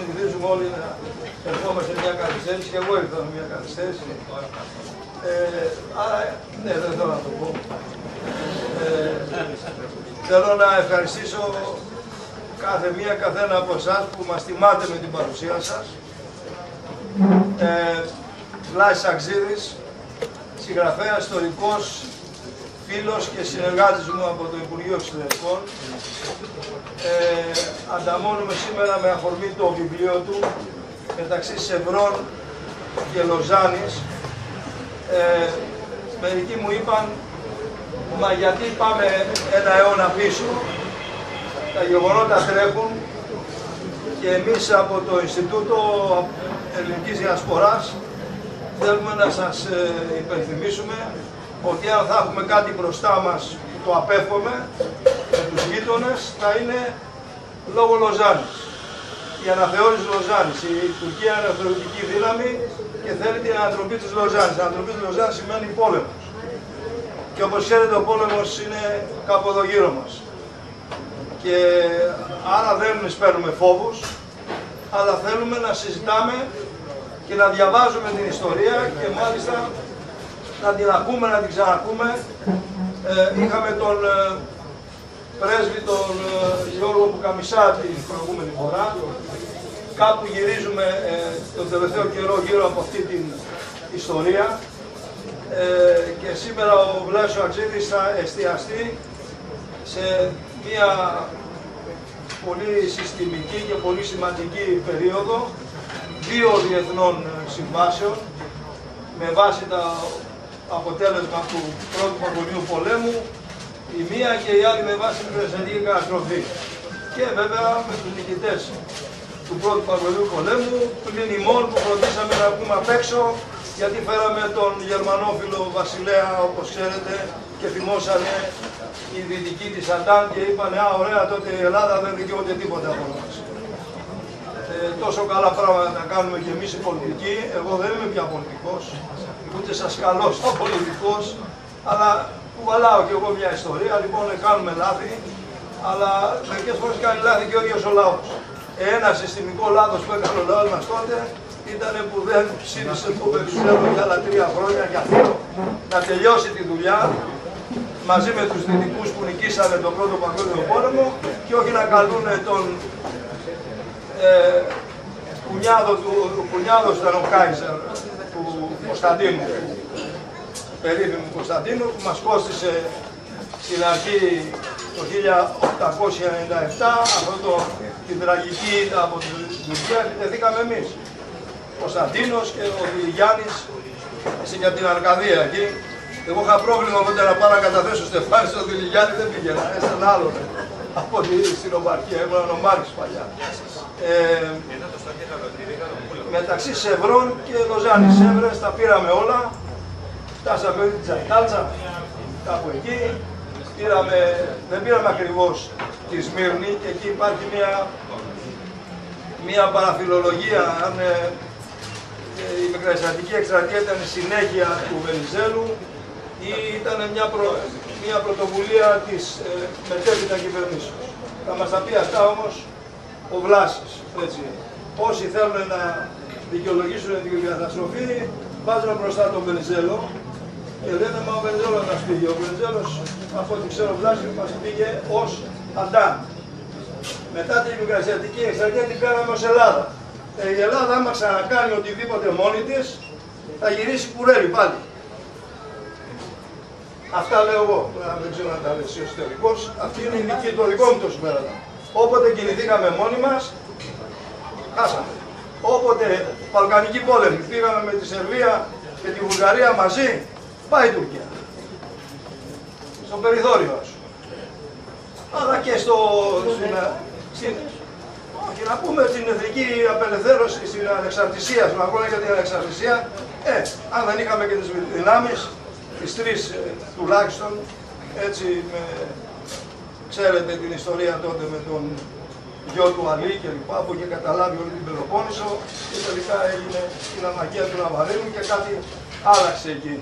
συνηθίζουμε όλοι να ερχόμαστε μια καθυστέρηση και εγώ ήρθα με μια καθυστέρηση. Άρα, ναι, δεν θέλω να το πω. Θέλω να ευχαριστήσω καθένα από εσάς που μας τιμάτε με την παρουσία σας. Βλάσης Αξίδης, συγγραφέας, ιστορικός, φίλος και συνεργάτης μου από το Υπουργείο Εξωτερικών. Ανταμώνουμε σήμερα με αφορμή το βιβλίο του μεταξύ Σευρών και Λοζάνης. Μερικοί μου είπαν, μα γιατί πάμε ένα αιώνα πίσω, τα γεγονότα τρέχουν και εμείς από το Ινστιτούτο Ελληνικής Διασποράς θέλουμε να σας υπενθυμίσουμε ότι αν θα έχουμε κάτι μπροστά μας που το απέφχομαι με τους γείτονες, θα είναι λόγω Λοζάνης. Η αναθεώρηση Λοζάνης. Η Τουρκία είναι θεωρητική δύναμη και θέλει την ανατροπή της Λοζάνης. Η ανατροπή της Λοζάνης σημαίνει πόλεμος. Και όπως ξέρετε, ο πόλεμος είναι κάπου εδώ γύρω μας. Και άρα δεν σπέρνουμε φόβους, αλλά θέλουμε να συζητάμε και να διαβάζουμε την ιστορία και μάλιστα να την ακούμε, να την ξανακούμε. Είχαμε τον πρέσβη, τον Γιώργο Πουκαμισά την προηγούμενη φορά. Κάπου γυρίζουμε τον τελευταίο καιρό γύρω από αυτή την ιστορία. Και σήμερα ο Βλάσης Αξίδης θα εστιαστεί σε μια πολύ συστημική και πολύ σημαντική περίοδο δύο διεθνών συμβάσεων με βάση το αποτέλεσμα του Πρώτου Παγκοσμίου Πολέμου, η μία και η άλλη με βάση την πυροσβεστική καταστροφή. Και βέβαια με τους νικητές του Πρώτου Παγκοσμίου Πολέμου, πλην ημών που φροντίσαμε να βγούμε απ' έξω, γιατί φέραμε τον γερμανόφιλο βασιλέα, όπως ξέρετε, και θυμώσανε οι δυτικοί της Αντάν και είπανε «Α, ωραία, τότε η Ελλάδα δεν δικαιούται τίποτα από μας». Τόσο καλά πράγματα να κάνουμε και εμείς οι πολιτικοί. Εγώ δεν είμαι πια πολιτικός, ούτε σας καλώ σαν πολιτικός, αλλά κουβαλάω κι εγώ μια ιστορία. Λοιπόν, κάνουμε λάθη, αλλά μερικές φορές κάνει λάθη και ο ίδιος ο λαός. Ένα συστημικό λάθος που έκανε ο λαός μας τότε ήταν που δεν ψήφισε το Βενιζέλο για άλλα 3 χρόνια για αυτό να τελειώσει τη δουλειά μαζί με τους δυτικούς που νικήσανε τον Πρώτο Παγκόσμιο Πόλεμο και όχι να καλούν τον κουνιάδος ήταν ο Κάιζερ του Κωνσταντίνου, περίφημου Κωνσταντίνου, που μας κόστισε στην αρχή το 1897 την τραγική ήττα από την Τουρκία, επιτεθήκαμε εμείς. Κωνσταντίνος και ο Γιάννης για την Αρκαδία εκεί. Εγώ είχα πρόβλημα οπότε να πάω να καταθέσω στεφάνι στο Δηλιγιάννη, δεν πήγαινα, έναν άλλον από την Ομπαρχία, ήμουν ο Μάρης παλιά. Μεταξύ Σευρών και Λοζάνης, Σεύρες, τα πήραμε όλα, φτάσαμε μέχρι την Τζαϊτάλτσα, κάπου εκεί, δεν πήραμε ακριβώς τη Σμύρνη και εκεί υπάρχει μια παραφιλολογία, αν η Μικρασιατική εκστρατεία ήταν συνέχεια του Βενιζέλου ή ήταν μια πρωτοβουλία της μετέπειτα κυβερνήσεως. Θα μας τα πει αυτά όμως ο Βλάσης. Έτσι. Όσοι θέλουν να δικαιολογήσουν την καταστροφή, βάζουν μπροστά τον Βενιζέλο και λένε μα ο Βενιζέλος μας πήγε. Ο Βενιζέλος, από ό,τι ξέρω ο Βλάσης, μας πήγε ως Αντάν. Μετά την Μικρασιατική εκστρατεία την κάναμε ως Ελλάδα. Η Ελλάδα, άμα ξανακάνει οτιδήποτε μόνη της, θα γυρίσει κουρέλι πάλι. Αυτά λέω εγώ, δεν ξέρω αν τα λέει ο εσωτερικός. Αυτή είναι η νική, το δικό μου το συμπέρασμα. Όποτε κινηθήκαμε μόνοι μας, χάσαμε. Όποτε Βαλκανική πόλεμη, πήγαμε με τη Σερβία και τη Βουλγαρία μαζί, πάει η Τουρκία. Στο περιθώριο σου. Αλλά και και να πούμε την εθνική απελευθέρωση, στην ανεξαρτησία, στον αγώνα για την ανεξαρτησία, αν δεν είχαμε και τις δυνάμεις, τις 3 τουλάχιστον, έτσι, ξέρετε την ιστορία τότε με τον γιο του Αλή και λοιπά, που είχε καταλάβει όλη την Πελοπόννησο και τελικά έγινε στην αναγκαία του Ναβαρίνου και κάτι άλλαξε εκεί.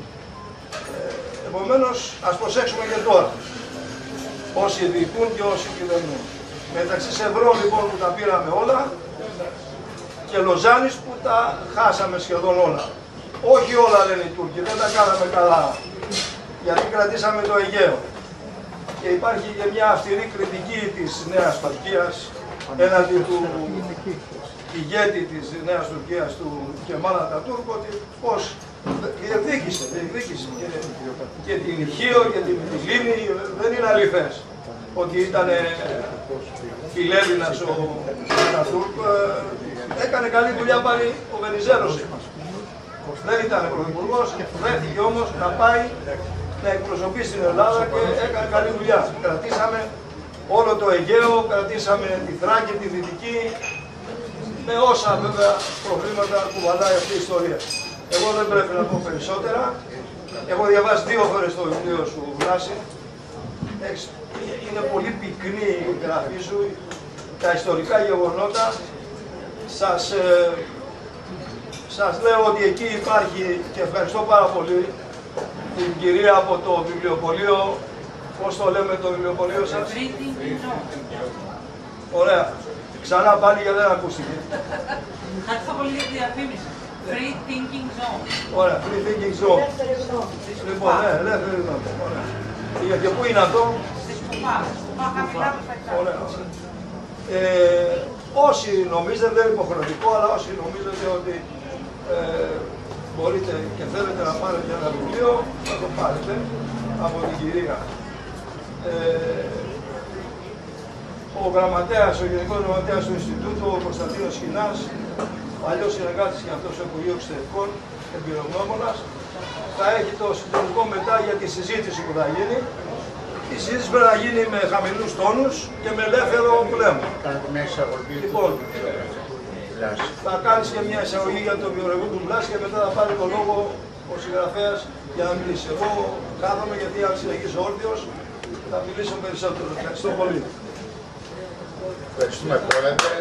Επομένως, ας προσέξουμε και τώρα, όσοι διοικούν και όσοι κυβερνούν. Μεταξύ Σευρών λοιπόν που τα πήραμε όλα, και Λοζάνης που τα χάσαμε σχεδόν όλα. Όχι όλα λένε οι Τούρκοι, δεν τα κάναμε καλά, γιατί κρατήσαμε το Αιγαίο. Και υπάρχει και μια αυστηρή κριτική της Νέας Τουρκίας έναντι του ηγέτη της Νέας Τουρκίας, του Κεμάλ Ατατούρκ, ότι πώς διεκδίκησε και την Χίο και την Μυτιλήνη, δεν είναι αληθές ότι ήταν φιλέλληνας ο Ατατούρκ. Έκανε καλή δουλειά πάλι ο Βενιζέλος. Δεν ήταν πρωθυπουργός, βρέθηκε όμως να πάει να εκπροσωπήσει την Ελλάδα και έκανε καλή δουλειά. Κρατήσαμε όλο το Αιγαίο, κρατήσαμε τη Θράκη, τη Δυτική, με όσα βέβαια προβλήματα κουβαλάει αυτή η ιστορία. Εγώ δεν πρέπει να πω περισσότερα. Έχω διαβάσει 2 φορές το βιβλίο σου, Βλάση. Είναι πολύ πυκνή η γραφή σου, τα ιστορικά γεγονότα. Σας λέω ότι εκεί υπάρχει, και ευχαριστώ πάρα πολύ την κυρία από το βιβλιοπωλείο. Πώς το λέμε το βιβλιοπωλείο σας? Ωραία. Ξανά πάλι γιατί δεν ακούστηκε. Ευχαριστώ πολύ για τη διαφήμιση. Free Thinking Zone. Ωραία, Free Thinking Zone. Λοιπόν, ναι, ελεύθερη γνώμη. Ωραία. Και πού είναι αυτό? Στη Σκουπά. Σκουπά χαμηλά προς τα εξάρτητα. Ωραία. Όσοι νομίζετε, δεν είναι υποχρεωτικό, αλλά όσοι νομίζετε ότι μπορείτε και θέλετε να πάρετε ένα βιβλίο, θα το πάρετε από την κυρία. Ο γραμματέας, ο Γενικός Γραμματέας του Ινστιτούτου, ο Κωνσταντίνος Χινάς, παλιός συνεργάτης και αυτός του Υπουργείου Εξωτερικών, εμπειρογνώμονας, θα έχει το συντονισμό μετά για τη συζήτηση που θα γίνει. Η συζήτηση πρέπει να γίνει με χαμηλούς τόνους και με ελεύθερο πνεύμα. Λοιπόν, θα κάνεις και μια εισαγωγή για το βιογραφικό του Βλάση και μετά θα πάρει τον λόγο ο συγγραφέας για να μιλήσει. Εγώ κάθομαι γιατί αν συνεχίσω όρθιος θα μιλήσω περισσότερο. Ευχαριστώ πολύ. Ευχαριστούμε, Πρόεδρε.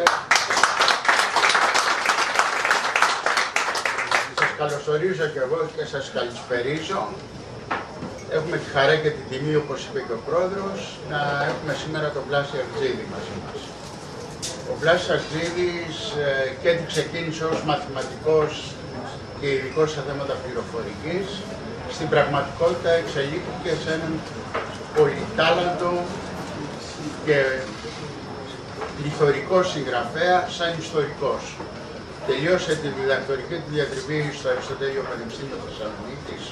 Σας καλωσορίζω και εγώ και σας καλησπερίζω. Έχουμε τη χαρά και την τιμή, όπως είπε και ο Πρόεδρος, να έχουμε σήμερα τον Βλάση Αρτζίδη μαζί μας. Ο Βλάσης Αρτζίδης και τι ξεκίνησε ως μαθηματικός και ειδικός σε θέματα πληροφορικής, στην πραγματικότητα εξελίχθηκε σε έναν πολυτάλαντο και πληθωρικό συγγραφέα σαν ιστορικός. Τελείωσε τη διδακτορική του διατριβή στο Αριστοτέλειο Πανεπιστήμιο Θεσσαλονίκης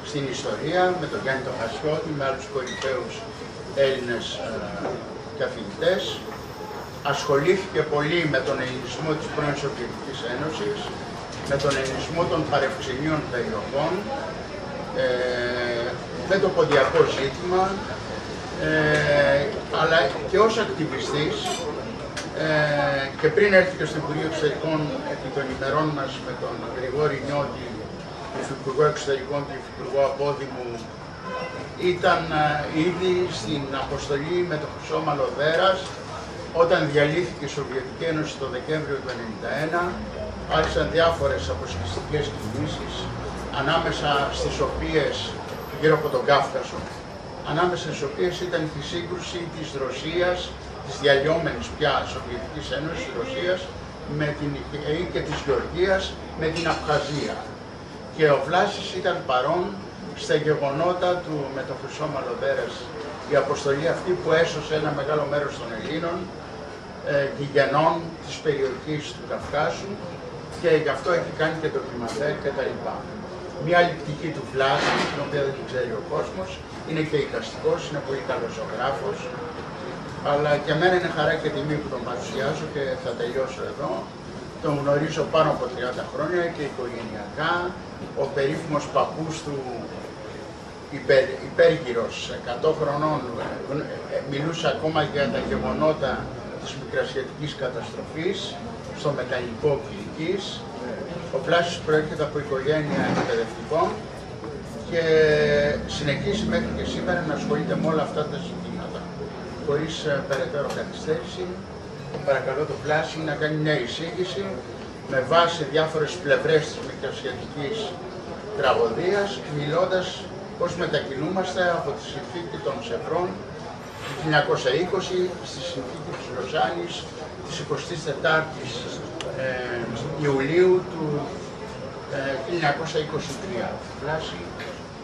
στην ιστορία με τον Γιάννη τον Χασιώτη, με άλλους κορυφαίους Έλληνες καθηγητές. Ασχολήθηκε πολύ με τον ελληνισμό της πρώην Σοβιετικής Ένωσης, με τον ελληνισμό των παρευξηνίων περιοχών, με το ποντιακό ζήτημα, αλλά και ως ακτιβιστής, και πριν έρθει και στο Υπουργείο Εξωτερικών επί των ημερών μας με τον Γρηγόρη Νιώτη, Υφυπουργό Εξωτερικών και Υφυπουργό Απόδημου, ήταν ήδη στην αποστολή με το Χρυσό Μαλλοδέρας όταν διαλύθηκε η Σοβιετική Ένωση το Δεκέμβριο του 1991. Άρχισαν διάφορες αποσχιστικές κινήσεις, ανάμεσα στις οποίες, γύρω από τον Κάφκασο, ανάμεσα στις οποίες ήταν η σύγκρουση της Ρωσίας, της διαλυόμενης πια Σοβιετικής Ένωσης της Ρωσίας, με την ΙΚΕΗ και της Γεωργίας, με την Απχαζία. Και ο Βλάσης ήταν παρόν στα γεγονότα του με το Χρυσό Μαλλοδέρας, η αποστολή αυτή που έσωσε ένα μεγάλο μέρος των Ελλήνων, γηγενών της περιοχής του Καυκάσου, και γι' αυτό έχει κάνει και ντοκιμαντέρ κτλ. Μια άλλη πτυχή του Βλάση, την οποία δεν την ξέρει ο κόσμος, είναι και εικαστικός, είναι πολύ καλός ζωγράφος, αλλά και εμένα είναι χαρά και τιμή που τον παρουσιάζω και θα τελειώσω εδώ. Τον γνωρίζω πάνω από 30 χρόνια και οικογενειακά. Ο περίφημος παππούς του, υπέργυρος, 100 χρονών, μιλούσε ακόμα για τα γεγονότα της Μικρασιατικής καταστροφής στο μεταλλικό Κιλικής. Ο Βλάσης προέρχεται από οικογένεια εκπαιδευτικών και συνεχίζει μέχρι και σήμερα να ασχολείται με όλα αυτά τα ζητήματα. Χωρίς περαιτέρω καθυστέρηση, παρακαλώ τον Βλάση να κάνει μια εισήγηση με βάση διάφορες πλευρές της Μικρασιατικής τραγωδίας, μιλώντας πώς μετακινούμαστε από τη συνθήκη των Σευρών του 1920 στη συνθήκη της Λοζάνης της 24ης Ιουλίου του 1923. Φλάση,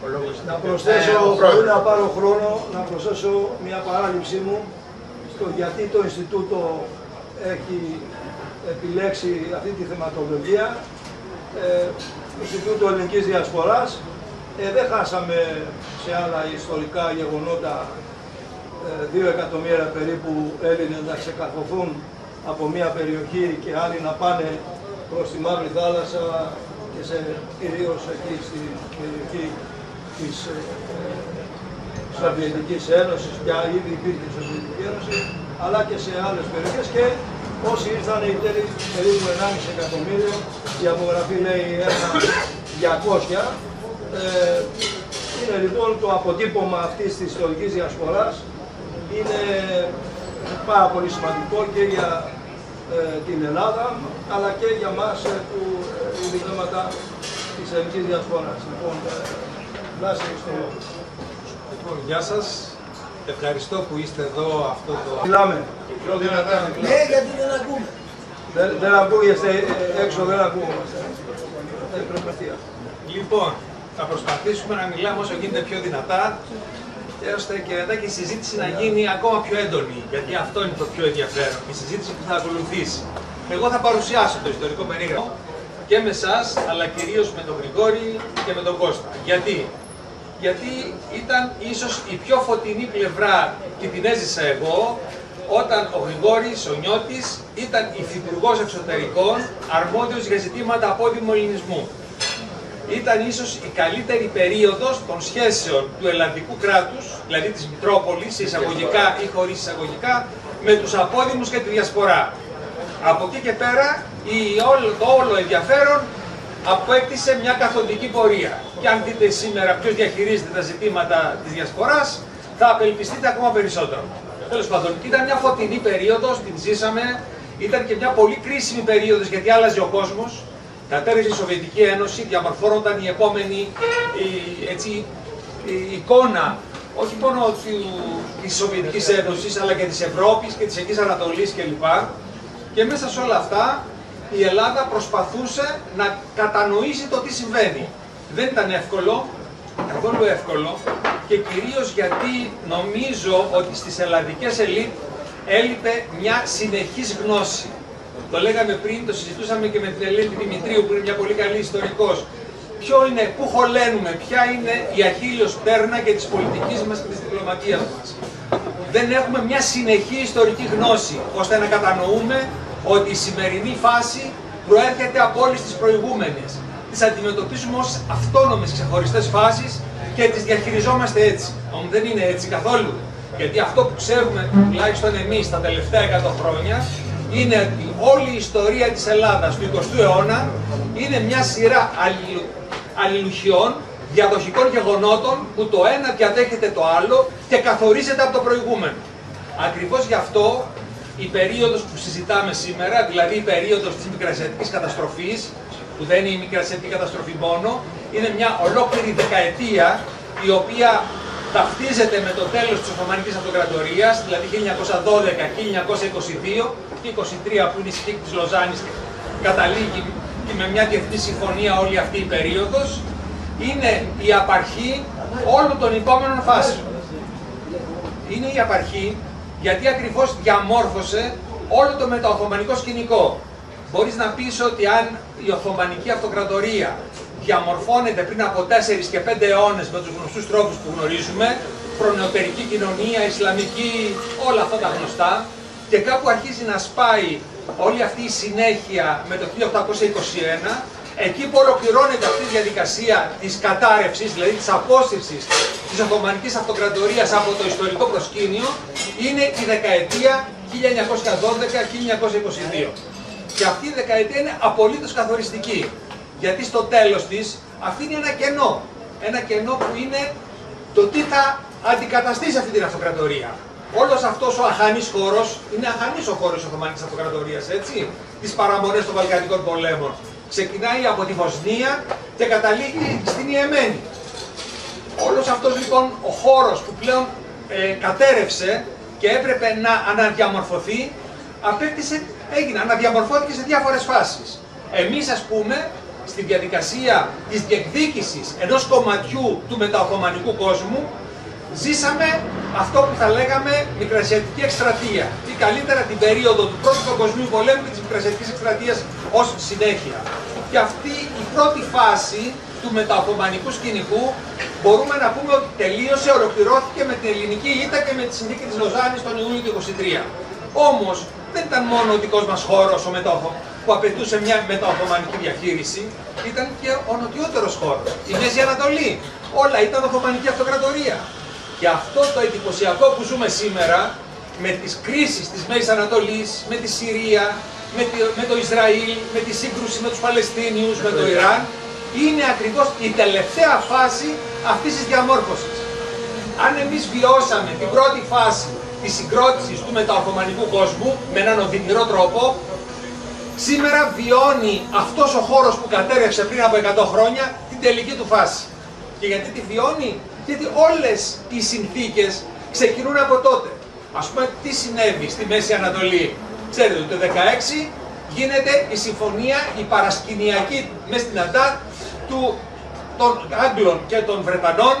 ο λόγος να προσθέσω, χωρίς να πάρω χρόνο, να προσθέσω μια παράληψή μου στο γιατί το Ινστιτούτο έχει επιλέξει αυτή τη θεματολογία. Το Ινστιτούτο Ελληνικής Διασποράς, δεν χάσαμε σε άλλα ιστορικά γεγονότα 2 εκατομμύρια περίπου Έλληνες να ξεκαρφωθούν από μια περιοχή και άλλοι να πάνε προς τη Μαύρη Θάλασσα και κυρίως εκεί στην περιοχή της Σοβιετικής Ένωσης, πια ήδη υπήρχε η Σοβιετική Ένωση, αλλά και σε άλλες περιοχές, και όσοι ήρθαν περίπου 1,5 εκατομμύριο, η απογραφή λέει 200. Είναι λοιπόν το αποτύπωμα αυτής της ιστορικής διασποράς, είναι πάρα πολύ σημαντικό και για την Ελλάδα, αλλά και για μας που είναι θέματα της ελληνικής διασποράς. Λοιπόν, Βλάση, στο λόγο. Λοιπόν, γεια σας. Ευχαριστώ που είστε εδώ αυτό το... Μιλάμε. Πιο δυνατά. Ναι, γιατί δεν ακούμε. Δεν ακούγεστε έξω, δεν ακούγόμαστε. Λοιπόν, θα προσπαθήσουμε να μιλάμε όσο γίνεται πιο δυνατά, ώστε και μετά και η συζήτηση να γίνει ακόμα πιο έντονη, γιατί αυτό είναι το πιο ενδιαφέρον, η συζήτηση που θα ακολουθήσει. Εγώ θα παρουσιάσω το ιστορικό περίγραφο και με εσάς, αλλά κυρίως με τον Γρηγόρη και με τον Κώστα. Γιατί ήταν ίσως η πιο φωτεινή πλευρά, και την έζησα εγώ, όταν ο Γρηγόρης, ο Νιώτης, ήταν υφυπουργός εξωτερικών, αρμόδιος για ζητήματα απόδημου ελληνισμού. Ήταν ίσως η καλύτερη περίοδος των σχέσεων του ελλαδικού κράτους, δηλαδή της Μητρόπολης, εισαγωγικά ή χωρίς εισαγωγικά, με τους απόδημους και τη διασπορά. Από εκεί και πέρα, το όλο ενδιαφέρον απέκτησε μια καθοδική πορεία. Και αν δείτε σήμερα ποιος διαχειρίζεται τα ζητήματα της διασποράς, θα απελπιστείτε ακόμα περισσότερο. Τέλος πάντων, ήταν μια φωτεινή περίοδος, την ζήσαμε, ήταν και μια πολύ κρίσιμη περίοδος, γιατί άλλαζε ο κόσμος. Κατέρριζε η Σοβιετική Ένωση, διαμορφώνονταν η επόμενη η εικόνα, όχι μόνο της Σοβιετικής Ένωσης, αλλά και της Ευρώπης και της Εκκής Ανατολής κλπ. Και μέσα σε όλα αυτά η Ελλάδα προσπαθούσε να κατανοήσει το τι συμβαίνει. Δεν ήταν εύκολο, καθόλου εύκολο, και κυρίως γιατί νομίζω ότι στις ελλαδικές ελίτ έλειπε μια συνεχής γνώση. Το λέγαμε πριν, το συζητούσαμε και με την Ελένη Δημητρίου, που είναι μια πολύ καλή ιστορικός. Πού χωλένουμε, ποια είναι η αχίλλειος πτέρνα και της πολιτικής μας και της διπλωματίας μας. Δεν έχουμε μια συνεχή ιστορική γνώση, ώστε να κατανοούμε ότι η σημερινή φάση προέρχεται από όλες τις προηγούμενες. Τις αντιμετωπίζουμε ως αυτόνομες ξεχωριστές φάσεις και τις διαχειριζόμαστε έτσι. Όμως δεν είναι έτσι καθόλου. Γιατί αυτό που ξέρουμε, τουλάχιστον εμείς, τα τελευταία 100 χρόνια, είναι ότι όλη η ιστορία της Ελλάδας του 20ου αιώνα είναι μια σειρά αλληλουχιών, διαδοχικών γεγονότων, που το ένα διαδέχεται το άλλο και καθορίζεται από το προηγούμενο. Ακριβώς γι' αυτό η περίοδος που συζητάμε σήμερα, δηλαδή η περίοδος της Μικρασιατικής καταστροφής, που δεν είναι η Μικρασιατική καταστροφή μόνο, είναι μια ολόκληρη δεκαετία η οποία ταυτίζεται με το τέλος της Οθωμανικής Αυτοκρατορίας, δηλαδή 1912-1922 και 23 που είναι η συνθήκη της Λοζάνης, καταλήγει και με μια διεθνή συμφωνία όλη αυτή η περίοδος. Είναι η απαρχή όλων των επόμενων φάσεων. Είναι η απαρχή γιατί ακριβώς διαμόρφωσε όλο το μεταοθωμανικό σκηνικό. Μπορείς να πεις ότι αν η Οθωμανική Αυτοκρατορία διαμορφώνεται πριν από 4 και 5 αιώνες με τους γνωστούς τρόπους που γνωρίζουμε, προνεωτερική κοινωνία, ισλαμική, όλα αυτά τα γνωστά, και κάπου αρχίζει να σπάει όλη αυτή η συνέχεια με το 1821, εκεί που ολοκληρώνεται αυτή η διαδικασία της κατάρρευσης, δηλαδή της απόσυρσης της Οθωμανικής Αυτοκρατορίας από το ιστορικό προσκήνιο, είναι η δεκαετία 1912-1922. Και αυτή η δεκαετία είναι απολύτως καθοριστική. Γιατί στο τέλος της αφήνει ένα κενό. Ένα κενό που είναι το τι θα αντικαταστήσει αυτή την αυτοκρατορία. Όλος αυτός ο αχανής χώρος, είναι αχανής ο χώρος της Οθωμανικής Αυτοκρατορίας, έτσι, τις παραμονές των Βαλκανικών πολέμων. Ξεκινάει από τη Βοσνία και καταλήγει στην Ιεμένη. Όλος αυτός λοιπόν ο χώρος που πλέον κατέρευσε και έπρεπε να αναδιαμορφωθεί, αναδιαμορφώθηκε σε διάφορες φάσεις. Εμείς, ας πούμε, στη διαδικασία της διεκδίκησης ενός κομματιού του μεταοθωμανικού κόσμου, ζήσαμε αυτό που θα λέγαμε Μικρασιατική εκστρατεία ή καλύτερα την περίοδο του Πρώτου Παγκοσμίου Πολέμου και της Μικρασιατικής εκστρατείας ως συνέχεια. Και αυτή η πρώτη φάση του μεταοθωμανικού σκηνικού μπορούμε να πούμε ότι τελείωσε, ολοκληρώθηκε με την ελληνική ήττα και με τη συνθήκη της Λοζάνης τον Ιούλιο του 1923. Όμως δεν ήταν μόνο ο δικός μας χώρος που απαιτούσε μια μεταοθωμανική διαχείριση, ήταν και ο νοτιότερος χώρος, η Μέση Ανατολή. Όλα ήταν Οθωμανική Αυτοκρατορία. Και αυτό το εντυπωσιακό που ζούμε σήμερα, με τις κρίσεις της Μέσης Ανατολής, με τη Συρία, με το Ισραήλ, με τη σύγκρουση με τους Παλαιστίνιους, με το Ιράν, είναι ακριβώς η τελευταία φάση αυτής της διαμόρφωσης. Αν εμείς βιώσαμε την πρώτη φάση της συγκρότησης του μεταοθωμανικού κόσμου με έναν οδυνηρό τρόπο, σήμερα βιώνει αυτός ο χώρος που κατέρευσε πριν από 100 χρόνια την τελική του φάση. Και γιατί τη βιώνει? Γιατί όλες οι συνθήκες ξεκινούν από τότε. Ας πούμε, τι συνέβη στη Μέση Ανατολή? Ξέρετε, το 16 γίνεται η συμφωνία, η παρασκηνιακή μες στην Αντάτ των Άγγλων και των Βρετανών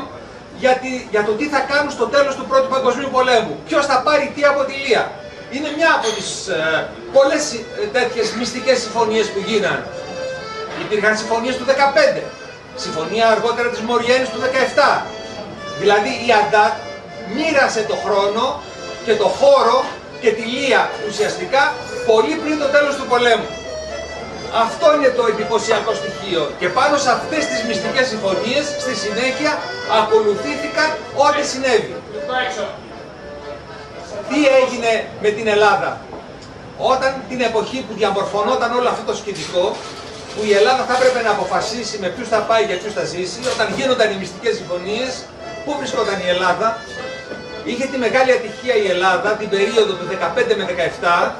για το τι θα κάνουν στο τέλος του Πρώτου Παγκοσμίου Πολέμου. Ποιος θα πάρει τι από τη Λία. Είναι μια από τις πολλές τέτοιες μυστικές συμφωνίες που γίναν. Υπήρχαν συμφωνίες του 15, συμφωνία αργότερα της Μοριένης του 17. Δηλαδή η Αντάτ μοίρασε το χρόνο και το χώρο και τη Λία ουσιαστικά πολύ πριν το τέλος του πολέμου. Αυτό είναι το εντυπωσιακό στοιχείο. Και πάνω σε αυτές τις μυστικές συμφωνίες, στη συνέχεια ακολουθήθηκαν ό,τι συνέβη. Τι έγινε με την Ελλάδα? Όταν την εποχή που διαμορφωνόταν όλο αυτό το σκηνικό, που η Ελλάδα θα έπρεπε να αποφασίσει με ποιους θα πάει και ποιους θα ζήσει, όταν γίνονταν οι μυστικές συμφωνίες, πού βρισκόταν η Ελλάδα? Είχε τη μεγάλη ατυχία η Ελλάδα την περίοδο του 15 με 17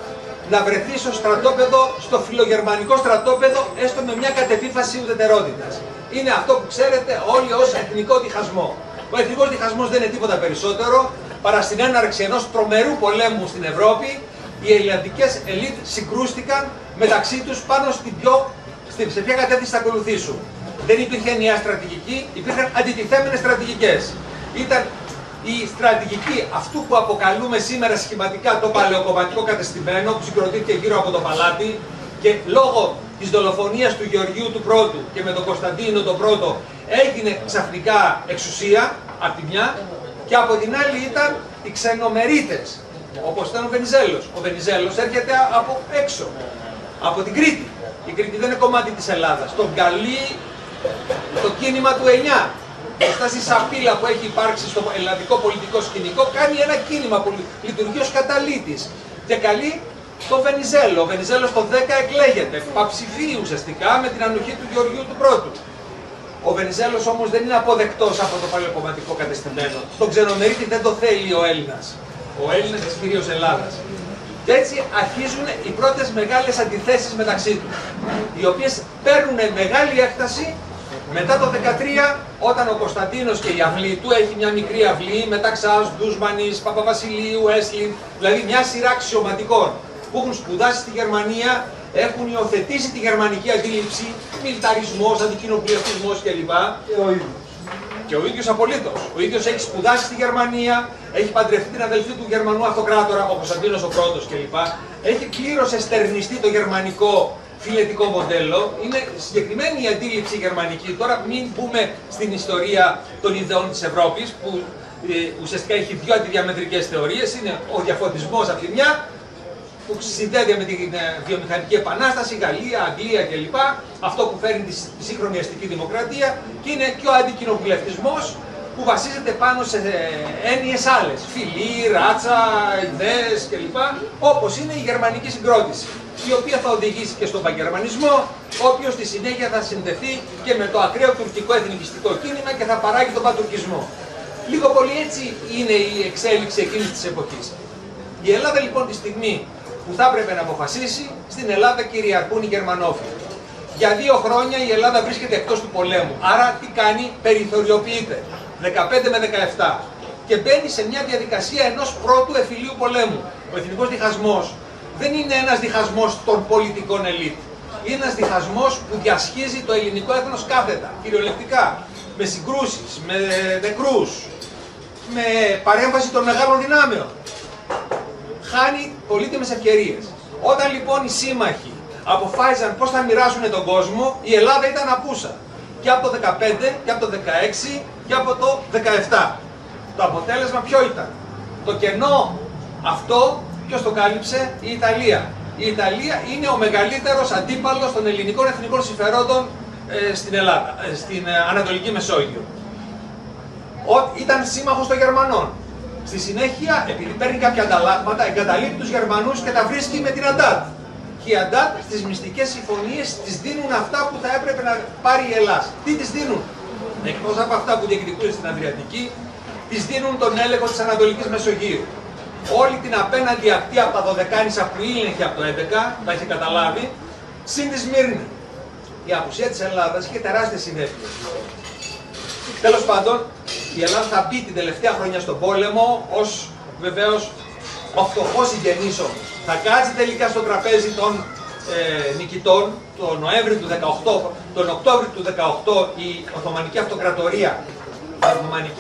να βρεθεί στο στρατόπεδο, στο φιλογερμανικό στρατόπεδο, έστω με μια κατεπίφαση ουδετερότητας. Είναι αυτό που ξέρετε όλοι ως εθνικό διχασμό. Ο εθνικός διχασμός δεν είναι τίποτα περισσότερο παρά στην έναρξη ενός τρομερού πολέμου στην Ευρώπη. Οι ελληνικές ελίτ συγκρούστηκαν μεταξύ τους πάνω σε ποια κατεύθυνση θα ακολουθήσουν. Δεν υπήρχε ενιαία στρατηγική, υπήρχαν αντιτιθέμενες στρατηγικές. Ήταν η στρατηγική αυτού που αποκαλούμε σήμερα σχηματικά το παλαιοκομματικό κατεστημένο, που συγκροτήθηκε γύρω από το παλάτι και λόγω της δολοφονίας του Γεωργίου του Πρώτου και με τον Κωνσταντίνο τον Πρώτο έγινε ξαφνικά εξουσία από τη μια, και από την άλλη ήταν οι ξενομερίτες, όπως ήταν ο Βενιζέλος. Ο Βενιζέλος έρχεται από έξω, από την Κρήτη. Η Κρήτη δεν είναι κομμάτι της Ελλάδας. Τον καλεί το κίνημα του 9. Μπροστά στη σαπίλα που έχει υπάρξει στο ελλαδικό πολιτικό σκηνικό, κάνει ένα κίνημα που λειτουργεί ως καταλύτης και καλεί τον Βενιζέλο. Ο Βενιζέλος το 10 εκλέγεται, παψηφεί ουσιαστικά με την ανοχή του Γεωργίου του Πρώτου. Ο Βενιζέλος όμως δεν είναι αποδεκτός από το παλαιοκομματικό κατεστημένο. Τον ξενομερίτη δεν το θέλει ο Έλληνας. Ο Έλληνας της κυρίως Ελλάδας. Και έτσι αρχίζουν οι πρώτες μεγάλες αντιθέσεις μεταξύ τους, οι οποίες παίρνουν μεγάλη έκταση μετά το 13, όταν ο Κωνσταντίνος και η αυλή του έχει μια μικρή αυλή με Ταξάς, Ντούσμανης, Παπαβασιλείου, Έσλιν, δηλαδή μια σειρά αξιωματικών που έχουν σπουδάσει στη Γερμανία, έχουν υιοθετήσει τη γερμανική αντίληψη, μιλιταρισμός, αντικοινοβουλευτισμός κλπ. Και ο ίδιος απολύτως. Ο ίδιος έχει σπουδάσει στη Γερμανία, έχει παντρευτεί την αδελφή του Γερμανού Αυτοκράτορα, ο Κωνσταντίνος ο Πρώτος κλπ. Έχει πλήρως εστερνιστεί το γερμανικό φιλετικό μοντέλο. Είναι συγκεκριμένη η αντίληψη γερμανική. Τώρα μην μπούμε στην ιστορία των ιδεών της Ευρώπης, που ουσιαστικά έχει δύο αντιδιαμετρικές θεωρίες. Είναι ο διαφωτισμός από τη μια, που συνδέεται με τη βιομηχανική επανάσταση, Γαλλία, Αγγλία κλπ. Αυτό που φέρνει τη σύγχρονη αστική δημοκρατία, και είναι και ο αντικοινοβουλευτισμός που βασίζεται πάνω σε έννοιες άλλες, φιλή, ράτσα, ιδέες κλπ. Όπως είναι η γερμανική συγκρότηση, η οποία θα οδηγήσει και στον παγερμανισμό, ο οποίος στη συνέχεια θα συνδεθεί και με το ακραίο τουρκικό εθνικιστικό κίνημα και θα παράγει τον πατουρκισμό. Λίγο πολύ έτσι είναι η εξέλιξη εκείνης της εποχής. Η Ελλάδα λοιπόν τη στιγμή που θα έπρεπε να αποφασίσει, στην Ελλάδα κυριαρχούν οι Γερμανόφιλοι. Για 2 χρόνια η Ελλάδα βρίσκεται εκτός του πολέμου. Άρα τι κάνει? Περιθωριοποιείται. 15 με 17. Και μπαίνει σε μια διαδικασία ενός πρώτου εμφυλίου πολέμου. Ο εθνικός διχασμός δεν είναι ένας διχασμός των πολιτικών ελίτ. Είναι ένας διχασμός που διασχίζει το ελληνικό έθνος κάθετα, κυριολεκτικά, με συγκρούσεις, με νεκρούς, με παρέμβαση των μεγάλων δυνάμεων. Χάνει πολύτιμες ευκαιρίες. Όταν λοιπόν οι σύμμαχοι αποφάσισαν πώς θα μοιράσουν τον κόσμο, η Ελλάδα ήταν απούσα. Και από το 2015, και από το 2016, και από το 2017. Το αποτέλεσμα ποιο ήταν? Το κενό αυτό ποιος το κάλυψε? Η Ιταλία. Η Ιταλία είναι ο μεγαλύτερος αντίπαλος των ελληνικών εθνικών συμφερόντων στην Ελλάδα, στην Ανατολική Μεσόγειο. Ήταν σύμμαχος των Γερμανών. Στη συνέχεια, επειδή παίρνει κάποια ανταλλάγματα, εγκαταλείπει τους Γερμανούς και τα βρίσκει με την Αντάτ. Και οι Αντάτ στις μυστικές συμφωνίες τις δίνουν αυτά που θα έπρεπε να πάρει η Ελλάδα. Τι τις δίνουν? Εκτός από αυτά που διεκδικούν στην Αδριατική, τις δίνουν τον έλεγχο της Ανατολικής Μεσογείου. Όλη την απέναντι ακτή από τα Δωδεκάνησα που ήλεγχε από το 11, τα είχε καταλάβει, συν τη Σμύρνη. Η απουσία της Ελλάδας είχε τεράστιες συνέπειες. Τέλος πάντων, η Ελλάδα θα μπει την τελευταία χρονιά στον πόλεμο ως βεβαίως ο φτωχός συγγενής όμως. Θα κάτσει τελικά στο τραπέζι των νικητών τον Νοέμβρη του 18, τον Οκτώβρη του 18 η Οθωμανική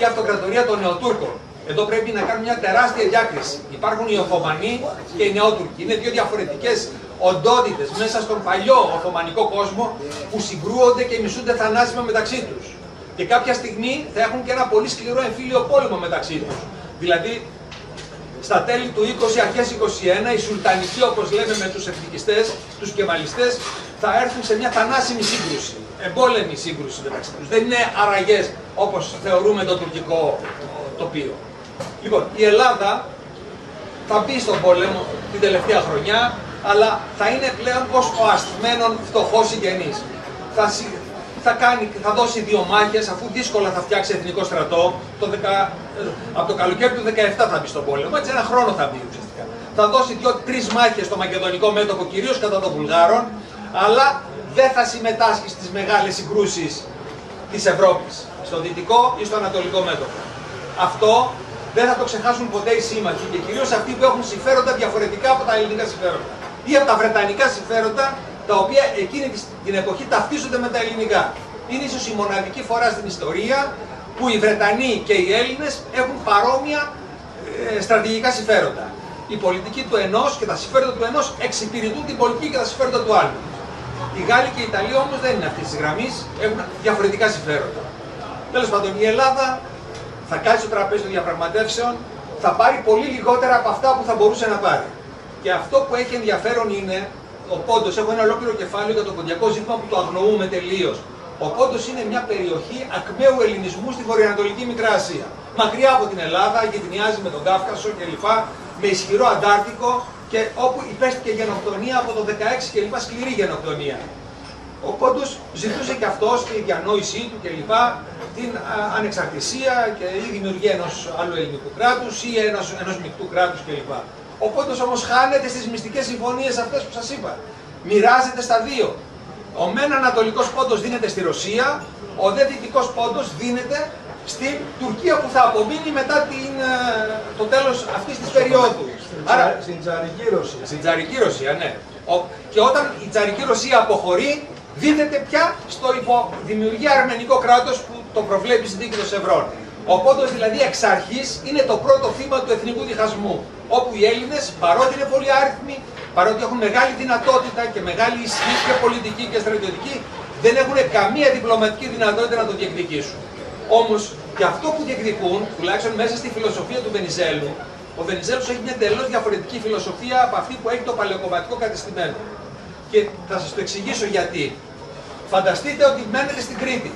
Αυτοκρατορία των Νεοτούρκων. Εδώ πρέπει να κάνουμε μια τεράστια διάκριση. Υπάρχουν οι Οθωμανοί και οι Νεότουρκοι. Είναι δύο διαφορετικές οντότητες μέσα στον παλιό Οθωμανικό κόσμο που συγκρούονται και μισούνται θανάσιμα μεταξύ τους. Και κάποια στιγμή θα έχουν και ένα πολύ σκληρό εμφύλιο πόλεμο μεταξύ τους. Δηλαδή, στα τέλη του 20, αρχές 21, οι Σουλτανικοί, όπως λέμε με τους εθνικιστές, τους κεμαλιστές, θα έρθουν σε μια θανάσιμη σύγκρουση, εμπόλεμη σύγκρουση μεταξύ τους. Δεν είναι αραγές όπως θεωρούμε το τουρκικό τοπίο. Λοιπόν, η Ελλάδα θα μπει στον πόλεμο την τελευταία χρονιά, αλλά θα είναι πλέον ως ο ασθμένον φτωχός συγγενής. Θα δώσει δύο μάχες, αφού δύσκολα θα φτιάξει εθνικό στρατό. Από το καλοκαίρι του 17 θα μπει στον πόλεμο, έτσι ένα χρόνο θα μπει ουσιαστικά. Θα δώσει 2-3 μάχες στο μακεδονικό μέτωπο, κυρίως κατά των Βουλγάρων, αλλά δεν θα συμμετάσχει στις μεγάλες συγκρούσεις της Ευρώπης, στο δυτικό ή στο ανατολικό μέτωπο. Αυτό δεν θα το ξεχάσουν ποτέ οι σύμμαχοι και κυρίως αυτοί που έχουν συμφέροντα διαφορετικά από τα ελληνικά συμφέροντα ή από τα βρετανικά συμφέροντα, τα οποία εκείνη την εποχή ταυτίζονται με τα ελληνικά. Είναι ίσως η μοναδική φορά στην ιστορία που οι Βρετανοί και οι Έλληνες έχουν παρόμοια στρατηγικά συμφέροντα. Η πολιτική του ενός και τα συμφέροντα του ενός εξυπηρετούν την πολιτική και τα συμφέροντα του άλλου. Οι Γάλλοι και οι Ιταλοί όμως δεν είναι αυτή τη γραμμή, έχουν διαφορετικά συμφέροντα. Τέλος πάντων, η Ελλάδα θα κάτσει στο τραπέζι των διαπραγματεύσεων, θα πάρει πολύ λιγότερα από αυτά που θα μπορούσε να πάρει. Και αυτό που έχει ενδιαφέρον είναι ο Πόντος. Έχω ένα ολόκληρο κεφάλαιο για το ποντιακό ζήτημα που το αγνοούμε τελείως. Ο Πόντος είναι μια περιοχή ακμαίου ελληνισμού στη βορειοανατολική Μικρά Ασία. Μακριά από την Ελλάδα, γειτονιάζει με τον Κάφκασο κλπ. Με ισχυρό Αντάρτικο και όπου υπέστηκε γενοκτονία από το 16 κλπ. Σκληρή γενοκτονία. Ο Πόντος ζητούσε και αυτός και η διανόησή του κλπ. Την ανεξαρτησία και η δημιουργία ενός άλλου ελληνικού κράτους ή ενός μεικτού κράτους κλπ. Ο Πόντος όμως χάνεται στις μυστικές συμφωνίες αυτές που σας είπα. Μοιράζεται στα δύο. Ο μεν Ανατολικός Πόντος δίνεται στη Ρωσία, ο δε Δυτικός Πόντος δίνεται στην Τουρκία που θα απομείνει μετά το τέλος αυτής της περίοδου. Άρα στην Τσαρική Ρωσία. Στην Τσαρική Ρωσία, ναι. Και όταν η Τσαρική Ρωσία αποχωρεί, δίδεται πια στο δημιουργία αρμενικό κράτος που το προβλέπει η Συνθήκη των Σευρών. Ο Πόντος δηλαδή εξ αρχής είναι το πρώτο θύμα του εθνικού διχασμού, όπου οι Έλληνες, παρότι είναι πολύ άριθμοι, παρότι έχουν μεγάλη δυνατότητα και μεγάλη ισχύ και πολιτική και στρατιωτική, δεν έχουν καμία διπλωματική δυνατότητα να το διεκδικήσουν. Όμως και αυτό που διεκδικούν, τουλάχιστον μέσα στη φιλοσοφία του Βενιζέλου, ο Βενιζέλος έχει μια τελώς διαφορετική φιλοσοφία από αυτή που έχει το παλαιοκομματικό κατεστημένο. Και θα σας το εξηγήσω γιατί. Φανταστείτε ότι μένετε στην Κρήτη.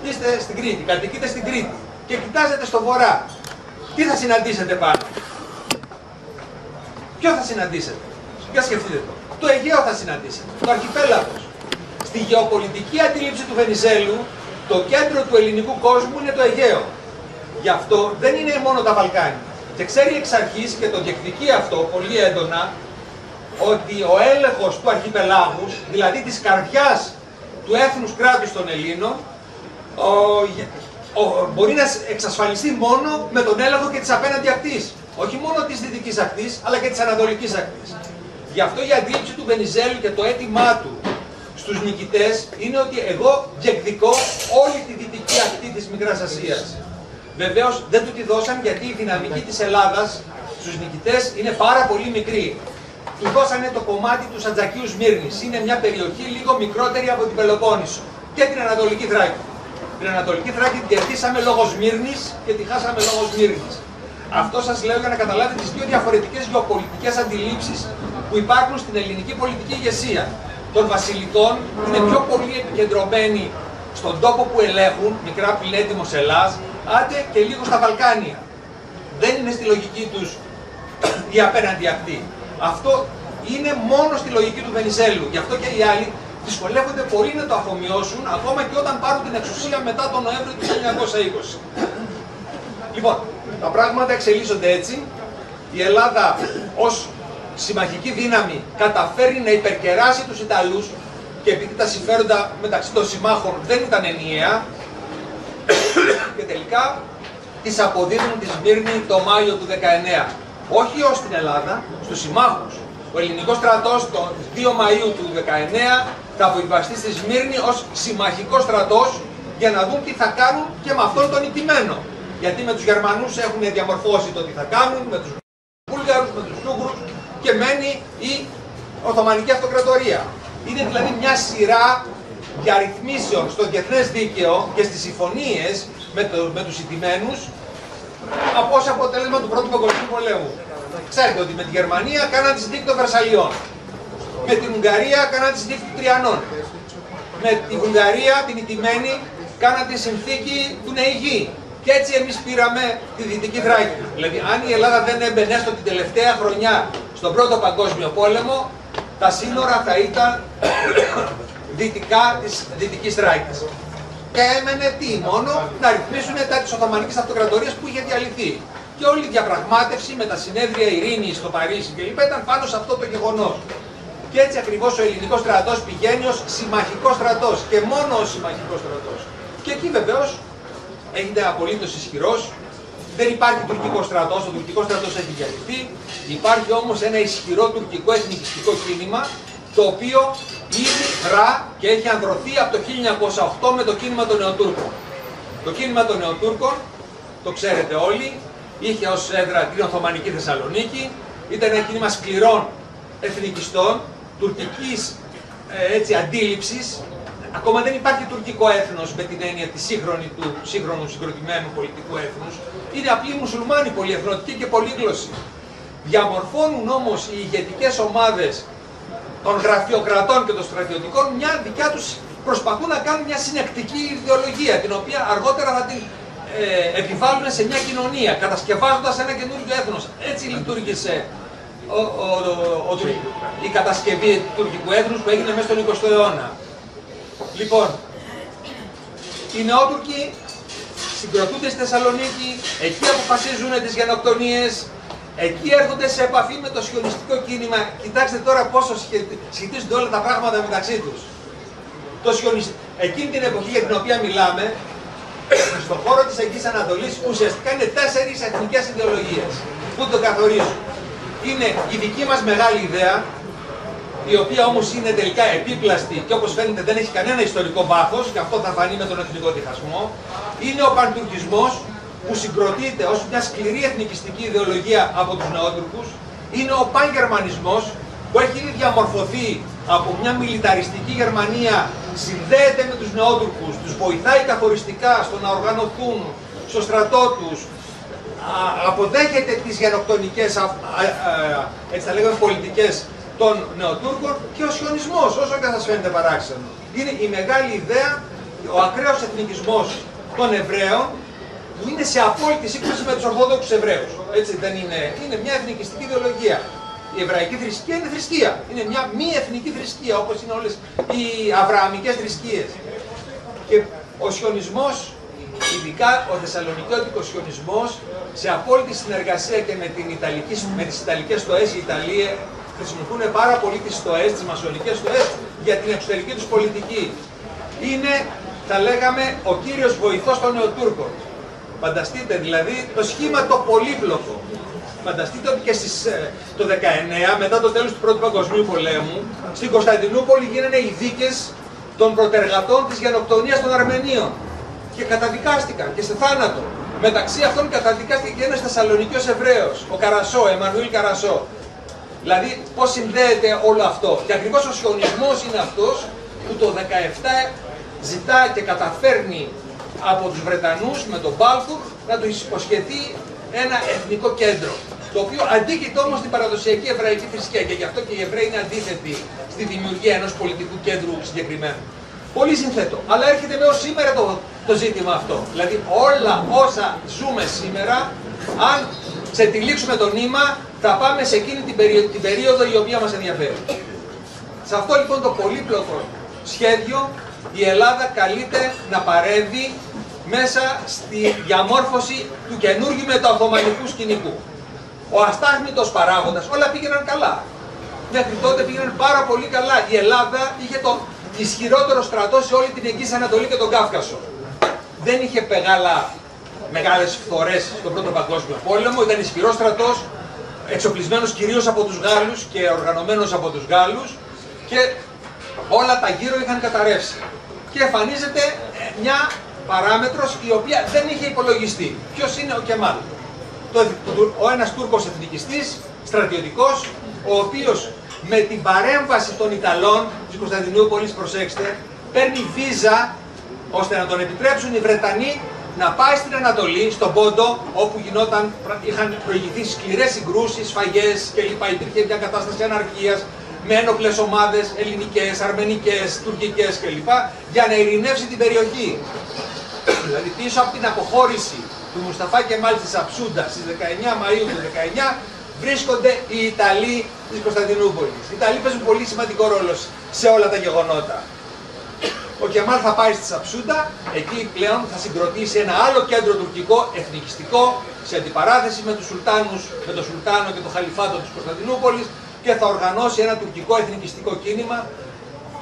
Είστε στην Κρήτη, κατοικείτε στην Κρήτη και κοιτάζετε στο βορρά. Τι θα συναντήσετε πάνω? Ποιο θα συναντήσετε? Για σκεφτείτε το. Το Αιγαίο θα συναντήσετε, το αρχιπέλαγος. Στη γεωπολιτική αντίληψη του Βενιζέλου, το κέντρο του ελληνικού κόσμου είναι το Αιγαίο. Γι' αυτό δεν είναι μόνο τα Βαλκάνια. Και ξέρει εξ αρχής και το διεκδικεί αυτό πολύ έντονα, ότι ο έλεγχος του αρχιπελάγους, δηλαδή της καρδιάς του έθνους κράτους των Ελλήνων, μπορεί να εξασφαλιστεί μόνο με τον έλεγχο και της απέναντι ακτής. Όχι μόνο της δυτικής ακτής, αλλά και της ανατολικής ακτής. Γι' αυτό η αντίληψη του Βενιζέλου και το αίτημά του στους νικητές είναι ότι εγώ διεκδικώ όλη τη δυτική ακτή της Μικράς Ασίας. Βεβαίως δεν του τη δώσαν γιατί η δυναμική της Ελλάδας στους νικητές είναι πάρα πολύ μικρή. Του δώσανε το κομμάτι του Σαντζακίου Σμύρνης. Είναι μια περιοχή λίγο μικρότερη από την Πελοπόννησο και την Ανατολική Θράκη. Την Ανατολική Θράκη την κερδίσαμε λόγω Σμύρνης και τη χάσαμε λόγω Σμύρνης. Αυτό σας λέω για να καταλάβετε τις δύο διαφορετικές γεωπολιτικές αντιλήψεις που υπάρχουν στην ελληνική πολιτική ηγεσία. Των βασιλικών είναι πιο πολύ επικεντρωμένοι στον τόπο που ελέγχουν, μικρά πληνέτη Μοσελάς, άντε και λίγο στα Βαλκάνια. Δεν είναι στη λογική τους η απέναντι ακτή. Αυτό είναι μόνο στη λογική του Βενιζέλου. Γι' αυτό και οι άλλοι δυσκολεύονται πολύ να το αφομοιώσουν, ακόμα και όταν πάρουν την εξουσία μετά τον Νοέμβριο του 1920. Λοιπόν, τα πράγματα εξελίσσονται έτσι. Η Ελλάδα ως συμμαχική δύναμη καταφέρει να υπερκεράσει τους Ιταλούς και επειδή τα συμφέροντα μεταξύ των συμμάχων δεν ήταν ενιαία και τελικά τις αποδίδουν τη Σμύρνη το Μάιο του 19. Όχι ως την Ελλάδα, στους συμμάχους. Ο ελληνικός στρατός το 2 Μαΐου του 19 θα αποβιβαστεί στη Σμύρνη ως συμμαχικός στρατός για να δουν τι θα κάνουν και με αυτόν τον ηττημένο. Γιατί με τους Γερμανούς έχουν διαμορφώσει το τι θα κάνουν, με τους Βούλγαρους, με τους Ούγγρους και μένει η Οθωμανική Αυτοκρατορία. Είναι δηλαδή μια σειρά διαρρυθμίσεων στο διεθνές δίκαιο και στις συμφωνίες με τους ηττημένους από ως αποτέλεσμα του Πρώτου Παγκοσμίου Πολέμου. Ξέρετε ότι με τη Γερμανία κάναν τη συνθήκη των Βερσαλιών. Με την Ουγγαρία κάναν τη συνθήκη του Τριανών. Με τη Βουλγαρία, την ηττημένη, κάναν τη συνθήκη του Νεϊγή. Και έτσι εμείς πήραμε τη Δυτική Θράκη. Δηλαδή, αν η Ελλάδα δεν έμπαινε έστω την τελευταία χρονιά στον Πρώτο Παγκόσμιο Πόλεμο, τα σύνορα θα ήταν δυτικά της Δυτικής Θράκης. Και έμενε τι, μόνο να ρυθμίσουν τα της Οθωμανικής Αυτοκρατορίας που είχε διαλυθεί. Και όλη η διαπραγμάτευση με τα συνέδρια ειρήνης στο Παρίσι κλπ. Ήταν πάνω σε αυτό το γεγονός. Και έτσι ακριβώς ο ελληνικός στρατός πηγαίνει ως συμμαχικός στρατός και μόνο ως συμμαχικός στρατός. Και εκεί βεβαίως έγινε απολύτως ισχυρός. Δεν υπάρχει τουρκικό στρατός, ο τουρκικός στρατός έχει διαλυθεί. Υπάρχει όμως ένα ισχυρό τουρκικό εθνικιστικό κίνημα, το οποίο ήδη δρά και έχει ανδρωθεί από το 1908 με το κίνημα των Νεοτούρκων. Το κίνημα των Νεοτούρκων, το ξέρετε όλοι, είχε ως έδρα την Οθωμανική Θεσσαλονίκη, ήταν ένα κίνημα σκληρών εθνικιστών, τουρκικής αντίληψης. Ακόμα δεν υπάρχει τουρκικό έθνος με την έννοια της του σύγχρονου συγκροτημένου πολιτικού έθνους. Είναι απλοί μουσουλμάνοι πολυεθνοτικοί και πολύγλωσσοι. Διαμορφώνουν όμως οι ηγετικές ομάδες των γραφειοκρατών και των στρατιωτικών μια δικιά τους, προσπαθούν να κάνουν μια συνεκτική ιδεολογία, την οποία αργότερα θα την επιβάλλουν σε μια κοινωνία, κατασκευάζοντας ένα καινούργιο έθνος. Έτσι λειτουργήσε η κατασκευή του τουρκικού έθνους που έγινε μέσα στον 20ο αιώνα. Λοιπόν, οι Νεότουρκοι συγκροτούνται στη Θεσσαλονίκη, εκεί αποφασίζουν τις γενοκτονίες, εκεί έρχονται σε επαφή με το σιωνιστικό κίνημα. Κοιτάξτε τώρα πόσο σχετίζονται όλα τα πράγματα μεταξύ τους. Εκείνη την εποχή για την οποία μιλάμε, στον χώρο της Αγγλικής Ανατολής, ουσιαστικά είναι 4 εθνικές ιδεολογίες που το καθορίζουν. Είναι η δική μας μεγάλη ιδέα, η οποία όμως είναι τελικά επίπλαστη και όπως φαίνεται δεν έχει κανένα ιστορικό βάθος, και αυτό θα φανεί με τον εθνικό διχασμό. Είναι ο παντουρκισμός, που συγκροτείται ως μια σκληρή εθνικιστική ιδεολογία από τους Νεότουρκους. Είναι ο παγερμανισμός, που έχει ήδη διαμορφωθεί από μια μιλιταριστική Γερμανία, συνδέεται με τους Νεότουρκους, τους βοηθάει καθοριστικά στο να οργανωθούν στο στρατό τους, αποδέχεται τις γενοκτονικές πολιτικές των Νεοτούρκων, και ο σιωνισμός, όσο και σας φαίνεται παράξενο. Είναι η μεγάλη ιδέα, ο ακραίος εθνικισμός των Εβραίων, που είναι σε απόλυτη σύγκριση με τους Ορθόδοξους Εβραίους. Έτσι δεν είναι, είναι μια εθνικιστική ιδεολογία. Η εβραϊκή θρησκεία είναι θρησκεία. Είναι μια μη εθνική θρησκεία, όπως είναι όλες οι αβρααμικές θρησκείες. Και ο σιωνισμός, ειδικά ο θεσσαλονικιώτικος σιωνισμός, σε απόλυτη συνεργασία και με τις ιταλικές στοές, οι Ιταλοί χρησιμοποιούν πάρα πολύ τις στοές, τις μασονικές στοές, για την εξωτερική τους πολιτική. Είναι, θα λέγαμε, ο κύριος βοηθός των Νεοτούρκων. Φανταστείτε δηλαδή το σχήμα το πολύπλοκο, Φανταστείτε ότι και το 19, μετά το τέλος του Πρώτου Παγκοσμίου Πολέμου, στην Κωνσταντινούπολη γίνανε οι δίκες των προτεργατών της γενοκτονίας των Αρμενίων και καταδικάστηκαν και σε θάνατο. Μεταξύ αυτών καταδικάστηκε και ένας Θεσσαλονικιός Εβραίος, ο Καρασό, Εμμανουήλ Καρασό. Δηλαδή, πώς συνδέεται όλο αυτό. Και ακριβώς ο σιωνισμός είναι αυτός που το 17 ζητά και καταφέρνει από τους Βρετανούς με τον Μπάλφουρ να του υποσχεθεί ένα εθνικό κέντρο. Το οποίο αντίκειται όμως την παραδοσιακή εβραϊκή θρησκεία και γι' αυτό και οι Εβραίοι είναι αντίθετοι στη δημιουργία ενός πολιτικού κέντρου συγκεκριμένου. Πολύ συνθέτω. Αλλά έρχεται έως σήμερα το ζήτημα αυτό. Δηλαδή όλα όσα ζούμε σήμερα, αν ξετυλίξουμε το νήμα, θα πάμε σε εκείνη την περίοδο η οποία μας ενδιαφέρει. Σε αυτό λοιπόν το πολύπλοκο σχέδιο η Ελλάδα καλείται να παρέμβει μέσα στη διαμόρφωση του καινούργιου μεταοθωμανικού σκηνικού. Ο αστάθμητος παράγοντας, όλα πήγαιναν καλά. Μέχρι τότε πήγαιναν πάρα πολύ καλά. Η Ελλάδα είχε το ισχυρότερο στρατό σε όλη την Εγγύης Ανατολή και τον Κάφκασο. Δεν είχε μεγάλες φθορές στον Πρώτο Παγκόσμιο Πόλεμο, ήταν ισχυρός στρατός, εξοπλισμένος κυρίως από τους Γάλλους και οργανωμένος από τους Γάλλους και όλα τα γύρω είχαν καταρρεύσει. Και εμφανίζεται μια παράμετρος η οποία δεν είχε υπολογιστεί. Ποιος είναι ο Κεμάλ? Ο ένας Τούρκος εθνικιστής, στρατιωτικός, ο οποίος με την παρέμβαση των Ιταλών της Κωνσταντινούπολης, προσέξτε, παίρνει βίζα ώστε να τον επιτρέψουν οι Βρετανοί να πάει στην Ανατολή, στον Πόντο, όπου είχαν προηγηθεί σκληρές συγκρούσεις, σφαγές κλπ. Υπήρχε μια κατάσταση αναρχίας με ένοπλες ομάδες ελληνικές, αρμενικές, τουρκικές κλπ. Για να ειρηνεύσει την περιοχή. Δηλαδή πίσω από την αποχώρηση του Μουσταφά Κεμάλ της Αψούντα στις 19 Μαΐου του 19 βρίσκονται οι Ιταλοί της Κωνσταντινούπολης. Οι Ιταλοί παίζουν πολύ σημαντικό ρόλο σε όλα τα γεγονότα. Ο Κεμάλ θα πάει στη Σαψούντα, εκεί πλέον θα συγκροτήσει ένα άλλο κέντρο τουρκικό, εθνικιστικό, σε αντιπαράθεση με τους Σουλτάνους, με τον Σουλτάνο και το Χαλιφάτο της Κωνσταντινούπολης και θα οργανώσει ένα τουρκικό εθνικιστικό κίνημα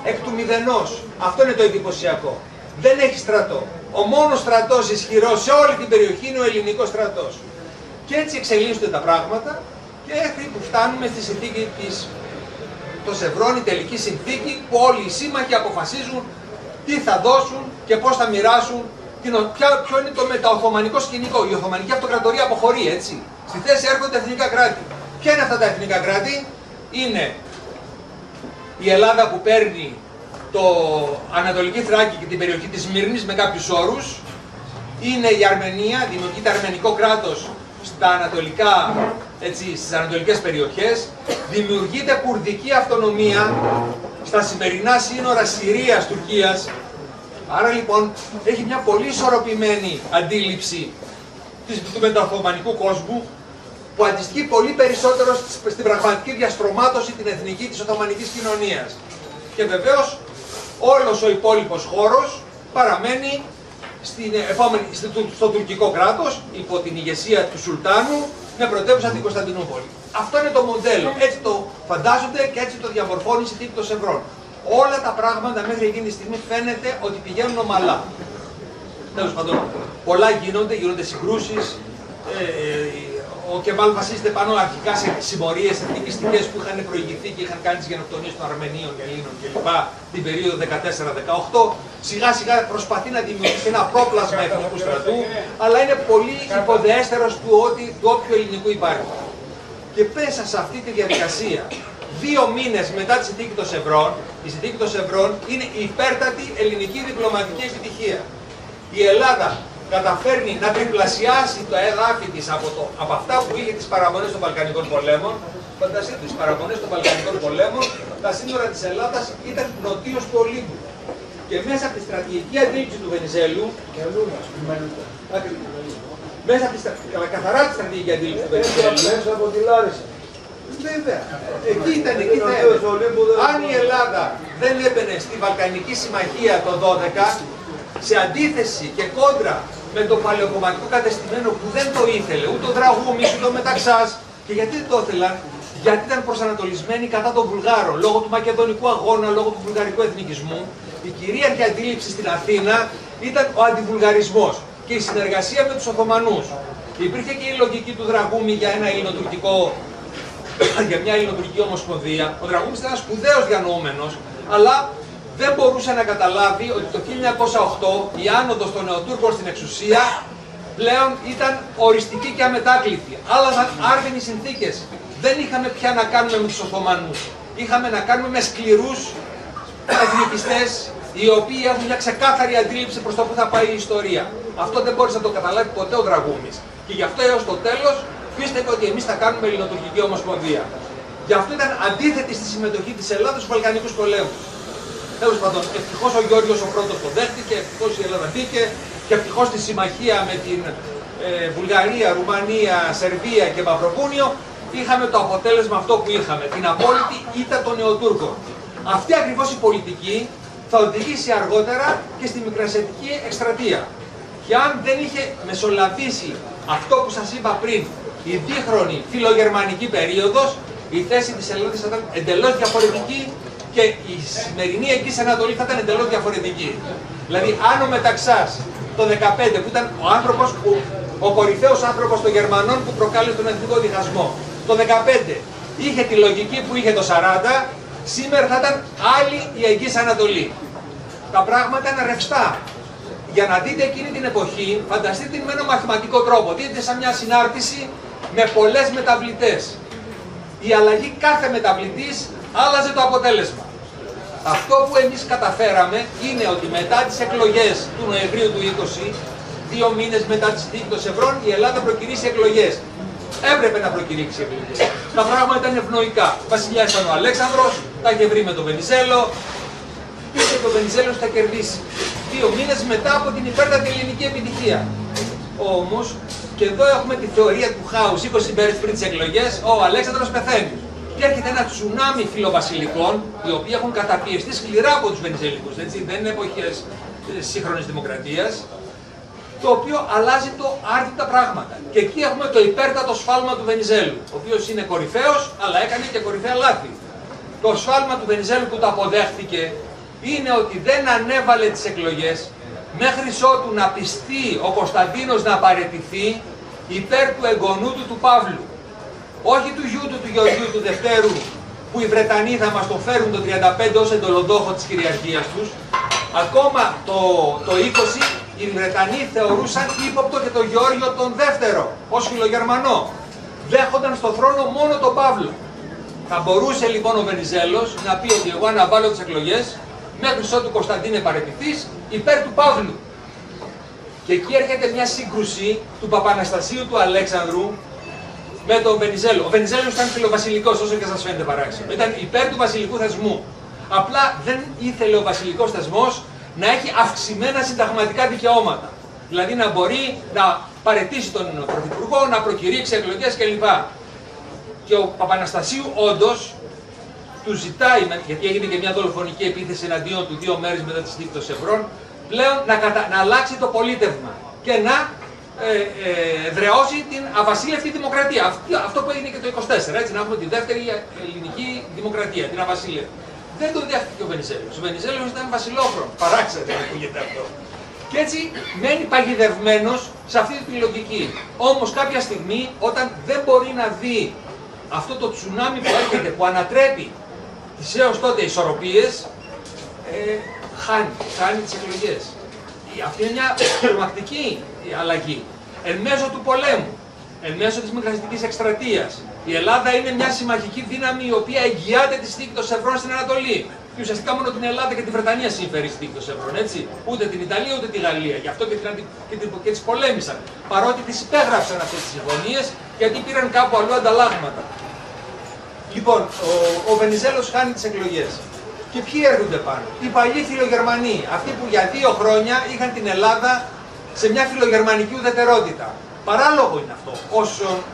εκ του μηδενός. Αυτό είναι το εντυπωσιακό. Δεν έχει στρατό. Ο μόνος στρατός ισχυρός σε όλη την περιοχή είναι ο ελληνικός στρατός. Και έτσι εξελίσσονται τα πράγματα και μέχρι που φτάνουμε στη συνθήκη των Σευρών, η τελική συνθήκη που όλοι οι σύμμαχοι αποφασίζουν τι θα δώσουν και πώς θα μοιράσουν, ποιο είναι το μεταοθωμανικό σκηνικό. Η Οθωμανική Αυτοκρατορία αποχωρεί, έτσι. Στη θέση έρχονται εθνικά κράτη. Ποια είναι αυτά τα εθνικά κράτη? Είναι η Ελλάδα που παίρνει το Ανατολική Θράκη και την περιοχή της Μύρνης με κάποιους όρους. Είναι η Αρμενία, δημιουργείται αρμενικό κράτος στα ανατολικά, έτσι, στις ανατολικές περιοχές. Δημιουργείται κουρδική αυτονομία στα σημερινά σύνορα Συρίας-Τουρκίας. Άρα λοιπόν έχει μια πολύ ισορροπημένη αντίληψη του μεταοθωμανικού κόσμου που αντιστοιχεί πολύ περισσότερο στην πραγματική διαστρωμάτωση την εθνική της Οθωμανικής κοινωνίας. Και βεβαίως όλος ο υπόλοιπος χώρος παραμένει στο τουρκικό κράτος υπό την ηγεσία του Σουλτάνου με πρωτεύουσα την Κωνσταντινούπολη. Αυτό είναι το μοντέλο. Έτσι το φαντάζονται και έτσι το διαμορφώνει η συνθήκη των Σευρών. Όλα τα πράγματα μέχρι εκείνη τη στιγμή φαίνεται ότι πηγαίνουν ομαλά. Τέλος πάντων, πολλά γίνονται συγκρούσεις. Ο Κεμάλ βασίζεται πάνω αρχικά σε συμμορίες εθνικιστικές που είχαν προηγηθεί και είχαν κάνει τις γενοκτονίες των Αρμενίων και Ελλήνων κλπ. Την περίοδο 14-18. Σιγά σιγά προσπαθεί να δημιουργήσει ένα πρόπλασμα εθνικού στρατού, αλλά είναι πολύ υποδεέστερος του όποιου ελληνικού υπάρχει. Και μέσα σε αυτή τη διαδικασία, 2 μήνες μετά τη συνθήκη των Σευρών, η συνθήκη των Σευρών είναι η υπέρτατη ελληνική διπλωματική επιτυχία. Η Ελλάδα καταφέρνει να τριπλασιάσει το εδάφη της από αυτά που είχε τις παραμονές των Βαλκανικών πολέμων. Φανταστείτε, τις παραμονές των Βαλκανικών πολέμων, τα σύνορα της Ελλάδας ήταν νοτίως του Ολύμπου. Και μέσα από τη στρατηγική αντίληψη του Βενιζέλου, μέσα από τη καθαρά τη στρατηγική αντίληψη του Βενιζέλου, μέσα από τη Λάρισα. βέβαια, εκεί ήταν, εκεί θα αν η Ελλάδα δεν έμπαινε στη Βαλκανική Συμμαχία το 12, σε αντίθεση και κόντρα με το παλαιοκομματικό κατεστημένο που δεν το ήθελε, ούτε ο Δραγούμης, ούτε ο Μεταξάς. Και γιατί δεν το ήθελαν? Γιατί ήταν προσανατολισμένοι κατά των Βουλγάρων, λόγω του μακεδονικού αγώνα, λόγω του βουλγαρικού εθνικισμού. Η κυρίαρχη αντίληψη στην Αθήνα ήταν ο αντιβουλγαρισμός και η συνεργασία με τους Οθωμανούς. Υπήρχε και η λογική του Δραγούμη για για μια ελληνοτουρκική ομοσπονδία. Ο Δραγούμης ήταν ένας σπουδαίος διανοούμενος, αλλά δεν μπορούσε να καταλάβει ότι το 1908 η άνοδος των Νεοτούρκων στην εξουσία πλέον ήταν οριστική και αμετάκλητη. Άλλαζαν άρδινοι συνθήκες. Δεν είχαμε πια να κάνουμε με τους Οθωμανούς. Είχαμε να κάνουμε με σκληρούς εθνικιστές, οι οποίοι έχουν μια ξεκάθαρη αντίληψη προς το που θα πάει η ιστορία. Αυτό δεν μπόρεσε να το καταλάβει ποτέ ο Δραγούμης. Και γι' αυτό έως το τέλος πίστευε ότι εμείς θα κάνουμε ελληνοτουρκική ομοσπονδία. Γι' αυτό ήταν αντίθετη στη συμμετοχή της Ελλάδας στους Βαλκανικούς πολέμους. Τέλος πάντων, ευτυχώς ο Γιώργος ο πρώτος το δέχτηκε, ευτυχώς η Ελλάδα μπήκε και ευτυχώς τη συμμαχία με την Βουλγαρία, Ρουμανία, Σερβία και Μαυροβούνιο είχαμε το αποτέλεσμα αυτό που είχαμε, την απόλυτη ήττα των Νεοτούρκων. Αυτή ακριβώς η πολιτική θα οδηγήσει αργότερα και στη Μικρασιατική εκστρατεία. Και αν δεν είχε μεσολαβήσει αυτό που σας είπα πριν, η δίχρονη φιλογερμανική περίοδος, η θέση της Ελλάδας θα ήταν εντελώς διαφορετική και η σημερινή Αιγής Ανατολή θα ήταν εντελώς διαφορετική. Δηλαδή, αν ο Μεταξάς το 15, που ήταν ο κορυφαίος άνθρωπος των Γερμανών που προκάλεσε τον εθνικό διχασμό, το 15 είχε τη λογική που είχε το 40, σήμερα θα ήταν άλλη η Αιγής Ανατολή. Τα πράγματα είναι ρευστά. Για να δείτε εκείνη την εποχή, φανταστείτε την με ένα μαθηματικό τρόπο. Δείτε σαν μια συνάρτηση με πολλές μεταβλητές. Η αλλαγή κάθε μεταβλητής άλλαζε το αποτέλεσμα. Αυτό που εμείς καταφέραμε είναι ότι μετά τις εκλογές του Νοεμβρίου του 20, 2 μήνες μετά τη συνθήκη των Σευρών, η Ελλάδα προκηρύξει εκλογές. Έπρεπε να προκηρύξει εκλογές. Τα πράγματα ήταν ευνοϊκά. Βασιλιάς ήταν ο Αλέξανδρος, τα είχε βρει με τον Βενιζέλο. Και το Βενιζέλος θα κερδίσει 2 μήνες μετά από την υπέρτατη ελληνική επιτυχία. Όμως, και εδώ έχουμε τη θεωρία του χάους 20 μέρες πριν τις εκλογές, ο Αλέξανδρος πεθαίνει. Και έρχεται ένα τσουνάμι φιλοβασιλικών, οι οποίοι έχουν καταπιεστεί σκληρά από τους Βενιζέλικους, έτσι, δεν είναι εποχές σύγχρονης δημοκρατίας, το οποίο αλλάζει το άρτητα πράγματα. Και εκεί έχουμε το υπέρτατο σφάλμα του Βενιζέλου, ο οποίος είναι κορυφαίος, αλλά έκανε και κορυφαία λάθη. Το σφάλμα του Βενιζέλου που το αποδέχτηκε είναι ότι δεν ανέβαλε τις εκλογές μέχρι ότου να πιστεί ο Κωνσταντίνος να παραιτηθεί υπέρ του εγγονού του Παύλου. Όχι του γιού του Γεωργίου του Δευτέρου, που οι Βρετανοί θα μας το φέρουν το 35 ως εντολοδόχο της κυριαρχίας τους. Ακόμα το 20 οι Βρετανοί θεωρούσαν ύποπτο και τον Γεώργιο τον Δεύτερο ως φιλογερμανό. Δέχονταν στο θρόνο μόνο τον Παύλο. Θα μπορούσε λοιπόν ο Βενιζέλος να πει ότι εγώ αναβάλω τις εκλογές μέχρι ότου Κωνσταντίνε παραιτηθείς υπέρ του Παύλου. Και εκεί έρχεται μια σύγκρουση του Παπαναστασίου του Αλέξανδρου με τον Βενιζέλο. Ο Βενιζέλος ήταν φιλοβασιλικός, όσο και σας φαίνεται παράξενο. Ήταν υπέρ του βασιλικού θεσμού. Απλά δεν ήθελε ο βασιλικός θεσμός να έχει αυξημένα συνταγματικά δικαιώματα. Δηλαδή να μπορεί να παραιτήσει τον Πρωθυπουργό, να προκηρύξει εκλογές κλπ. Και ο Παπαναστασίου όντως του ζητάει, γιατί έγινε και μια δολοφονική επίθεση εναντίον του 2 μέρες μετά τη συνθήκη των Σευρών, πλέον να αλλάξει το πολίτευμα και να εδραιώσει την αβασίλευτη δημοκρατία. Αυτό που έγινε και το 24, έτσι, να έχουμε τη δεύτερη ελληνική δημοκρατία, την αβασίλευτη. Δεν το δέχτηκε ο Βενιζέλος. Ο Βενιζέλος ήταν βασιλόφρον. Παράξενο να ακούγεται αυτό. Και έτσι μένει παγιδευμένος σε αυτή τη λογική. Όμως κάποια στιγμή, όταν δεν μπορεί να δει αυτό το τσουνάμι που έρχεται, που ανατρέπει τις έως τότε ισορροπίες, χάνει τις εκλογές. Αυτή είναι μια τρομακτική αλλαγή. Εν μέσω του πολέμου, εν μέσω της Μικρασιατικής εκστρατείας, η Ελλάδα είναι μια συμμαχική δύναμη η οποία εγγυάται τη συνθήκη των Σευρών στην Ανατολή. Και ουσιαστικά μόνο την Ελλάδα και τη Βρετανία συμφέρει η συνθήκη των Σευρών, έτσι. Ούτε την Ιταλία ούτε τη Γαλλία. Γι' αυτό και τις πολέμησαν. Παρότι τις υπέγραψαν αυτές τις συμφωνίες, γιατί πήραν κάπου αλλού ανταλλάγματα. Λοιπόν, ο Βενιζέλος χάνει τις εκλογές. Και ποιοι έρχονται πάνω? Οι παλιοί φιλογερμανοί, αυτοί που για 2 χρόνια είχαν την Ελλάδα σε μια φιλογερμανική ουδετερότητα. Παράλογο είναι αυτό,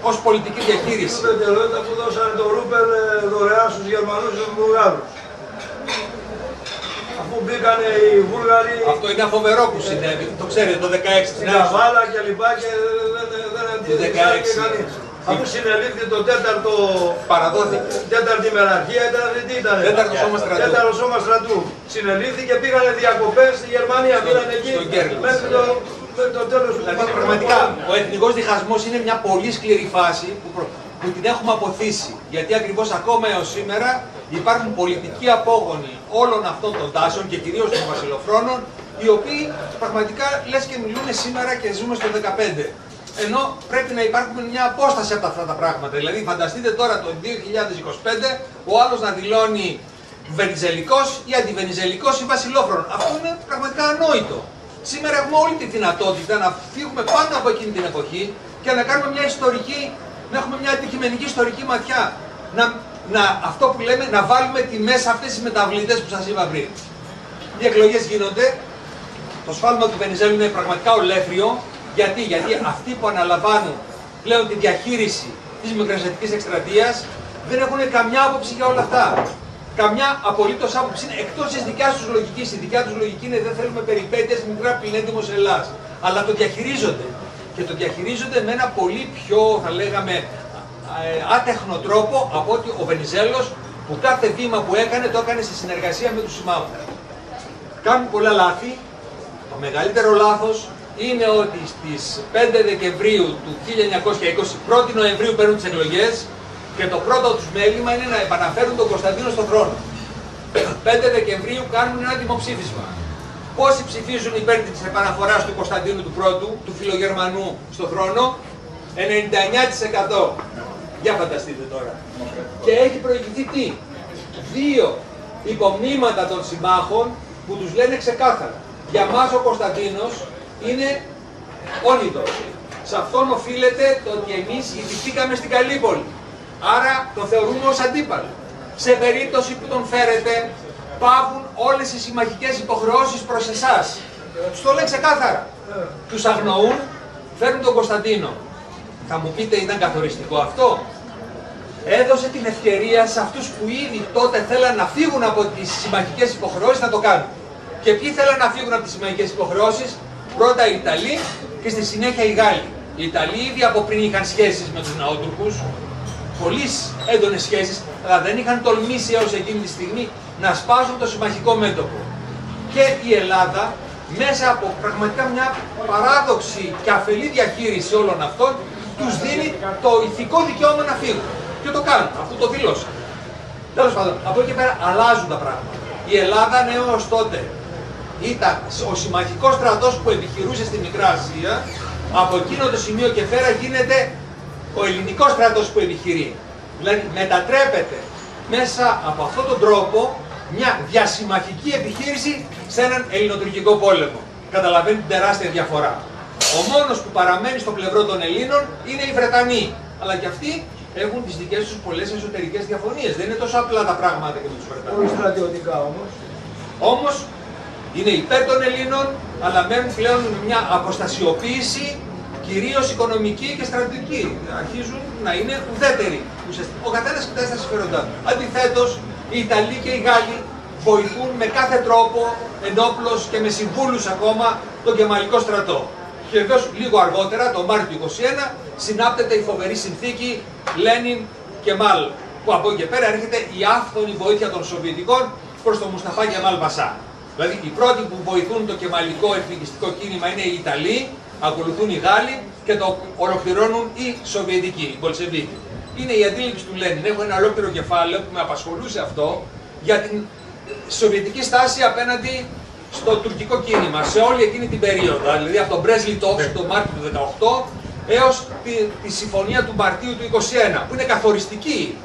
ως πολιτική διαχείριση. Η ουδετερότητα που δώσανε το Ρούπερ δωρεάν στους Γερμανούς και τους Βουλγάρους. Αφού μπήκανε οι Βούλγαροι... Αυτό είναι φοβερό που συνέβη, το ξέρετε, το 16. Στην Καβάλα και λοιπά και δεν αντιδράσει κανείς. Αφού συνελήφθη το 4ο... Παραδόθηκε. 4η μεραρχία, τι ήταν? 4ο σώμα στρατού. Συνελήφθη και πήγανε διακοπές στη Γερμανία. Πήγανε εκεί μέχρι το το τέλος. Δηλαδή, πραγματικά, ο εθνικός διχασμός είναι μια πολύ σκληρή φάση που την έχουμε αποθήσει. Γιατί ακριβώς ακόμα έως σήμερα υπάρχουν πολιτικοί απόγονοι όλων αυτών των τάσεων και κυρίως των βασιλοφρόνων, οι οποίοι πραγματικά λες και μιλούν σήμερα και ζούμε στο 15. Ενώ πρέπει να υπάρχουν μια απόσταση από αυτά τα πράγματα. Δηλαδή, φανταστείτε τώρα το 2025 ο άλλος να δηλώνει βενιζελικός ή αντιβενιζελικός ή βασιλόφρονο. Αυτό είναι πραγματικά ανόητο. Σήμερα έχουμε όλη τη δυνατότητα να φύγουμε πάνω από εκείνη την εποχή και να κάνουμε μια ιστορική, να έχουμε μια αντικειμενική ιστορική ματιά. Αυτό που λέμε, να βάλουμε τιμές σε αυτές τις μεταβλητές που σας είπα πριν. Οι εκλογές γίνονται. Το σφάλμα του Βενιζέλου είναι πραγματικά ολέθριο. Γιατί αυτοί που αναλαμβάνουν πλέον τη διαχείριση της μικρασιατικής εκστρατείας δεν έχουν καμιά άποψη για όλα αυτά. Καμιά απολύτως άποψη είναι εκτός της δικιάς τους λογικής. Η δικιά τους λογική είναι δεν θέλουμε περιπέτειες μικρά πληνέντιμος Ελλάς. Αλλά το διαχειρίζονται. Και το διαχειρίζονται με ένα πολύ πιο, θα λέγαμε, άτεχνο τρόπο από ότι ο Βενιζέλος, που κάθε βήμα που έκανε το έκανε σε συνεργασία με τους συμμάχους. Κάνουν πολλά λάθη. Το μεγαλύτερο λάθος είναι ότι στις 5 Δεκεμβρίου του 1920, 1η Νοεμβρίου παίρνουν τις εκλογές και το πρώτο τους μέλημα είναι να επαναφέρουν τον Κωνσταντίνο στον θρόνο. 5 Δεκεμβρίου κάνουν ένα δημοψήφισμα. Πόσοι ψηφίζουν υπέρ της επαναφοράς του Κωνσταντίνου του Πρώτου, του φιλογερμανού, στον θρόνο? 99%. Για φανταστείτε τώρα. Και έχει προηγηθεί τι? 2 υπομνήματα των συμμάχων που τους λένε ξεκάθαρα. Για μας ο Κωνσταντίνος είναι όνειδος. Σε αυτόν οφείλεται το ότι εμείς ηγηθήκαμε στην Καλύπολη. Άρα τον θεωρούμε ως αντίπαλο. Σε περίπτωση που τον φέρετε, πάβουν όλες οι συμμαχικές υποχρεώσεις προς εσάς. Τους το λένε ξεκάθαρα. Τους αγνοούν, φέρνουν τον Κωνσταντίνο. Θα μου πείτε, ήταν καθοριστικό αυτό? Έδωσε την ευκαιρία σε αυτούς που ήδη τότε θέλαν να φύγουν από τις συμμαχικές υποχρεώσεις να το κάνουν. Και ποιοι θέλαν να φύγουν από τις συμμαχικές υποχρεώσεις? Πρώτα οι Ιταλοί και στη συνέχεια οι Γάλλοι. Οι Ιταλοί ήδη από πριν είχαν σχέσεις με τους ναότουρκους, πολύ έντονες σχέσεις, αλλά δεν είχαν τολμήσει έως εκείνη τη στιγμή να σπάσουν το συμμαχικό μέτωπο. Και η Ελλάδα, μέσα από πραγματικά μια παράδοξη και αφελή διαχείριση όλων αυτών, τους δίνει το ηθικό δικαίωμα να φύγουν. Και το κάνουν, αυτό το δηλώσαν. Τέλος πάντων, από εκεί πέρα αλλάζουν τα πράγματα. Η Ελλάδα έως τότε ήταν ο συμμαχικός στρατός που επιχειρούσε στη Μικρά Ασία. Από εκείνο το σημείο και πέρα γίνεται ο ελληνικός στρατός που επιχειρεί. Δηλαδή μετατρέπεται μέσα από αυτόν τον τρόπο μια διασυμμαχική επιχείρηση σε έναν ελληνοτουρκικό πόλεμο. Καταλαβαίνετε την τεράστια διαφορά. Ο μόνος που παραμένει στο πλευρό των Ελλήνων είναι οι Βρετανοί. Αλλά και αυτοί έχουν τις δικές τους πολλές εσωτερικές διαφωνίες. Δεν είναι τόσο απλά τα πράγματα και με τους Βρετανούς. Όχι στρατιωτικά όμως. Όμως είναι υπέρ των Ελλήνων, αλλά μένουν πλέον με μια αποστασιοποίηση κυρίως οικονομική και στρατιωτική. Αρχίζουν να είναι ουδέτεροι. Ο καθένας κοιτάζει τα συμφέροντά του. Αντιθέτως, οι Ιταλοί και οι Γάλλοι βοηθούν με κάθε τρόπο, ενόπλος και με συμβούλους ακόμα, τον κεμαλικό στρατό. Και βεβαίως λίγο αργότερα, το Μάρτιο του 1921, συνάπτεται η φοβερή συνθήκη Λένιν-Κεμάλ, που από εκεί και πέρα έρχεται η άφθονη βοήθεια των Σοβιετικών προς τον Μουσταφά Κεμάλ Πασά. Δηλαδή οι πρώτοι που βοηθούν το κεμαλικό εθνικιστικό κίνημα είναι οι Ιταλοί, ακολουθούν οι Γάλλοι και το ολοκληρώνουν οι Σοβιετικοί, οι Μπολσεβίκοι. Είναι η αντίληψη του Λένιν. Έχω ένα ολόκληρο κεφάλαιο που με απασχολούσε αυτό για την σοβιετική στάση απέναντι στο τουρκικό κίνημα σε όλη εκείνη την περίοδο. Δηλαδή από τον Μπρέσλιτοφ τον Μάρτιο του 18 έως τη συμφωνία του Μαρτίου του 21, που είναι καθοριστική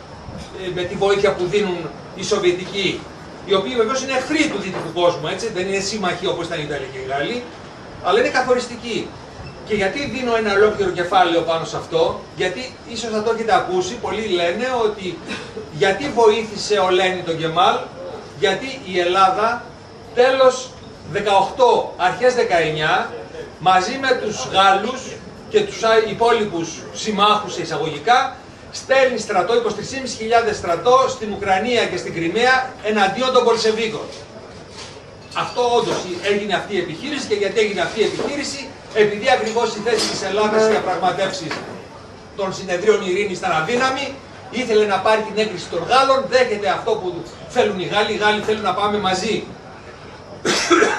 με τη βοήθεια που δίνουν οι Σοβιετικοί, οι οποίοι βεβαίως είναι εχθροί του δυτικού κόσμου, έτσι, δεν είναι σύμμαχοι όπως ήταν οι Ιταλοί και οι Γάλλοι, αλλά είναι καθοριστικοί. Και γιατί δίνω ένα ολόκληρο κεφάλαιο πάνω σε αυτό? Γιατί ίσως θα το έχετε ακούσει, πολλοί λένε ότι γιατί βοήθησε ο Λένιν τον Κεμάλ? Γιατί η Ελλάδα τέλος 18, αρχές 19, μαζί με τους Γάλλους και τους υπόλοιπους συμμάχους εισαγωγικά, στέλνει στρατό, 23.500 στρατό στην Ουκρανία και στην Κριμαία εναντίον των Μπολσεβίκων. Αυτό όντως έγινε αυτή η επιχείρηση. Και γιατί έγινε αυτή η επιχείρηση? Επειδή ακριβώς η θέση της Ελλάδας στις διαπραγματεύσεις των συνεδρίων ειρήνης ήταν αδύναμη, ήθελε να πάρει την έγκριση των Γάλλων, δέχεται αυτό που θέλουν οι Γάλλοι θέλουν να πάμε μαζί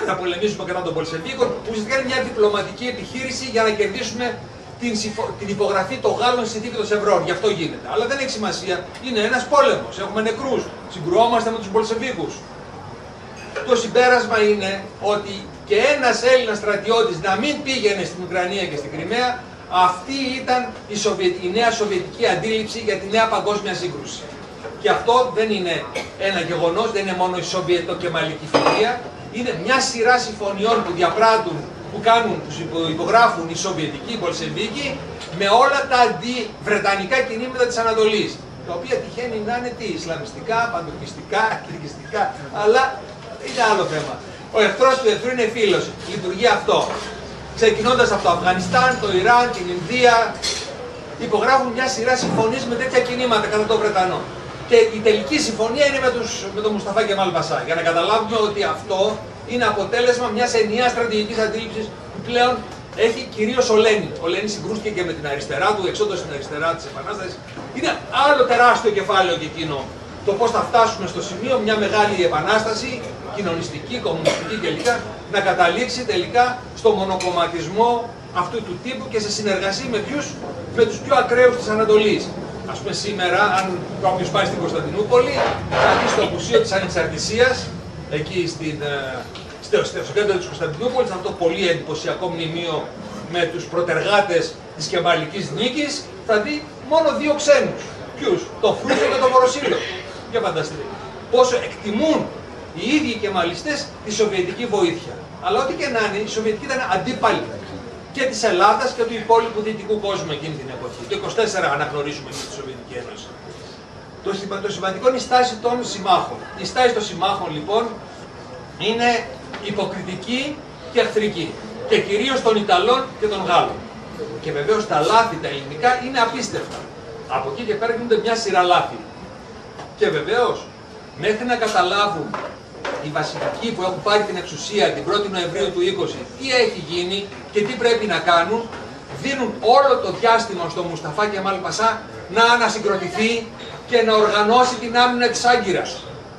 να πολεμήσουμε κατά των Πολσεβίκων, που ουσιαστικά είναι μια διπλωματική επιχείρηση για να κερδίσουμε την υπογραφή των Γάλλων στη συνθήκη των Σευρών. Γι' αυτό γίνεται. Αλλά δεν έχει σημασία. Είναι ένας πόλεμος. Έχουμε νεκρούς. Συγκρουόμαστε με τους Πολσεβίκους. Το συμπέρασμα είναι ότι και ένας Έλληνας στρατιώτης να μην πήγαινε στην Ουκρανία και στην Κριμαία, αυτή ήταν η νέα σοβιετική αντίληψη για τη νέα παγκόσμια σύγκρουση. Και αυτό δεν είναι ένα γεγονός, δεν είναι μόνο η σοβιετοκεμαλική φιλία, είναι μια σειρά συμφωνιών που διαπράττουν, που υπογράφουν οι Σοβιετικοί, οι Πολσεβίκοι, με όλα τα αντιβρετανικά κινήματα της Ανατολής. Τα οποία τυχαίνει να είναι ισλαμιστικά, παντοκιστικά, εθνικιστικά, αλλά είναι άλλο θέμα. Ο εχθρός του εχθρού είναι φίλος. Λειτουργεί αυτό. Ξεκινώντας από το Αφγανιστάν, το Ιράν, την Ινδία, υπογράφουν μια σειρά συμφωνίες με τέτοια κινήματα κατά των Βρετανών. Και η τελική συμφωνία είναι με τον Μουσταφά Κεμάλ Πασά. Για να καταλάβουμε ότι αυτό είναι αποτέλεσμα μιας ενιαίας στρατηγικής αντίληψης που πλέον έχει κυρίως ο Λένιν. Ο Λένιν συγκρούστηκε και με την αριστερά του, εξόντως στην αριστερά της Επανάστασης. Είναι άλλο τεράστιο κεφάλαιο και εκείνο. Το πώς θα φτάσουμε στο σημείο μια μεγάλη επανάσταση, κοινωνιστική, κομμουνιστική κλπ. Να καταλήξει τελικά στο μονοκομματισμό αυτού του τύπου και σε συνεργασία με τους πιο ακραίους της Ανατολής. Ας πούμε σήμερα, αν κάποιος πάει στην Κωνσταντινούπολη, θα δει στο Μουσείο της Ανεξαρτησίας, εκεί στο κέντρο της Κωνσταντινούπολης, αυτό το πολύ εντυπωσιακό μνημείο με τους προτεργάτες της Κεμαλικής νίκης, θα δει μόνο δύο ξένους. Ποιους? Το Φρούτο και το Βοροσίλο. Για φανταστείτε. Πόσο εκτιμούν οι ίδιοι οι κεμαλιστές τη σοβιετική βοήθεια. Αλλά ό,τι και να είναι, η Σοβιετική ήταν αντίπαλη και της Ελλάδας και του υπόλοιπου δυτικού κόσμου εκείνη την εποχή. Το 24 αναγνωρίζουμε εμείς τη Σοβιετική Ένωση. Το σημαντικό είναι η στάση των συμμάχων. Η στάση των συμμάχων λοιπόν είναι υποκριτική και εχθρική. Και κυρίως των Ιταλών και των Γάλλων. Και βεβαίως τα λάθη τα ελληνικά είναι απίστευτα. Από εκεί και πέρα γίνονται μια σειρά λάθη. Και βεβαίως μέχρι να καταλάβουν οι βασιλικοί που έχουν πάρει την εξουσία την 1η Νοεμβρίου του 20 τι έχει γίνει και τι πρέπει να κάνουν, δίνουν όλο το διάστημα στο Μουσταφά Κεμάλ Πασά να ανασυγκροτηθεί και να οργανώσει την άμυνα της Άγκυρας.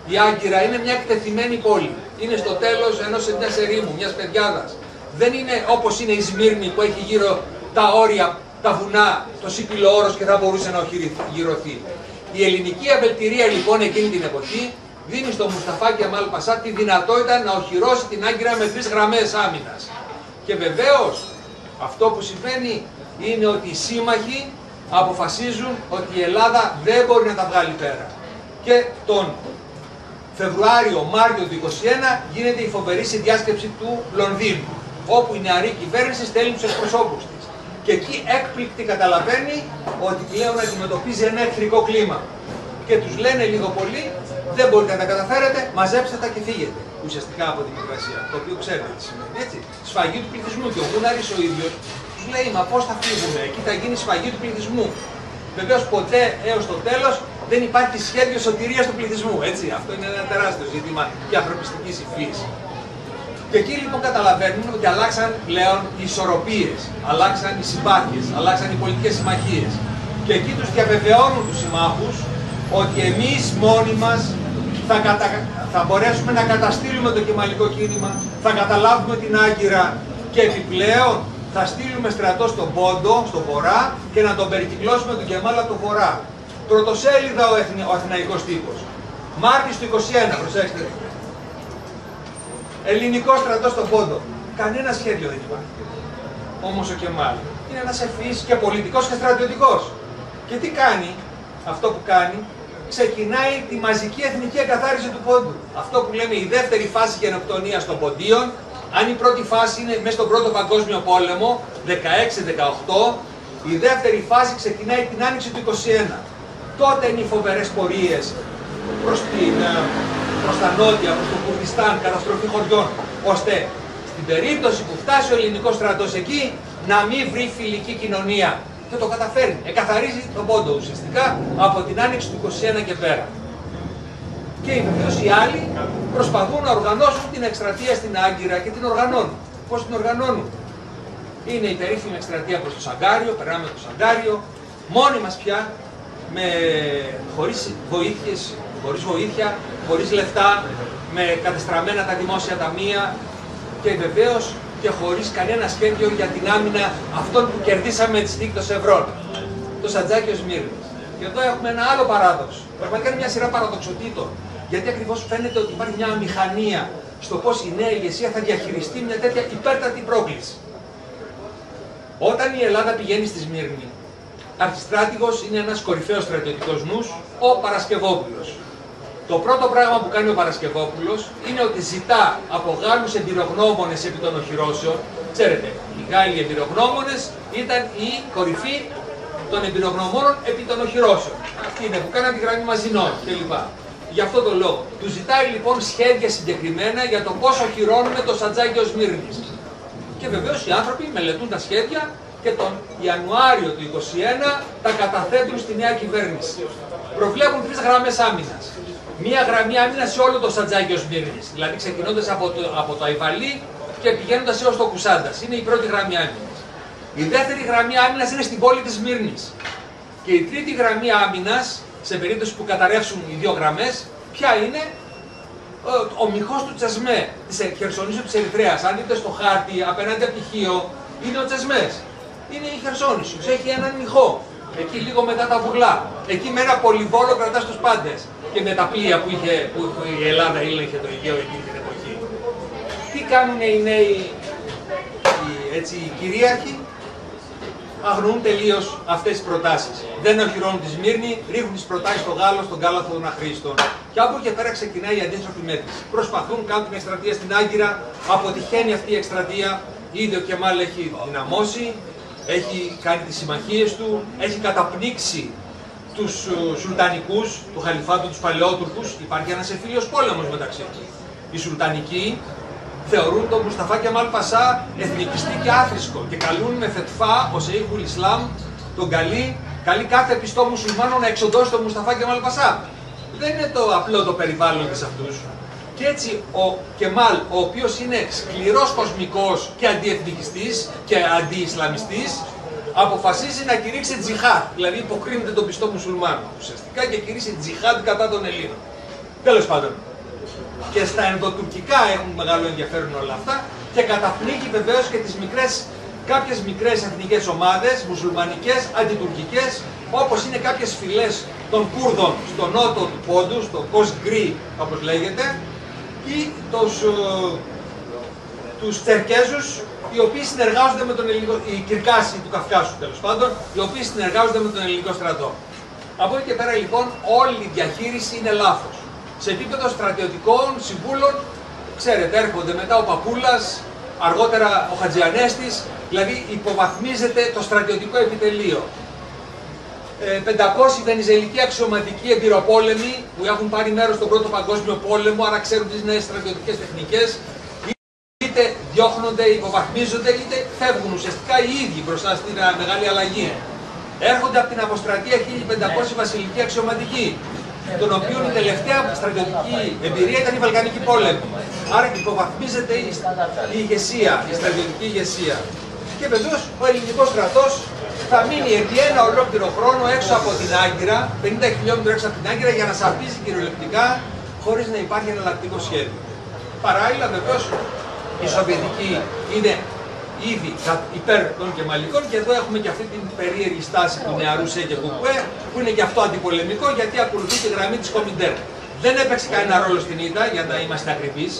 Η Άγκυρα είναι μια εκτεθειμένη πόλη. Είναι στο τέλος μιας ερήμου, μιας πεδιάδας. Δεν είναι όπως είναι η Σμύρνη που έχει γύρω τα όρια, τα βουνά, το Σίπιλο Όρος και θα μπορούσε να οχυρωθεί. Η ελληνική απελτηρία λοιπόν εκείνη την εποχή δίνει στο Μουσταφά Κεμάλ Πασά τη δυνατότητα να οχυρώσει την Άγκυρα με 3 γραμμές άμυνας. Και βεβαίως αυτό που συμβαίνει είναι ότι οι σύμμαχοι αποφασίζουν ότι η Ελλάδα δεν μπορεί να τα βγάλει πέρα. Και τον Φεβρουάριο-Μάρτιο του 2021 γίνεται η φοβερή συνδιάσκεψη του Λονδίνου, όπου η νεαρή κυβέρνηση στέλνει τους εκπροσώπους της. Και εκεί έκπληκτη καταλαβαίνει ότι πλέον αντιμετωπίζει ένα εχθρικό κλίμα. Και τους λένε λίγο πολύ, δεν μπορείτε να τα καταφέρετε, μαζέψτε τα και φύγετε. Ουσιαστικά από την Μικρασία, το οποίο ξέρετε τι σημαίνει, έτσι. Σφαγή του πληθυσμού. Και ο Γούναρης ο ίδιος τους λέει, μα πώς θα φύγουμε, εκεί θα γίνει σφαγή του πληθυσμού. Βεβαίως ποτέ έως το τέλος δεν υπάρχει σχέδιο σωτηρίας του πληθυσμού, έτσι. Αυτό είναι ένα τεράστιο ζήτημα και ανθρωπιστικής υφής. Και εκεί λοιπόν καταλαβαίνουν ότι αλλάξαν πλέον οι ισορροπίες, αλλάξαν οι συμπάθειες, αλλάξαν οι πολιτικές συμμαχίες. Και εκεί τους διαβεβαιώνουν τους συμμάχους ότι εμείς μόνοι μας θα μπορέσουμε να καταστήλουμε το κεμαλικό κίνημα, θα καταλάβουμε την Άγκυρα και επιπλέον θα στείλουμε στρατό στον Πόντο, στο βορρά και να τον περικυκλώσουμε τον Κεμάλ από το βορρά. Πρωτοσέλιδα ο αθηναϊκός τύπος. Μάρτης του 21, προσέξτε. Ελληνικό στρατό στον Πόντο. Κανένα σχέδιο δεν υπάρχει. Όμως ο Κεμάλ είναι ένας ευφυής και πολιτικός και στρατιωτικός. Και τι κάνει αυτό που κάνει? Ξεκινάει τη μαζική εθνική εγκαθάριση του Πόντου. Αυτό που λέμε η δεύτερη φάση γενοκτονίας των Ποντίων. Αν η πρώτη φάση είναι μέσα στον Πρώτο Παγκόσμιο Πόλεμο, 16-18, η δεύτερη φάση ξεκινάει την άνοιξη του 21. Τότε είναι οι φοβερές πορείες προς τα νότια, προς το Κουρδιστάν, καταστροφή χωριών, ώστε στην περίπτωση που φτάσει ο ελληνικός στρατός εκεί, να μην βρει φιλική κοινωνία. Και το καταφέρνει. Εκαθαρίζει τον Πόντο ουσιαστικά από την άνοιξη του 21 και πέρα. Και βεβαίως οι άλλοι προσπαθούν να οργανώσουν την εκστρατεία στην Άγκυρα και την οργανώνουν. Πώς την οργανώνουν? Είναι η περίφημη εκστρατεία προς το Σαγκάριο, περνάμε το Σαγκάριο, μόνοι μας πια, χωρίς βοήθεια, χωρίς λεφτά, με κατεστραμμένα τα δημόσια ταμεία και βεβαίως και χωρίς κανένα σχέδιο για την άμυνα αυτών που κερδίσαμε με τη συνθήκη των Σευρών. Το Σαντζάκιο Σμύρνης. Και εδώ έχουμε ένα άλλο παράδοξο. Πραγματικά είναι μια σειρά παραδοξοτήτων. Γιατί ακριβώς φαίνεται ότι υπάρχει μια αμηχανία στο πώς η νέα ηγεσία θα διαχειριστεί μια τέτοια υπέρτατη πρόκληση. Όταν η Ελλάδα πηγαίνει στη Σμύρνη, αρχιστράτηγος είναι ένας κορυφαίος στρατιωτικός νους, ο Παρασκευόπουλος. Το πρώτο πράγμα που κάνει ο Παρασκευόπουλος είναι ότι ζητά από Γάλλους εμπειρογνώμονες επί των οχυρώσεων. Ξέρετε, οι Γάλλοι εμπειρογνώμονες ήταν η κορυφή των εμπειρογνωμόνων επί των οχυρώσεων. Αυτοί είναι που κάναν τη γραμμή Μαζινών κλπ. Γι' αυτό τον λόγο. Του ζητάει λοιπόν σχέδια συγκεκριμένα για το πώς οχυρώνουμε το Σαντζάκιο Σμύρνης. Και βεβαίως οι άνθρωποι μελετούν τα σχέδια και τον Ιανουάριο του 2021 τα καταθέτουν στη νέα κυβέρνηση. Προβλέπουν 3 γραμμές άμυνας. Μία γραμμή άμυνας σε όλο το Σαντζάκιο Σμύρνης. Δηλαδή ξεκινώντας από το Αϊβαλί και πηγαίνοντας έως το Κουσάντας. Είναι η πρώτη γραμμή άμυνας. Η δεύτερη γραμμή άμυνας είναι στην πόλη της Σμύρνης. Και η τρίτη γραμμή άμυνας, σε περίπτωση που καταρρεύσουν οι 2 γραμμές, ποια είναι? Ο μυχός του Τσεσμέ, της Χερσονήσου της Ερυθρέας. Αν δείτε στο χάρτη απέναντι από τυχείο, είναι ο Τσεσμές. Είναι η Χερσόνησος, έχει έναν μυχό. Εκεί λίγο μετά τα βουλά. Εκεί με ένα πολυβόλο κρατά τους πάντες. Και με τα πλοία που η Ελλάδα ήλεγχε το Αιγαίο εκείνη την εποχή. Τι κάνουν οι νέοι οι κυρίαρχοι? Αγνοούν τελείως αυτές τις προτάσεις. Δεν οχυρώνουν τη Σμύρνη, ρίχνουν τις προτάσεις στον Γάλλο, στον Κάλαθο των Αχρήστων. Και από εκεί πέρα ξεκινάει η αντίστροφη μέτρηση. Προσπαθούν, κάνουν την εκστρατεία στην Άγκυρα, αποτυχαίνει αυτή η εκστρατεία. Ήδη ο Κεμάλ έχει δυναμώσει, έχει κάνει τις συμμαχίες του, έχει καταπνίξει τους Σουλτανικούς του Χαλιφάτου, τους Παλαιότουρκους. Υπάρχει ένας εμφύλιος πόλεμος μεταξύ τους. Οι Σουλτανικοί θεωρούν τον Μουσταφά Κεμάλ Πασά εθνικιστή και άθρησκο και καλούν με φετφά ο Σεϊχουλ Ισλάμ τον καλεί κάθε πιστό μουσουλμάνο να εξοντώσει τον Μουσταφά Κεμάλ Πασά. Δεν είναι το απλό το περιβάλλον της αυτούς. Και έτσι ο Κεμάλ, ο οποίος είναι σκληρός κοσμικός και αντιεθνικιστής και αντι-Ισλαμιστής, αποφασίζει να κηρύξει τζιχάντ, δηλαδή υποκρίνεται τον πιστό μουσουλμάνο ουσιαστικά και κηρύξει τζιχάντ κατά των Ελλήνων. Τέλος πάντων. Και στα ενδοτουρκικά έχουν μεγάλο ενδιαφέρον όλα αυτά και καταπνίγει βεβαίως και τις κάποιες μικρές εθνικές ομάδες, μουσουλμανικές, αντιτουρκικές, όπως είναι κάποιες φυλές των Κούρδων στο νότο του Πόντου, στο Κοσγκρί όπως λέγεται, ή τους Τσερκέζους, οι οποίοι συνεργάζονται με τον ελληνικό, οι Κυρκάσοι του Καυκάσου τέλος πάντων, οι οποίοι συνεργάζονται με τον ελληνικό στρατό. Από εκεί και πέρα λοιπόν όλη η διαχείριση είναι λάθος. Σε επίπεδο στρατιωτικών συμβούλων, ξέρετε, έρχονται μετά ο Παπούλας, αργότερα ο Χατζιανέστης, δηλαδή υποβαθμίζεται το στρατιωτικό επιτελείο. 500 βενιζελικοί αξιωματικοί εμπειροπόλεμοι που έχουν πάρει μέρος στον Πρώτο Παγκόσμιο Πόλεμο, άρα ξέρουν τις νέες στρατιωτικές τεχνικές, είτε διώχνονται, υποβαθμίζονται, είτε φεύγουν ουσιαστικά οι ίδιοι μπροστά στην μεγάλη αλλαγή. Έρχονται από την αποστρατεία 1500 βασιλικοί αξιωματικοί, των οποίων η τελευταία στρατιωτική εμπειρία ήταν η Βαλκανική πόλεμη. Άρα υποβαθμίζεται η ηγεσία, η στρατιωτική ηγεσία. Και βεβαίως ο ελληνικός στρατός θα μείνει επί ένα ολόκληρο χρόνο έξω από την Άγκυρα, 50 χιλιόμετρα έξω από την Άγκυρα, για να σαπίζει κυριολεκτικά, χωρίς να υπάρχει εναλλακτικό σχέδιο. Παράλληλα, βεβαίως, οι Σοβιετικοί είναι ήδη υπέρ των Κεμαλικών και εδώ έχουμε και αυτή την περίεργη στάση του νεαρού ΣΕ και Κουκουέ, που είναι και αυτό αντιπολεμικό γιατί ακολουθεί τη γραμμή της Κομιντέρ. Δεν έπαιξε κανένα ρόλο στην ΙΤΑ, για να είμαστε ακριβείς.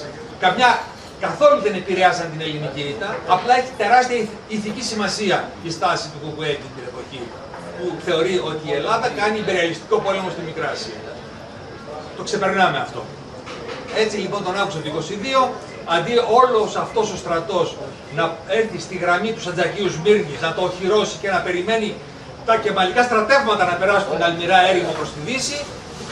Καθόλου δεν επηρεάσαν την ελληνική ΙΤΑ, απλά έχει τεράστια ηθική σημασία η στάση του Κουκουέ την εποχή, που θεωρεί ότι η Ελλάδα κάνει υπεριαλιστικό πόλεμο στη Μικρά Ασία. Το ξεπερνάμε αυτό. Έτσι λοιπόν τον Αύγουστο του 22, αντί όλος αυτός ο στρατός να έρθει στη γραμμή του Σαντζακίου Σμύρνης, να το οχυρώσει και να περιμένει τα κεμαλικά στρατεύματα να περάσουν την Αλμυρά έρημο προς τη Δύση,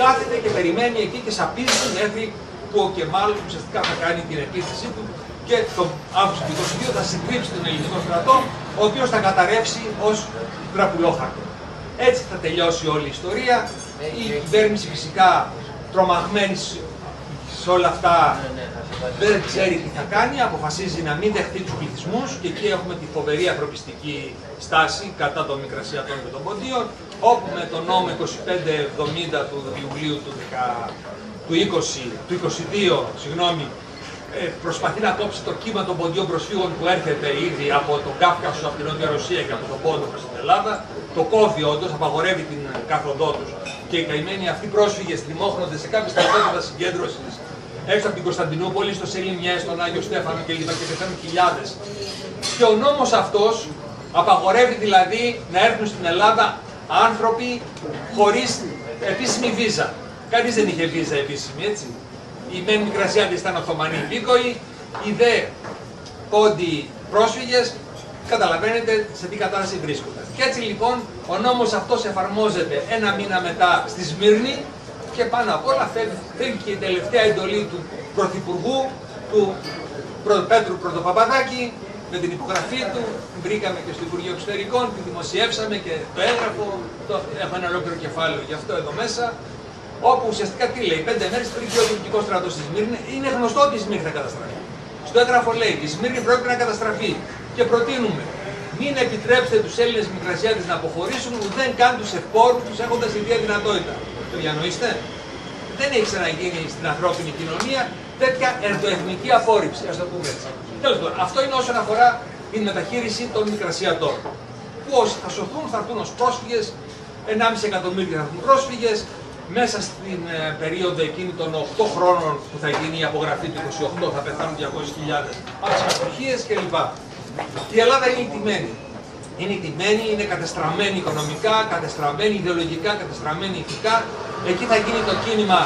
κάθεται και περιμένει εκεί και σαπίζει μέχρι που ο Κεμάλ ουσιαστικά θα κάνει την επίθεσή του και τον Αύγουστο του 22 θα συντρίψει τον ελληνικό στρατό, ο οποίος θα καταρρεύσει ως δραπουλόχαρτο. Έτσι θα τελειώσει όλη η ιστορία. Η κυβέρνηση φυσικά τρομαγμένη σε όλα αυτά δεν ξέρει τι θα κάνει, αποφασίζει να μην δεχτεί τους πληθυσμούς και εκεί έχουμε τη φοβερή ανθρωπιστική στάση κατά των Μικρασιατών και των Ποντίων, όπου με τον νόμο 2570 του Ιουλίου του του 22, συγγνώμη, προσπαθεί να κόψει το κύμα των ποντιών προσφύγων που έρχεται ήδη από τον Κάφκασο, από την Νότια Ρωσία και από τον Πόντο προς την Ελλάδα. Το κόβει όντως, απαγορεύει την κάθοδό τους και οι καημένοι αυτοί πρόσφυγες τριμώχνονται σε κάποιες στρατόπεδα συγκέντρωσης έξω από την Κωνσταντινούπολη, στο Σελιμιές, στον Άγιο Στέφανο κλπ. Και πεθαίνουν χιλιάδες. Και ο νόμος αυτός απαγορεύει δηλαδή να έρθουν στην Ελλάδα άνθρωποι χωρίς επίσημη βίζα. Κανείς δεν είχε βίζα επίσημη, έτσι. Οι μεν Μικρασιάτες ήταν Οθωμανοί υπήκοοι, οι δε πόντιοι πρόσφυγες, καταλαβαίνετε σε τι κατάσταση βρίσκονται. Και έτσι λοιπόν ο νόμος αυτός εφαρμόζεται ένα μήνα μετά στη Σμύρνη και πάνω απ' όλα φεύγει και η τελευταία εντολή του Πρωθυπουργού, του Πέτρου Πρωτοπαπαδάκη, με την υπογραφή του. Την βρήκαμε και στο Υπουργείο Εξωτερικών, την δημοσιεύσαμε και το έγγραφο. Έχω ένα ολόκληρο κεφάλαιο γι' αυτό εδώ μέσα. Όπου ουσιαστικά τι λέει, 5 μέρες πριν και ο τουρκικός στρατός στη Σμύρνη, είναι γνωστό ότι η Σμύρνη θα καταστραφεί. Στο έγγραφο λέει: η Σμύρνη πρόκειται να καταστραφεί και προτείνουμε μην επιτρέψετε τους Έλληνες Μικρασιάτες να αποχωρήσουν ουδέν καν τους ευπόρους τους έχοντας ιδία δυνατότητα. Το διανοείστε? Δεν έχει ξαναγίνει στην ανθρώπινη κοινωνία τέτοια ενδοεθνική απόρριψη, ας το πούμε έτσι. Τέλος πάντων, αυτό είναι όσον αφορά την μεταχείριση των Μικρασιατών. Που όσοι θα σωθούν θα έρθουν ως πρόσφυγες, 1,5 εκατομμύριο θα έρθουν πρόσφυγες. Μέσα στην περίοδο εκείνη των 8 χρόνων που θα γίνει η απογραφή του 28 θα πεθάνουν 200.000 από τις αστοχίες κλπ. Η Ελλάδα είναι ηττημένη. Είναι ηττημένη, είναι κατεστραμμένη οικονομικά, κατεστραμμένη ιδεολογικά, κατεστραμμένη ηθικά. Εκεί θα γίνει το κίνημα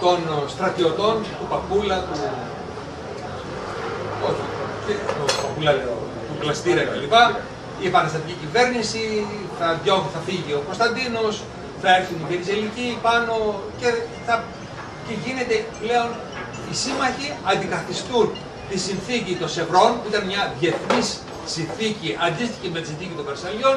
των στρατιωτών, του Παπούλα, του Πλαστήρα κλπ. Η επαναστατική κυβέρνηση, θα φύγει ο Κωνσταντίνος, θα έρθουν οι Βενιζελικοί πάνω και γίνεται πλέον οι σύμμαχοι αντικαθιστούν τη συνθήκη των Σευρών, που ήταν μια διεθνής συνθήκη αντίστοιχη με τη συνθήκη των Βερσαλιών,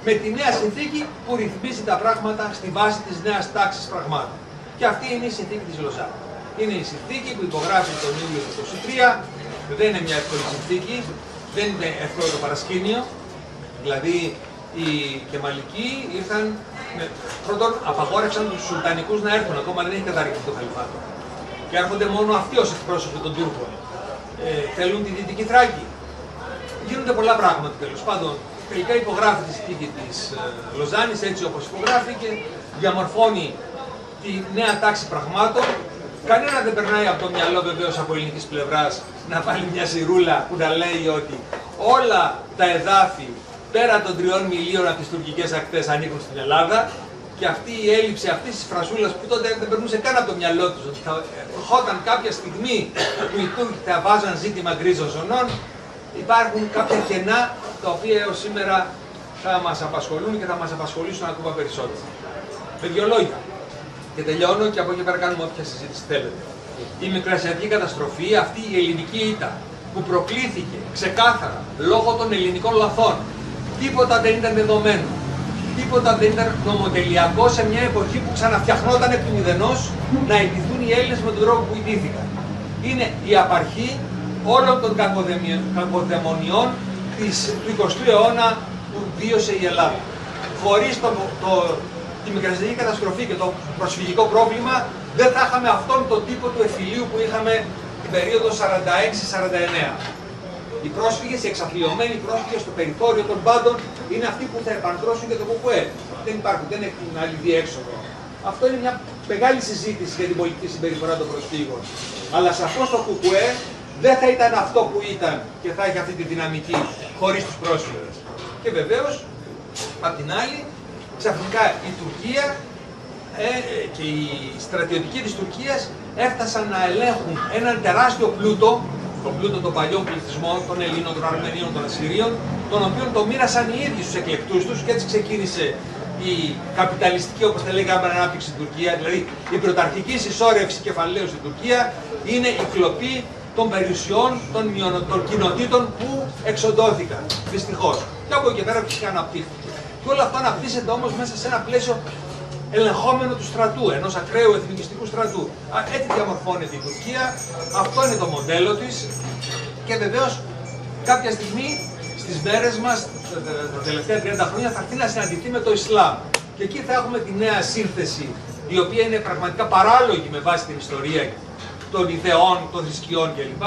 με τη νέα συνθήκη που ρυθμίζει τα πράγματα στη βάση της νέας τάξης πραγμάτων. Και αυτή είναι η συνθήκη της Λοζάνη. Είναι η συνθήκη που υπογράφει τον Ιούλιο του 1923. Δεν είναι μια εύκολη συνθήκη, δεν είναι εύκολο το παρασκήνιο. Δηλαδή οι Κεμαλικοί ήρθαν, πρώτον απαγόρευσαν τους Σουλτανικούς να έρθουν, ακόμα δεν έχει καταρριφθεί το Χαλιφάτο. Και έρχονται μόνο αυτοί ως εκπρόσωποι των Τούρκων. Θέλουν τη Δυτική Θράκη. Γίνονται πολλά πράγματα τέλος πάντων. Τελικά υπογράφει τη συνθήκη της Λοζάνης έτσι όπως υπογράφηκε, διαμορφώνει τη νέα τάξη πραγμάτων. Κανένα δεν περνάει από το μυαλό βεβαίως από ελληνικής πλευράς να βάλει μια σειρούλα που να λέει ότι όλα τα εδάφη πέρα των 3 μιλίων από τις τουρκικές ακτές ανήκουν στην Ελλάδα και αυτή η έλλειψη αυτής της φρασούλας που τότε δεν περνούσε καν από το μυαλό τους ότι θα ερχόταν κάποια στιγμή που οι Τούρκοι θα βάζαν ζήτημα γκρίζων ζωνών, υπάρχουν κάποια κενά τα οποία έως σήμερα θα μας απασχολούν και θα μας απασχολήσουν ακόμα περισσότερο. Με 2 λόγια. Και τελειώνω και από εκεί πέρα κάνουμε όποια συζήτηση θέλετε. Η μικρασιατική καταστροφή, αυτή η ελληνική ήττα που προκλήθηκε ξεκάθαρα λόγω των ελληνικών λαθών, τίποτα δεν ήταν δεδομένο, τίποτα δεν ήταν νομοτελειακό σε μια εποχή που ξαναφτιαχνόταν εκ του μηδενός να ιτηθούν οι Έλληνες με τον τρόπο που ιτήθηκαν. Είναι η απαρχή όλων των κακοδαιμονιών του 20ου αιώνα που βίωσε η Ελλάδα. Χωρίς τη μικρασιατική καταστροφή και το προσφυγικό πρόβλημα, δεν θα είχαμε αυτόν τον τύπο του εφηλίου που είχαμε την περίοδο 46-49. Οι πρόσφυγες, οι εξαθλιωμένοι πρόσφυγες στο περιθώριο των πάντων είναι αυτοί που θα επανδρώσουν και το ΚΚΕ. Δεν υπάρχουν, δεν έχουν άλλη διέξοδο. Αυτό είναι μια μεγάλη συζήτηση για την πολιτική συμπεριφορά των προσφύγων. Αλλά σαφώς το ΚΚΕ δεν θα ήταν αυτό που ήταν και θα έχει αυτή τη δυναμική χωρίς τους πρόσφυγες. Και βεβαίως, απ' την άλλη, ξαφνικά η Τουρκία και οι στρατιωτικοί της Τουρκίας έφτασαν να ελέγχουν έναν τεράστιο πλούτο, τον πλούτο των παλιών πληθυσμών, των Ελλήνων, των Αρμενίων, των Ασσυρίων, τον οποίο το μοίρασαν οι ίδιοι στους εκλεκτούς τους και έτσι ξεκίνησε η καπιταλιστική, όπως τα λέγαμε, ανάπτυξη στην Τουρκία, δηλαδή η πρωταρχική συσσόρευση κεφαλαίου στην Τουρκία είναι η κλοπή των περιουσιών των κοινοτήτων που εξοντώθηκαν, δυστυχώς. Και από εκεί πέρα φυσικά αναπτύχθηκε. Και όλο αυτό αναπτύσσεται όμως μέσα σε ένα πλαίσιο ελεγχόμενο του στρατού, ενός ακραίου εθνικιστικού στρατού. Έτσι διαμορφώνεται η Τουρκία, αυτό είναι το μοντέλο της και βεβαίως κάποια στιγμή στις μέρες μας, τα τελευταία 30 χρόνια, θα έρθει να συναντηθεί με το Ισλάμ. Και εκεί θα έχουμε τη νέα σύνθεση η οποία είναι πραγματικά παράλογη με βάση την ιστορία των ιδεών, των θρησκειών κλπ.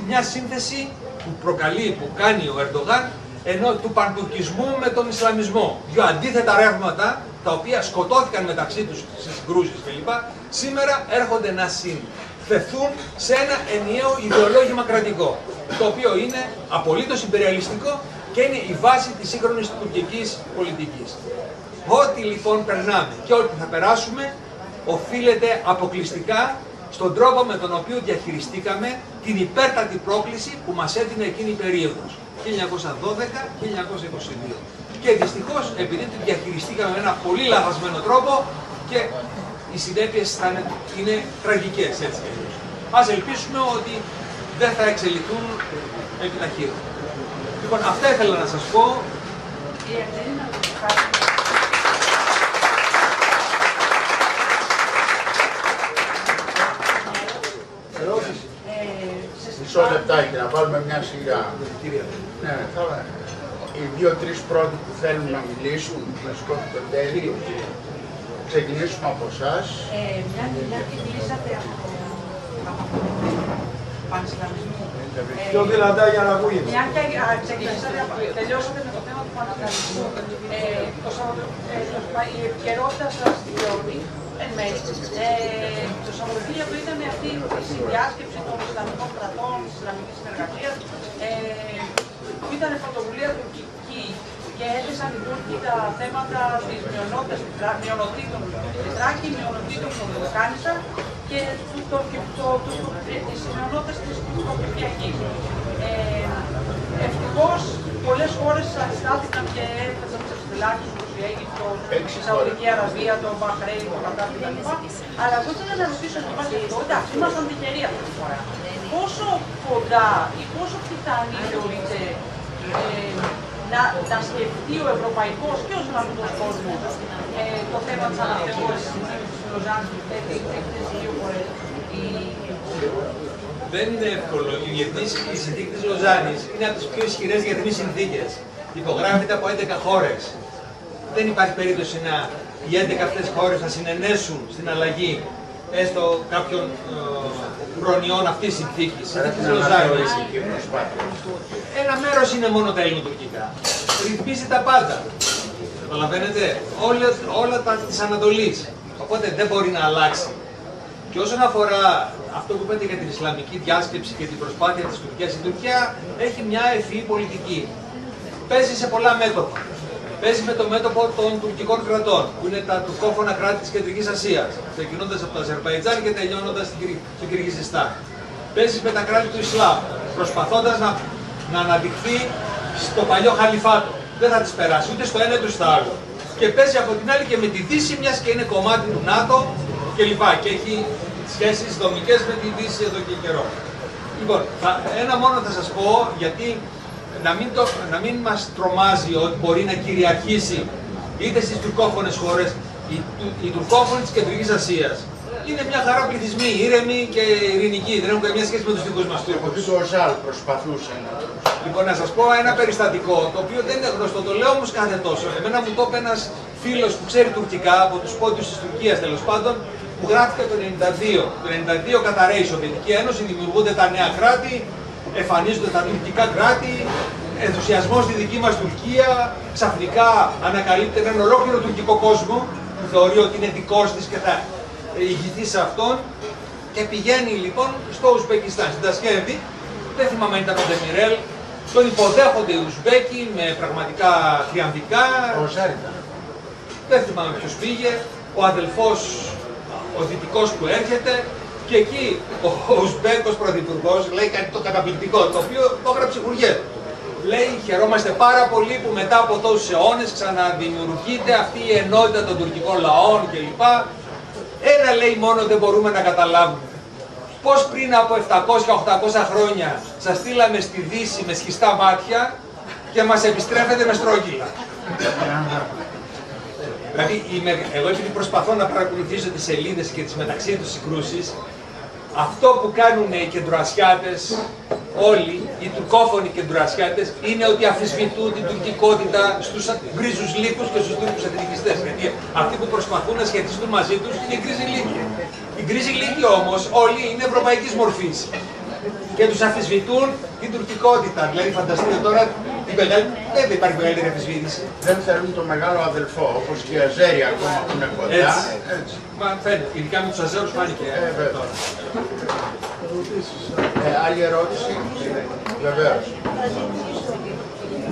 Μια σύνθεση που προκαλεί, που κάνει ο Ερντογάν, ενώ του παντουρκισμού με τον Ισλαμισμό. Δύο αντίθετα ρεύματα, τα οποία σκοτώθηκαν μεταξύ τους στις συγκρούσεις κλπ. Σήμερα έρχονται να συνθεθούν σε ένα ενιαίο ιδεολόγημα κρατικό, το οποίο είναι απολύτως υπεριαλιστικό και είναι η βάση της σύγχρονης τουρκικής πολιτικής. Ό,τι λοιπόν περνάμε και ό,τι θα περάσουμε οφείλεται αποκλειστικά στον τρόπο με τον οποίο διαχειριστήκαμε την υπέρτατη πρόκληση που μας έδινε εκείνη η περίοδος, 1912-1922. Και δυστυχώς, επειδή τη διαχειριστήκαμε με ένα πολύ λαθασμένο τρόπο, και οι συνέπειες είναι τραγικές, έτσι. Ας ελπίσουμε ότι δεν θα εξελιχθούν επιταχύρω. Λοιπόν, αυτά ήθελα να σας πω. Μισό λεπτάκι, να βάλουμε μια σειρά. Ναι, οι δύο-τρεις πρώτοι που θέλουν να μιλήσουν, να σηκώσουν το τέλει. Ξεκινήσουμε από εσάς. Μια και κλείσατε από τον πανισλαμισμό. Πιο δυνατά για να ακούγεται. Μια και τελειώσατε με το θέμα του πανισλαμισμού. Η επικαιρότητα σας δηλώνει εν μέρει. Το Σαββατοκύριακο ήταν αυτή η συνδιάσκεψη των Ισλαμικών κρατών, της Ισλαμικής συνεργασίας, που ήταν πρωτοβουλία τουρκική και έθεσαν οι Τούρκοι τα θέματα της μειονοτήτων στη Θράκη, μειονοτήτων των Βαλκάνισσα και της μειονότητας της Τουρκοκυπριακής. Ευτυχώς πολλές χώρες αντιστάθηκαν και έφτασαν σε φυλάκες όπως η Αίγυπτος, η Σαουδική Αραβία, το Μπαχρέιν, το Κατάρ κτλ. Αλλά εγώ ήθελα να ρωτήσω με βάση αυτό, εντάξει, ήμασταν τυχεροί αυτή τη φορά. Πόσο κοντά ή πόσο πιθανή θεωρείτε να σκεφτεί ο ευρωπαϊκός και ο ισλαμικός κόσμος το θέμα της αναθεώρησης της Λοζάνης που θέτει τις δύο φορές. Δεν είναι εύκολο. Η συνθήκη της Λοζάνης είναι από τις πιο ισχυρές διεθνείς συνθήκες. Υπογράφεται από 11 χώρες. Δεν υπάρχει περίπτωση οι 11 αυτές χώρες να συνενέσουν στην αλλαγή έστω κάποιων προνοιών αυτής της συνθήκης. Ένα μέρος είναι μόνο τα ελληνοτουρκικά. Ρυθμίζει τα πάντα. Καταλαβαίνετε, όλα τα της Ανατολής. Οπότε δεν μπορεί να αλλάξει. Και όσον αφορά αυτό που είπατε για την Ισλαμική διάσκεψη και την προσπάθεια της Τουρκίας, η Τουρκία έχει μια ευφυή πολιτική. Παίζει σε πολλά μέτωπα. Παίζει με το μέτωπο των τουρκικών κρατών, που είναι τα τουρκόφωνα κράτη της Κεντρικής Ασίας, ξεκινώντας από το Αζερβαϊτζάν και τελειώνοντας στην Κυργιζιστάν. Παίζει με τα κράτη του Ισλάμ, προσπαθώντας να αναδειχθεί στο παλιό χαλιφάτο. Δεν θα τις περάσει ούτε στο ένα ούτε στο άλλο. Και παίζει από την άλλη και με τη Δύση, μιας και είναι κομμάτι του ΝΑΤΟ κλπ. Και έχει σχέσεις δομικές με τη Δύση εδώ και καιρό. Λοιπόν, ένα μόνο θα σας πω, γιατί να μην μας τρομάζει ότι μπορεί να κυριαρχήσει είτε στις τουρκόφωνες χώρες, οι τουρκόφωνοι της Κεντρικής Ασίας. Είναι μια χαρά πληθυσμοί, ήρεμοι και ειρηνικοί, δεν έχουν καμία σχέση με τους δικούς μας Τούρκους. Ο Ζαλ προσπαθούσε να... Λοιπόν, να σας πω ένα περιστατικό, το οποίο δεν είναι γνωστό, το λέω όμως κάθε τόσο. Εμένα μου το είπε ένας φίλος που ξέρει τουρκικά, από τους πόντιους της Τουρκίας τέλος πάντων, που γράφτηκε το 1992. Το 1992 καταρρέει η Σοβιετική Ένωση, δημιουργούνται τα νέα κράτη, εμφανίζονται τα τουρκικά κράτη, ενθουσιασμός στη δική μας Τουρκία, ξαφνικά ανακαλύπτεται έναν ολόκληρο τουρκικό κόσμο που θεωρεί ότι είναι δικός της και θα ηγηθεί σε αυτόν και πηγαίνει λοιπόν στο Ουσμπεκιστάν, στην Τασκέβη, δεν θυμάμαι αν ήταν ο Ντεμιρέλ, τον υποδέχονται οι Ουσμπέκοι με πραγματικά θριαμβικά. Ο Ζάρ ήταν. Δεν θυμάμαι ποιος πήγε, ο αδελφός, ο δυτικός που έρχεται και εκεί ο Ουσμπέκος πρωθυπουργός λέει κάτι το καταπληκτικό, το οποίο το έγραψε Υπουργέ. Λέει, χαιρόμαστε πάρα πολύ που μετά από τόσους αιώνες ξαναδημιουργείται αυτή η ενότητα των τουρκικών λαών κλπ. Ένα λέει μόνο δεν μπορούμε να καταλάβουμε. Πώς πριν από 700-800 χρόνια σας στείλαμε στη Δύση με σχιστά μάτια και μας επιστρέφετε με στρόγγυλα. Δηλαδή, εγώ επειδή προσπαθώ να παρακολουθήσω τις σελίδες και τις μεταξύ τους συγκρούσεις, Αυτό που κάνουν οι κεντροασιάτες, όλοι οι τουρκόφωνοι κεντροασιάτες, είναι ότι αμφισβητούν την τουρκικότητα στους γκρίζους λύκους και στους Τούρκους εθνικιστές. Γιατί αυτοί που προσπαθούν να σχετιστούν μαζί τους είναι οι γκρίζοι λύκοι. Οι γκρίζοι λύκοι όμως όλοι είναι ευρωπαϊκής μορφής και τους αμφισβητούν την τουρκικότητα. Δηλαδή, φανταστείτε τώρα, δεν υπάρχει μεγαλύτερη αμφισβήτηση. Δεν θέλουν το μεγάλο αδελφό, όπως και οι Αζέροι ακόμα που είναι κοντά. Έτσι. Μα φαίνεται, ειδικά με τους Αζέρους φάνηκε. Άλλη ερώτηση? Βεβαίως.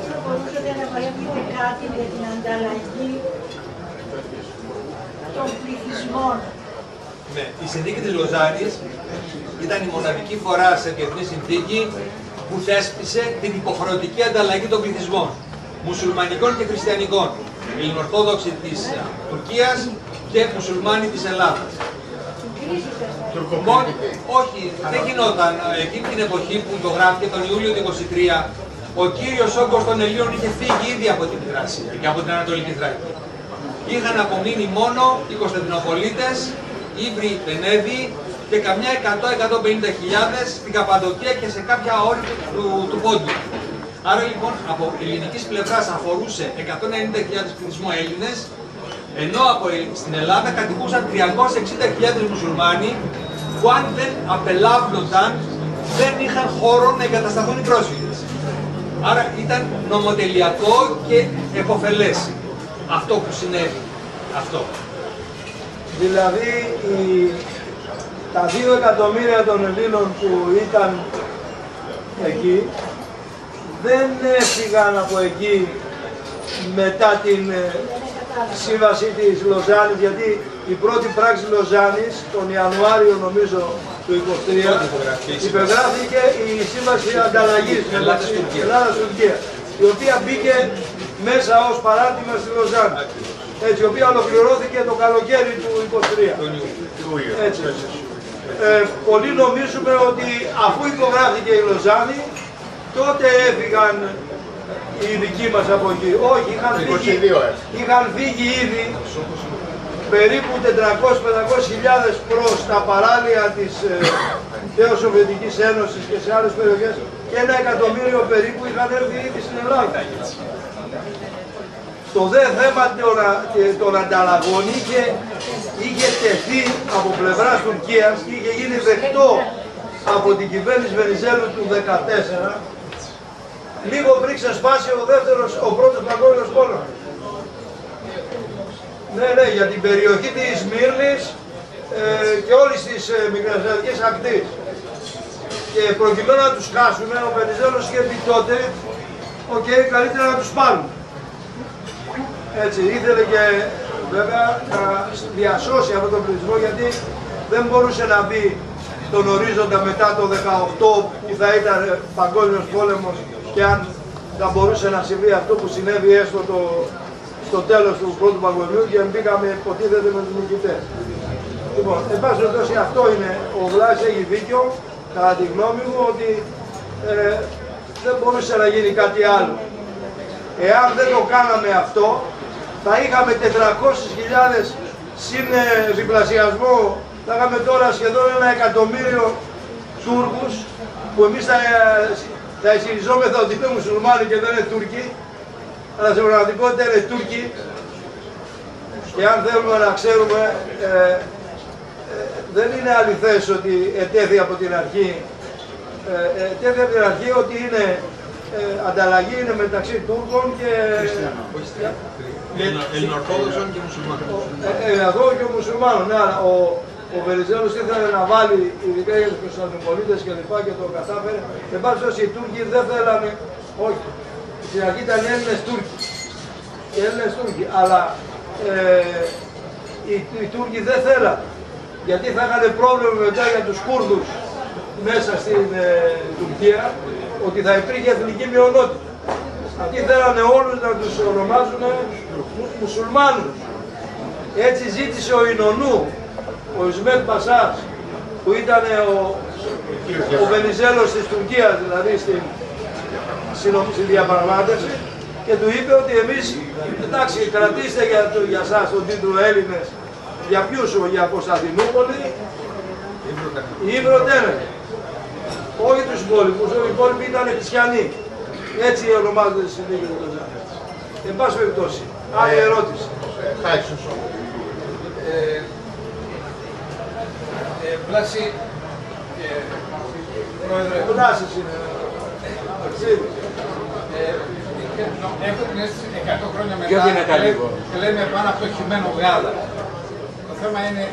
Θα μπορούσατε να παρέμβετε κάτι για την ανταλλαγή των πληθυσμών? Ναι, η συνθήκη της Λοζάνης ήταν η μοναδική φορά σε διεθνή συνθήκη που θέσπισε την υποχρεωτική ανταλλαγή των πληθυσμών, μουσουλμανικών και χριστιανικών, ελληνοορθόδοξοι της Τουρκίας και μουσουλμάνοι της Ελλάδας. Όχι, δεν γινόταν. Εκείνη την εποχή που υπογράφηκε τον Ιούλιο του 1923, ο κύριος όγκος των Ελλήνων είχε φύγει ήδη από την Θρασία και από την Ανατολική Θράκη. Είχαν απομείνει μόνο οι Κωνσταντινοπολίτες, Ήβροι, Πενέδοι και καμιά 100-150.000 στην Καπαδοκία και σε κάποια όρη του Πόντου. Άρα λοιπόν από ελληνικής πλευράς αφορούσε 190.000 πληθυσμό Έλληνες, ενώ στην Ελλάδα κατοικούσαν 360.000 μουσουλμάνοι που αν δεν απελάβνονταν δεν είχαν χώρο να εγκατασταθούν οι πρόσφυγες. Άρα ήταν νομοτελειακό και επωφελές αυτό που συνέβη. Αυτό. Δηλαδή τα 2 εκατομμύρια των Ελλήνων που ήταν εκεί δεν έφυγαν από εκεί μετά την σύμβαση της Λοζάνης, γιατί η πρώτη πράξη Λοζάνης τον Ιανουάριο νομίζω του 1923 υπεγράφηκε η σύμβαση ανταλλαγής μεταξύ Ελλάδας-Τουρκία, η οποία μπήκε μέσα ως παράρτημα στη Λοζάνη. Έτσι, η οποία ολοκληρώθηκε το καλοκαίρι του 1923. Έτσι. Πολλοί νομίζουμε ότι αφού υπογράφηκε η Λοζάνη, τότε έφυγαν οι δικοί μας από εκεί. Όχι, είχαν φύγει ήδη περίπου 400-500.000 προς τα παράλια της τέως Σοβιετικής Ένωσης και σε άλλες περιοχές και 1 εκατομμύριο περίπου είχαν έρθει ήδη στην Ελλάδα. Το δε θέμα των ανταλλαγών είχε τεθεί από πλευράς Τουρκίας και είχε γίνει δεκτό από την κυβέρνηση Βενιζέλου του 2014, λίγο πριν ξεσπάσει ο πρώτος παγκόσμιος πόλεμος. Ναι, για την περιοχή της Σμύρνης και όλης της μικρασιατικής ακτής. Και προκειμένου να τους χάσουν, ο Βενιζέλος είχε πει τότε, καλύτερα να τους πάρουν. Έτσι, ήθελε και βέβαια να διασώσει αυτόν τον πληθυσμό, γιατί δεν μπορούσε να μπει στον ορίζοντα μετά το 18 που θα ήταν παγκόσμιος πόλεμος και αν θα μπορούσε να συμβεί αυτό που συνέβη έστω στο τέλος του πρώτου παγκοσμίου και μπήκαμε υποτίθεται με τους νικητές. Λοιπόν, εν πάση περιπτώσει αυτό είναι, ο Βλάσης έχει δίκιο, κατά τη γνώμη μου, ότι δεν μπορούσε να γίνει κάτι άλλο. Εάν δεν το κάναμε αυτό, θα είχαμε 400.000 συν διπλασιασμό, θα είχαμε τώρα σχεδόν 1 εκατομμύριο Τούρκους, που εμείς θα ισχυριζόμεθα ότι είναι μουσουλμάνοι και δεν είναι Τούρκοι, αλλά στην πραγματικότητα είναι Τούρκοι, και αν θέλουμε να ξέρουμε, δεν είναι αληθές ότι ετέθη από την αρχή, ότι είναι ανταλλαγή είναι μεταξύ Τούρκων και Ελληνοορθόδοξων και μουσουλμάνων. Ελληνοορθόδοξων και μουσουλμάνων, ναι, αλλά ο Βενιζέλος ήθελε να βάλει ειδικά για τους Κωνσταντινοπολίτες και λοιπά και το κατάφερε. Εν πάση περιπτώσει οι Τούρκοι δεν θέλανε, όχι, στην αρχή ήταν Έλληνες Τούρκοι, αλλά οι Τούρκοι δεν θέλανε, γιατί θα είχαν πρόβλημα μετά για τους Κούρδους μέσα στην Τουρκία, ότι θα υπήρχε εθνική μειονότητα. Αυτοί θέλανε όλους να τους ονομάζουν μουσουλμάνους. Έτσι ζήτησε ο Ινωνού, ο Ισμέτ Πασάς, που ήταν ο Βενιζέλος της Τουρκίας, δηλαδή στη διαπραγμάτευση, και του είπε ότι εμείς, εντάξει, κρατήστε για σας τον τίτλο Έλληνες, για ποιους, για Κωνσταντινούπολη, Οι Ήβροτένες. Όχι τους υπόλοιπους, οι υπόλοιποι ήταν χριστιανοί. Έτσι ονομάζονται στη συνθήκη του Λοζάνης. Εν πάση περιπτώσει, άλλη ερώτηση. Βλάση, Πρόεδρε, Βλάσης είναι. έχω την αίσθηση 100 χρόνια μετά και λέμε πάνω από το χυμένο γάλα. Το θέμα είναι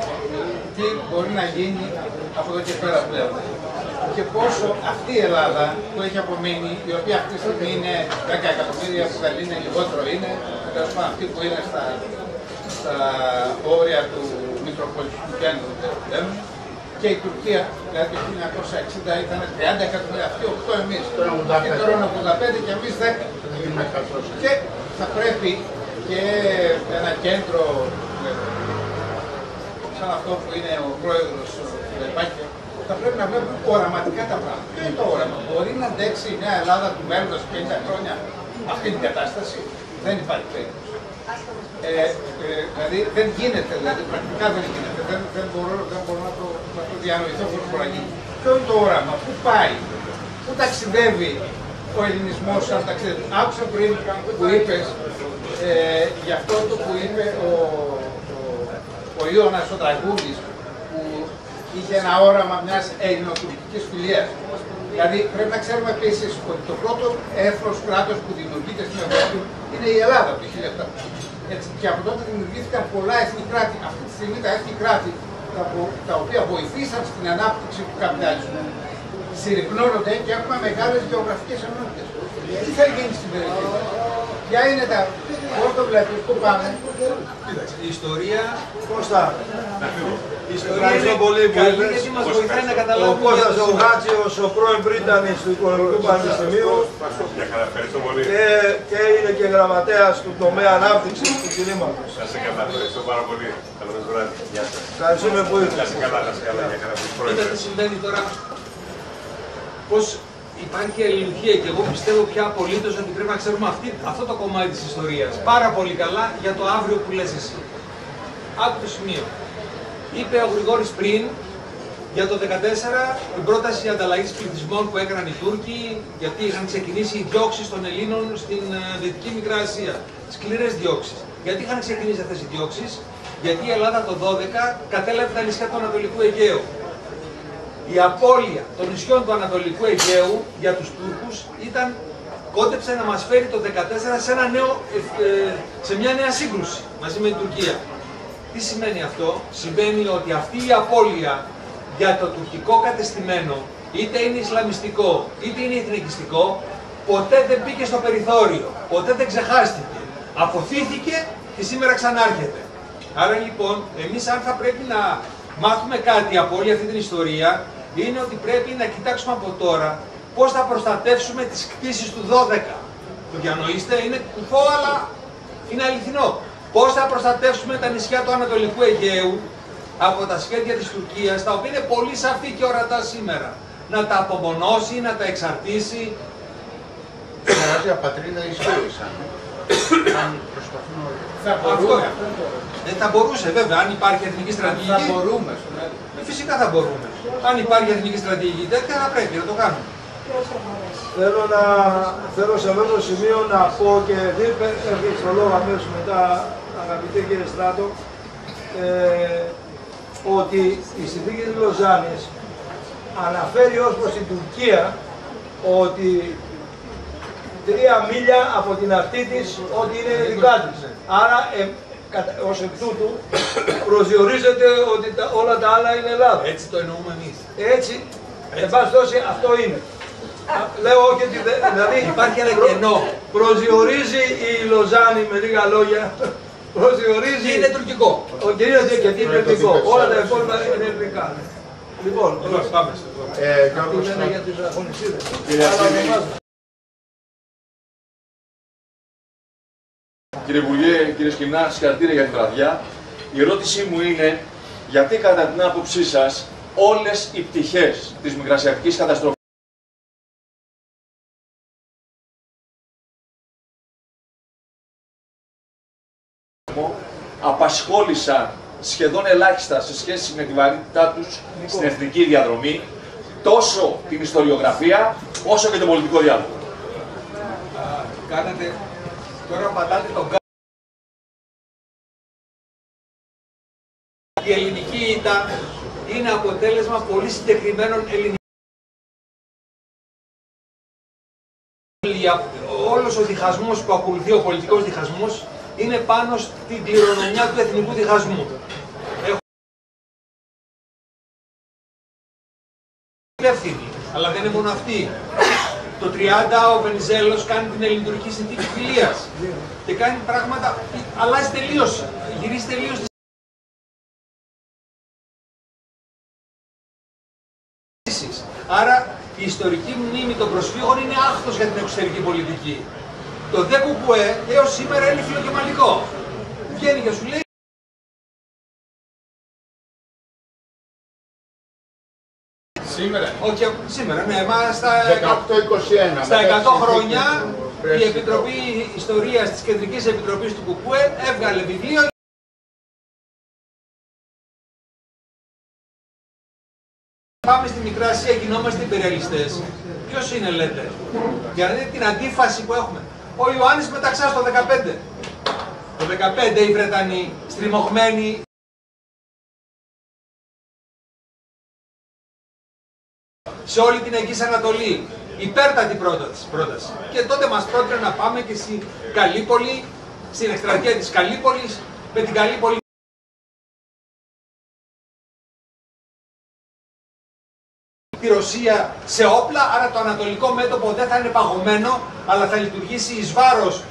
τι μπορεί να γίνει από εδώ και πέρα πλέον. Και πόσο αυτή η Ελλάδα που έχει απομείνει, η οποία αυτή τη στιγμή είναι 10 εκατομμύρια που δεν είναι, λιγότερο είναι, τέλος πάντων αυτή που είναι στα όρια του Μητροπολιτικού Κέντρου και η Τουρκία, δηλαδή το 1960 ήταν 30 εκατομμύρια, αυτοί 8 εμείς. Και τώρα είναι 85 και εμείς 10. Και θα πρέπει και ένα κέντρο σαν αυτό που είναι ο πρόεδρος του Λεπάκη, θα πρέπει να βλέπουμε οραματικά τα πράγματα. Ποιο είναι το όραμα? Μπορεί να αντέξει η Νέα Ελλάδα του μέλλοντος 50 χρόνια αυτή την κατάσταση? Δεν υπάρχει περίπτωση. Δηλαδή δεν γίνεται, δηλαδή πρακτικά δεν γίνεται. Δεν μπορώ να το διανοηθώ πώς μπορεί να γίνει. Ποιο είναι το όραμα, πού πάει, πού ταξιδεύει ο ελληνισμός σαν ταξιδεύει? Άκουσα πριν που είπες για αυτό το που είπε ο Ιώνας ο Τραγούδης, που είχε ένα όραμα μιας ελληνοτουρκικής φιλίας. Δηλαδή πρέπει να ξέρουμε επίσης ότι το πρώτο έθνος κράτος που δημιουργείται στην Ευρώπη είναι η Ελλάδα το 1700. Έτσι, και από τότε δημιουργήθηκαν πολλά εθνή κράτη. Αυτή τη στιγμή τα εθνή κράτη, τα οποία βοηθήσαν στην ανάπτυξη του καπιταλισμού, συρρυκνώνονται και έχουμε μεγάλες γεωγραφικές ενότητες. Τι θα γίνει στην περιοχή? Ποια είναι τα... Πώς το βλέπεις, πού πάμε? Η ιστορία... Κώστα, Η ιστορία είναι πολύ που καλή είπες. γιατί μας βοηθάει να Ο καταλάβουμε Κώστας ο Γάτσιος, ο πρώην πρίτανης του Οικονομικού Πανεπιστημίου και είναι και γραμματέας του τομέα ανάπτυξης του κινήματος. Να σε καλά, ευχαριστώ πάρα πολύ. Καλό σας βράδυ. Γεια σας. Ευχαριστούμε που ήρθατε. Να σε καλά, να σε καλά. Για χαρά. Κοίτα τι συμβαίνει τώρα, πως υπάρχει αλληλουχία και εγώ πιστεύω πια απολύτως ότι πρέπει να ξέρουμε αυτό το κομμάτι της ιστορίας πάρα πολύ καλά για το αύριο που λες εσύ. Άκου το σημείο. Είπε ο Γρηγόρης πριν για το 2014 την πρόταση ανταλλαγής πληθυσμών που έκαναν οι Τούρκοι, γιατί είχαν ξεκινήσει οι διώξεις των Ελλήνων στην Δυτική Μικρά Ασία. Σκληρές διώξεις. Γιατί είχαν ξεκινήσει αυτές οι διώξεις? Γιατί η Ελλάδα το 2012 κατέλαβε τα νησιά του Ανατολικού Αιγαίου. Η απώλεια των νησιών του Ανατολικού Αιγαίου για τους Τούρκους κόντεψε να μας φέρει το 2014 σε μια νέα σύγκρουση μαζί με την Τουρκία. Τι σημαίνει αυτό? Σημαίνει ότι αυτή η απώλεια για το τουρκικό κατεστημένο, είτε είναι ισλαμιστικό είτε είναι εθνικιστικό, ποτέ δεν μπήκε στο περιθώριο, ποτέ δεν ξεχάστηκε. Αποθήθηκε και σήμερα ξανάρχεται. Άρα λοιπόν, εμείς αν θα πρέπει να μάθουμε κάτι από όλη αυτή την ιστορία, είναι ότι πρέπει να κοιτάξουμε από τώρα πώς θα προστατεύσουμε τις κτήσεις του 12. Το διανοείστε, είναι κουφό αλλά είναι αληθινό. Πώς θα προστατεύσουμε τα νησιά του Ανατολικού Αιγαίου από τα σχέδια της Τουρκίας, τα οποία είναι πολύ σαφή και ορατά σήμερα. Να τα απομονώσει, να τα εξαρτήσει. Η πατρίδα ισχύει αν προσπαθούν όλοι. Θα μπορούμε. Θα μπορούσε βέβαια, αν υπάρχει εθνική στρατηγική. Θα μπορούμε. Φυσικά θα μπορούμε. Αν υπάρχει εθνική στρατηγική τέτοια, θα πρέπει να το κάνουμε. Θέλω σε αυτό το σημείο να πω και δεν έρχεται στο λόγο αμέσως μετά, αγαπητέ κύριε Στράτο, ότι η συνθήκη της Λοζάνης αναφέρει ως προς την Τουρκία ότι 3 μίλια από την ακτή της ότι είναι δικά της. Άρα ως εκ τούτου προσδιορίζεται ότι όλα τα άλλα είναι Ελλάδα. Έτσι το εννοούμε εμείς. Έτσι, εν πάση περιπτώσει αυτό είναι. Λέω όχι ότι δηλαδή υπάρχει ένα κενό. Προσδιορίζει η Λοζάνη με λίγα λόγια. Προσδιορίζει. Και είναι τουρκικό. Και είναι τουρκικό. Όλα τα υπόλοιπα είναι ελληνικά. Λοιπόν, πάμε. Αυτό είναι για τις αγωνιστήρες. Κύριε Υπουργέ, κύριε Σκηνά, συγχαρητήρια για τη βραδιά. Η ερώτησή μου είναι γιατί κατά την άποψή σας όλες οι πτυχές της μικρασιατικής καταστροφής απασχόλησαν σχεδόν ελάχιστα σε σχέση με τη βαρύτητά τους στην εθνική διαδρομή, τόσο την ιστοριογραφία, όσο και τον πολιτικό διάλογο. Τώρα πατάτε τον Η ελληνική ήττα είναι αποτέλεσμα πολύ συγκεκριμένων ελληνικών. Όλος ο διχασμός που ακολουθεί, ο πολιτικός διχασμός, είναι πάνω στην κληρονομιά του εθνικού διχασμού. Ευθύνη, αλλά δεν είναι μόνο αυτή. Το 30 ο Βενιζέλος κάνει την ελληνοτουρκική συνθήκη φιλίας και κάνει πράγματα, αλλάζει τελείως, γυρίζει τελείως. Άρα η ιστορική μνήμη των προσφύγων είναι άχθος για την εξωτερική πολιτική. Το ΔΚΚΕ έως σήμερα είναι φιλοκεμαλικό. Βγαίνει και σου λέει Σήμερα. όχι, σήμερα, ναι, μα στα 18-21. 100 χρόνια η Επιτροπή Ιστορίας της Κεντρικής Επιτροπής του ΚΚΕ έβγαλε βιβλίο. Πάμε στη Μικρά Ασία, γινόμαστε υπεριαλιστές. Ποιος είναι, λέτε? Για να δείτε την αντίφαση που έχουμε. Ο Ιωάννης μεταξά στο 15. Το 15 οι Βρετανοί στριμωγμένοι σε όλη την Αιγής Ανατολή. Υπέρτατη πρόταση. Και τότε μας πρότεινε να πάμε και στην Καλύπολη, στην εκστρατεία της Καλύπολης, με την Καλύπολη. Τη Ρωσία σε όπλα, άρα το ανατολικό μέτωπο δεν θα είναι παγωμένο, αλλά θα λειτουργήσει εις βάρος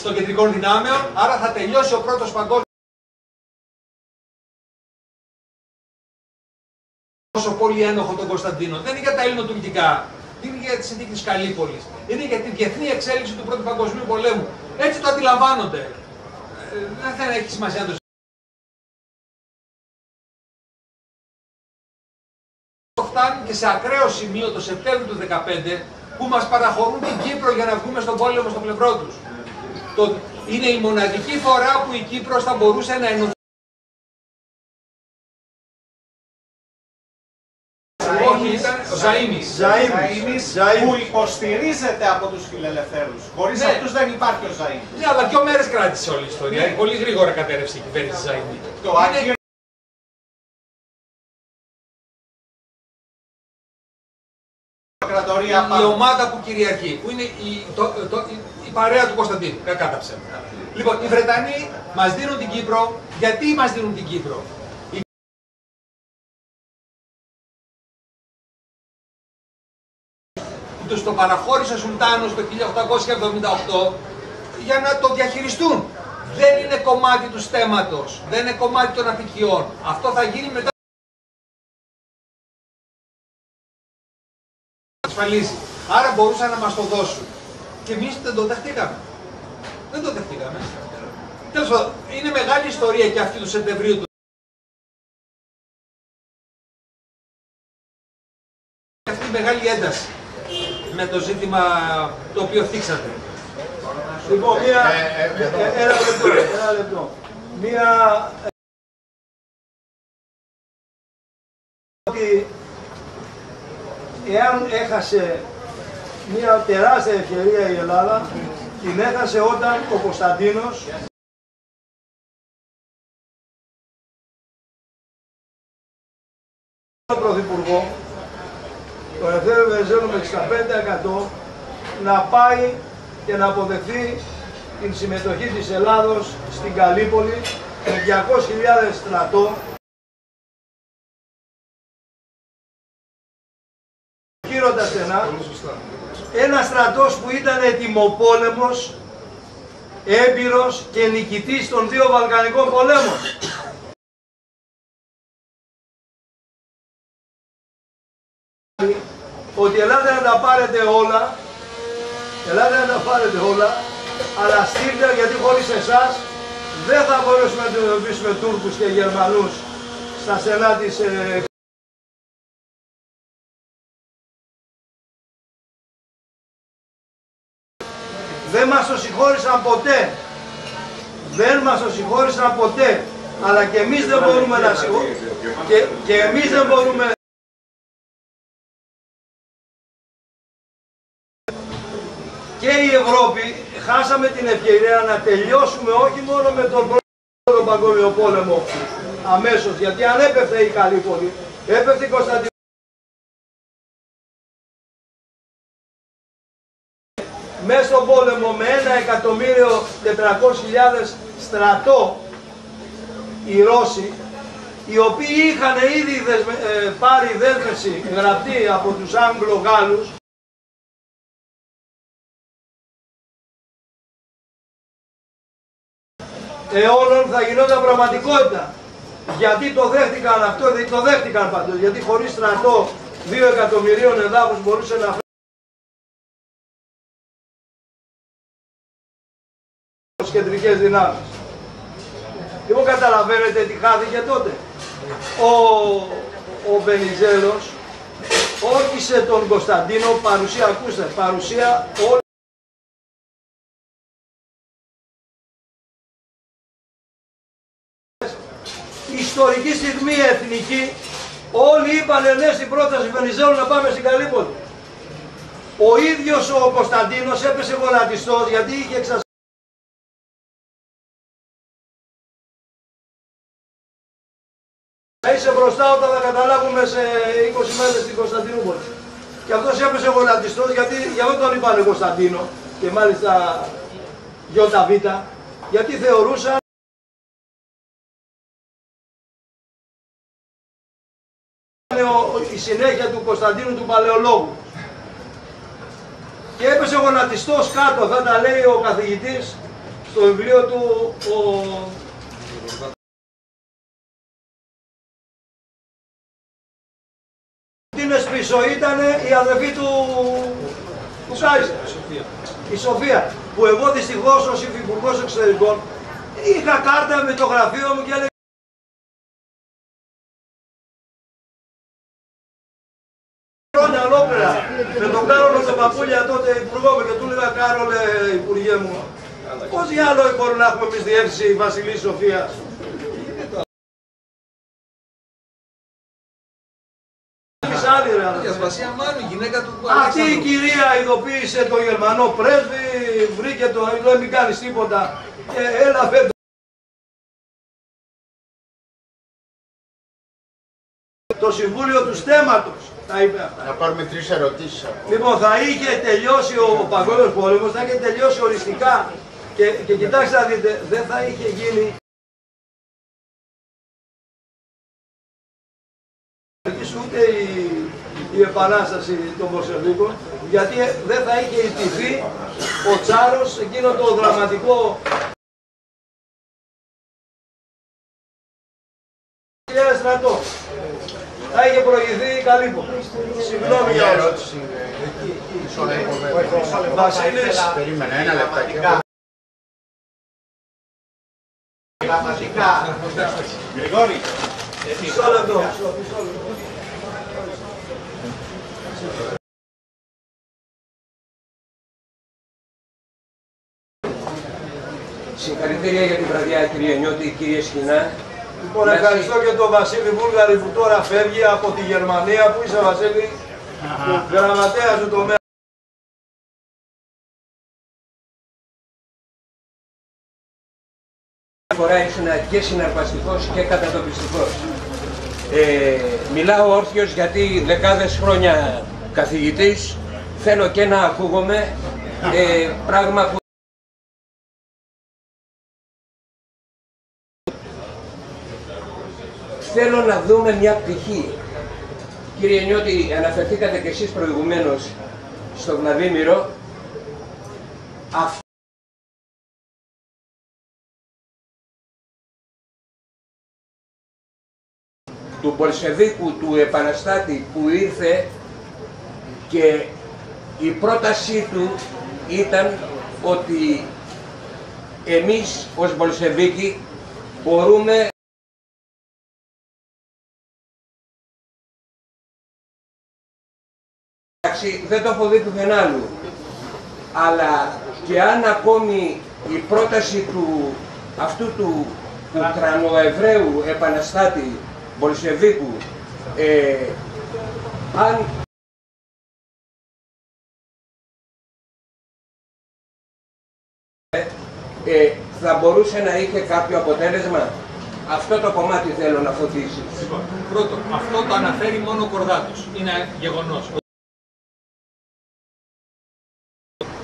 των κεντρικών δυνάμεων, άρα θα τελειώσει ο πρώτος παγκόσμιος. Όσο πολύ ένοχο τον Κωνσταντίνο. Δεν είναι για τα ελληνοτουρκικά, δεν είναι για τη συνθήκη της Καλύπολης, είναι για τη διεθνή εξέλιξη του Πρώτου Παγκοσμίου Πολέμου. Έτσι το αντιλαμβάνονται. Δεν θα έχει σημασία να το φτάνει και σε ακραίο σημείο το Σεπτέμβριο του 2015 που μας παραχωρούν την Κύπρο για να βγούμε στον πόλεμο στο πλευρό τους. Είναι η μοναδική φορά που η Κύπρος θα μπορούσε να ενωθεί. Όχι, ήταν ο Ζαΐμις που υποστηρίζεται από τους φιλελευθέρους. Χωρίς αυτούς δεν υπάρχει ο Ζαΐμις. Ναι, αλλά 2 μέρες κράτησε όλη η ιστορία. Πολύ γρήγορα κατέρευσε η κυβέρνηση Ζαΐμι. Η ομάδα που κυριαρχεί, που είναι η παρέα του Κωνσταντίνου, κατά ψέματα. Λοιπόν, οι Βρετανοί μας δίνουν την Κύπρο. Γιατί μας δίνουν την Κύπρο? Τους το παραχώρησε ο Σουλτάνος το 1878 για να το διαχειριστούν. Δεν είναι κομμάτι του στέματος, δεν είναι κομμάτι των απικιών. Αυτό θα γίνει μετά. Ασφαλίζει. Άρα μπορούσαν να μας το δώσουν. Και εμείς δεν το δεχτήκαμε. Δεν το δεχτήκαμε. Τέλος πάντων, είναι μεγάλη ιστορία και αυτή του Σεπτεμβρίου του. Αυτή η μεγάλη ένταση με το ζήτημα το οποίο θίξατε. Λοιπόν, ένα λεπτό. Ότι εάν έχασε μια τεράστια ευκαιρία η Ελλάδα, την έχασε όταν ο Κωνσταντίνος τον Πρωθυπουργό, τον Ελευθέριο Βενιζέλο με 65% να πάει και να αποδεχθεί την συμμετοχή της Ελλάδος στην Καλύπολη με 200.000 στρατό. Χείροντα στενά, ένας στρατός που ήταν ετοιμοπόλεμος, έμπειρος και νικητής των 2 Βαλκανικών πολέμων. Ότι ελάτε να τα πάρετε όλα, αλλά στείλτε, γιατί χωρίς εσάς δεν θα μπορέσουμε να αντιμετωπίσουμε Τούρκους και Γερμανούς στα στενά της Δεν μας το συγχώρησαν ποτέ. Δεν μας το συγχώρησαν ποτέ. Αλλά και εμείς δεν μπορούμε να και εμείς δεν μπορούμε και η Ευρώπη χάσαμε την ευκαιρία να τελειώσουμε όχι μόνο με τον πρώτο παγκόσμιο πόλεμο αμέσως, γιατί αν έπεφτε η Καλύπολη, έπεφτε η Κωνσταντινούπολη. Μέσα στον πόλεμο με 1.400.000 στρατό οι Ρώσοι, οι οποίοι είχαν ήδη πάρει δέσμευση γραπτή από τους Άγγλο-Γάλλους, αιώνων θα γινόταν πραγματικότητα. Γιατί το δέχτηκαν αυτό, δεν το δέχτηκαν πάντως, γιατί χωρίς στρατό 2 εκατομμυρίων εδάφους μπορούσε να φέρει τις κεντρικές δυνάμεις. Λοιπόν, καταλαβαίνετε τι χάθηκε τότε. Ο Βενιζέλος όρκισε τον Κωνσταντίνο παρουσία, ακούστε, παρουσία όλη ιστορική στιγμή εθνική. Όλοι είπανε ναι στην πρόταση Βενιζέλου να πάμε στην Καλύπολη. Ο ίδιος ο Κωνσταντίνος έπεσε γονατιστός γιατί είχε εξασφαλίσει να είσαι μπροστά όταν θα καταλάβουμε σε 20 μέρες στην Κωνσταντινούπολη. Και αυτός έπεσε γονατιστός γιατί γι' αυτό τον είπανε Κωνσταντίνο και μάλιστα ΙΒ, γιατί θεωρούσαν η συνέχεια του Κωνσταντίνου του Παλαιολόγου. Και έπεσε γονατιστός κάτω, αυτά τα λέει ο καθηγητής στο βιβλίο του πίσω ήταν η αδερφή του Κάιζερ, η Σοφία, που εγώ δυστυχώς ως υφυπουργός εξωτερικών είχα κάρτα με το γραφείο μου και έλεγε χρόνια ολόκληρα με τον Κάρολο τον Παπούλια τότε υπουργό μου και του έλεγα Κάρολε υπουργέ μου, πώς για άλλο μπορούμε να έχουμε εμείς διεύθυνση Βασιλής Σοφίας. Αυτή η κυρία ειδοποίησε τον Γερμανό πρέσβη, βρήκε το, λέει μην κάνεις τίποτα και έλα φέτο. Το Συμβούλιο του Στέμματος τα είπε αυτά. Να πάρουμε 3 ερωτήσεις. Λοιπόν, θα είχε τελειώσει ο Παγκόσμιος Πόλεμος, θα είχε τελειώσει οριστικά και κοιτάξτε να δείτε, δεν θα είχε γίνει ούτε η επανάσταση των Πολσεβίκων, γιατί δεν θα είχε ιτηθεί ο Τσάρος εκείνο το δραματικό στρατό. Θα είχε προηγηθεί η Καλύπολη. Συγγνώμη για ερώτηση. Βασίλης. Περίμενα ένα λεπτάκι. Πραγματικά. Γρηγόρη. Μισό λεπτό. Συγχαρητήρια για την βραδιά, κύριε Νιώτη, κύριε Σκηνά. Λοιπόν, ευχαριστώ και τον Βασίλη Βούλγαρη που τώρα φεύγει από τη Γερμανία. Πού είσαι, Βασίλη? Γραμματέα του τομέα. Φορά ήσουν και συναρπαστικός και κατατοπιστικός. Μιλάω όρθιος γιατί δεκάδες χρόνια καθηγητής θέλω και να ακούγομαι, πράγμα που θέλω να δούμε μια πτυχή. Κύριε Νιώτη, αναφερθήκατε και εσείς προηγουμένως στο Βλαδίμηρο. Του Πολσεβίκου, του επαναστάτη που ήρθε και η πρότασή του ήταν ότι εμείς ως Πολσεβίκοι μπορούμε δεν το έχω δει πουθενά άλλου, αλλά και αν ακόμη η πρόταση του αυτού του Ουκρανοεβραίου επαναστάτη Μπολσεβίκου, αν θα μπορούσε να είχε κάποιο αποτέλεσμα. Αυτό το κομμάτι θέλω να φωτίσει. Λοιπόν, πρώτον, αυτό το αναφέρει μόνο ο Κορδάτος. Είναι γεγονός.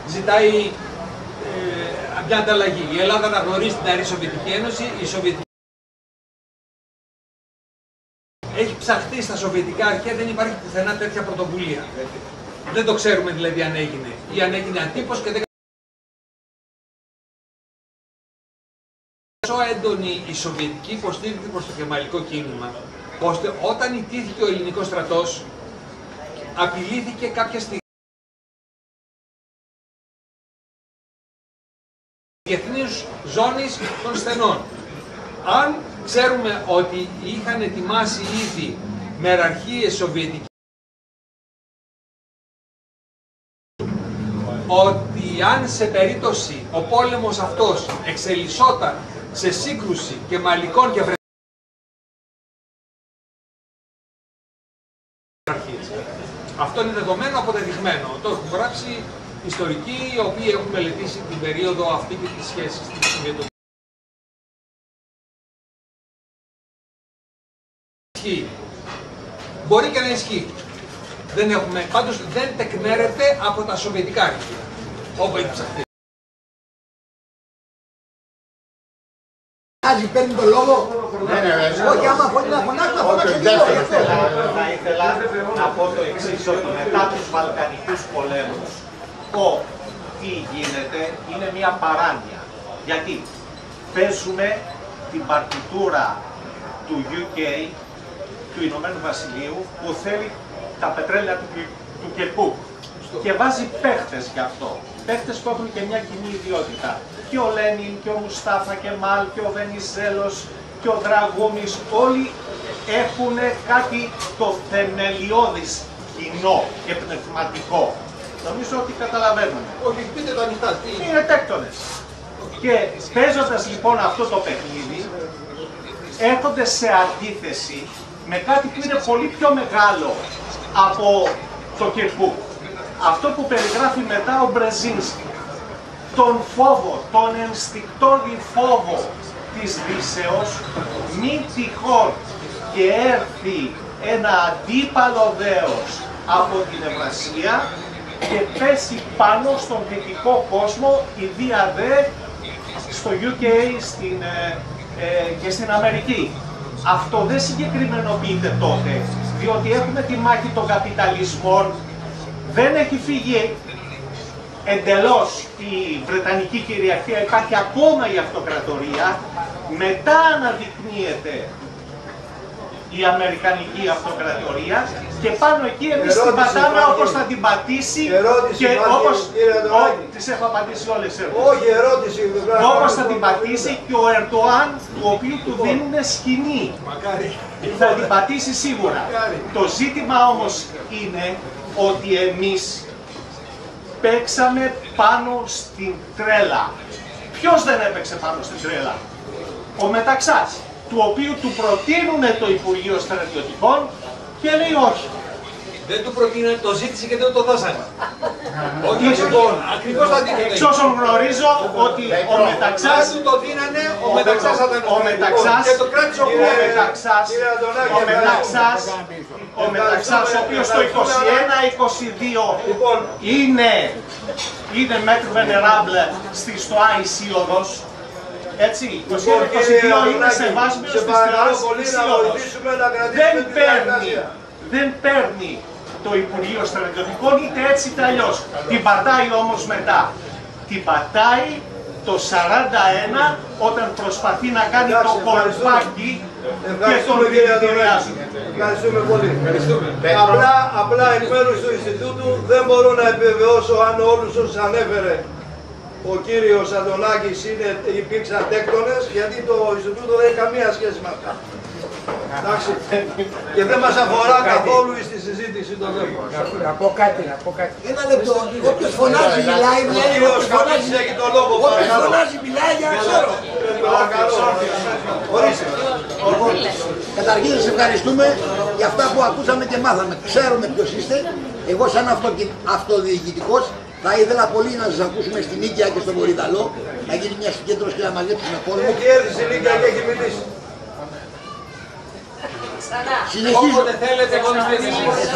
Ζητάει μια ανταλλαγή. Η Ελλάδα αναγνωρίζει την αρρή Σοβιετική Ένωση. Η Σοβιετική έχει ψαχτεί στα σοβιετικά αρχαία, δεν υπάρχει πουθενά τέτοια πρωτοβουλία. Δεν το ξέρουμε δηλαδή αν έγινε ή αν έγινε ατύπως και δεν. Τόσο έντονη η σοβιετική υποστήριξη προς το κεμαλικό κίνημα, ώστε όταν ιτήθηκε ο ελληνικός στρατός, απειλήθηκε κάποια στιγμή διεθνής ζώνης των στενών. Αν ξέρουμε ότι είχαν ετοιμάσει ήδη μεραρχίες σοβιετικές, ότι αν σε περίπτωση ο πόλεμος αυτός εξελισσόταν σε σύγκρουση κεμαλικών και βρετανικών, αυτό είναι δεδομένο, αποδεδειγμένο. Το έχουν γράψει ιστορικοί οι οποίοι έχουν μελετήσει την περίοδο αυτή και τις σχέσεις της Σοβιετικής. Μπορεί και να ισχύει. Δεν έχουμε, πάντως δεν τεκμέρεται από τα σοβιετικά αρχεία, όπου έχει ψαχτεί. Παίρνει το λόγο. Όχι, άμα μπορεί να φωνάξει, να φωνάξει. Θα ήθελα να πω το εξής, ότι μετά τους Βαλκανικούς πολέμους, τι γίνεται είναι μια παράνοια. Γιατί παίζουμε την παρτιτούρα του UK, του Ηνωμένου Βασιλείου, που θέλει τα πετρέλαια του Κερκούκ και βάζει παίχτες γι' αυτό. Παίχτες που έχουν και μια κοινή ιδιότητα. Και ο Λένιν, και ο Μουστάφα Κεμάλ, και ο Βενιζέλος, και ο Δραγούμης, όλοι έχουν κάτι το θεμελιώδης κοινό και πνευματικό. Νομίζω ότι καταλαβαίνουμε. Όχι, πείτε το ανοιχτά. Είναι τέκτονες. Και παίζοντας λοιπόν αυτό το παιχνίδι, έρχονται σε αντίθεση με κάτι που είναι πολύ πιο μεγάλο από το Κερκούκ. Αυτό που περιγράφει μετά ο Μπρεζίνσκι. Τον φόβο, τον ενστικτόδη φόβο της Δύσεως, μη τυχόν και έρθει ένα αντίπαλο δέος από την Ευρασία και πέσει πάνω στον δυτικό κόσμο, ιδία δε στο UK και στην Αμερική. Αυτό δεν συγκεκριμενοποιείται τότε, διότι έχουμε τη μάχη των καπιταλισμών, δεν έχει φύγει εντελώς η Βρετανική κυριαρχία, υπάρχει ακόμα η αυτοκρατορία, μετά αναδεικνύεται η Αμερικανική αυτοκρατορία και πάνω εκεί εμείς την πατάμε όπως θα την πατήσει και όπως τις έχω απαντήσει όλες τις ερωτήσεις. Όπως θα την πατήσει και ο Ερντοάν, του οποίου του δίνουν σκηνή. Θα την πατήσει σίγουρα. Το ζήτημα όμως είναι ότι εμείς παίξαμε πάνω στην τρέλα. Ποιος δεν έπαιξε πάνω στην τρέλα? Ο Μεταξάς, του οποίου του προτείνουν το Υπουργείο Στρατιωτικών και λέει όχι. Δεν του προτείνουν, το ζήτησε και δεν το δώσανε. Όχι, λοιπόν, ακριβώς το αντίθετο. Εξ όσων γνωρίζω ότι ο Μεταξάς, δεν του το δίνανε, ο Μεταξάς θα ήταν και το κράτησε ο Μεταξάς, ο οποίος το 21-22 είναι μέτρ βενεράμπλε στο Άισίωδος. Έτσι, 21-22 είναι σεβάσμιος της Άισίωδος. Δεν παίρνει το Υπουργείο Στρατιωτικών είτε έτσι είτε αλλιώς. Την πατάει όμως μετά. Την πατάει το 41 όταν προσπαθεί να κάνει το κολπάκι και τον δηλητηριάζει. Ευχαριστούμε πολύ. Απλά εκ μέρους του Ινστιτούτου δεν μπορώ να επιβεβαιώσω αν όλους όσους ανέφερε ο κύριος Αντωνάκης υπήρξαν τέκτονες, γιατί το Ινστιτούτο δεν έχει καμία σχέση με αυτά. Εντάξει. Και δεν μας αφορά καθόλου στη συζήτηση το θέμα. Να πω κάτι. Ένα λεπτό. Όποιος φωνάζει μιλάει, όποιος φωνάζει μιλάει για να ξέρω. Καταρχήν σας ευχαριστούμε για αυτά που ακούσαμε και μάθαμε. Ξέρουμε ποιος είστε. Εγώ σαν αυτοδιοικητικός θα ήθελα πολύ να σας ακούσουμε στην Νίκαια και στον Βορυδαλό. Να γίνει μια συγκέντρωση και να μαζέψουμε κόσμο. Έχει έρθει στην Νίκαια και έχει μιλήσει. Συνεχίζω. Όποτε θέλετε,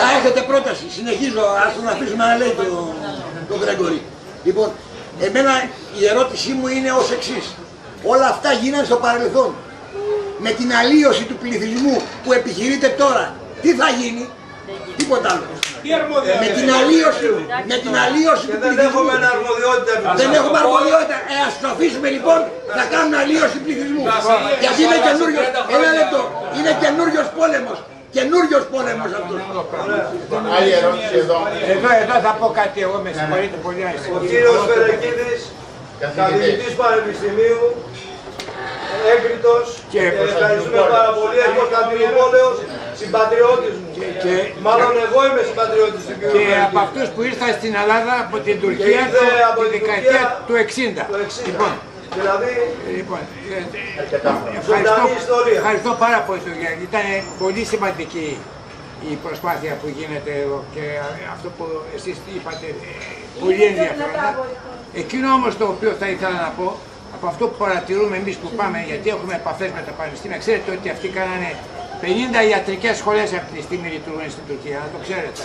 Θα έχετε πρόταση. Συνεχίζω. Ας τον αφήσουμε να λέει τον Γκρέγκορη. Λοιπόν, εμένα η ερώτησή μου είναι ως εξής. Όλα αυτά γίνανε στο παρελθόν. Με την αλλίωση του πληθυσμού που επιχειρείται τώρα, τι θα γίνει? Τίποτα άλλο. Με την αλλίωση του πληθυσμού. Δεν έχουμε αρμοδιότητα. Δεν έχουμε αρμοδιότητα. Ας τους αφήσουμε λοιπόν να κάνουν αλλίωση πληθυσμού. Γιατί είναι καινούριος. Ένα λεπτό. Είναι καινούριος πόλεμος. Καινούριος πόλεμος αυτός. Άλλη ερώτηση εδώ. Εδώ θα πω κάτι εγώ, με συγχωρείτε πολύ. Ο κύριος Φερεκίδης, καθηγητής πανεπιστημίου, έγκριτος, και ευχαριστούμε πάρα πολύ. Εγώ Κατηροπόλεως, συμπατριώτης μου. Μάλλον εγώ είμαι συμπατριώτης του κύριου Φερεκίδη. Και από αυτούς που ήρθαν στην Ελλάδα από την Τουρκία από τη δεκαετία του 60. Δηλαδή, ευχαριστώ πάρα πολύ, γιατί ήταν πολύ σημαντική η προσπάθεια που γίνεται εδώ και αυτό που εσείς είπατε, πολύ ενδιαφέροντα. Εκείνο όμως το οποίο θα ήθελα να πω, από αυτό που παρατηρούμε εμείς που πάμε, γιατί έχουμε επαφές με τα πανεπιστήμια, ξέρετε ότι αυτοί κάνανε 50 ιατρικές σχολές αυτή τη στιγμή λειτουργούν στην Τουρκία, να το ξέρετε.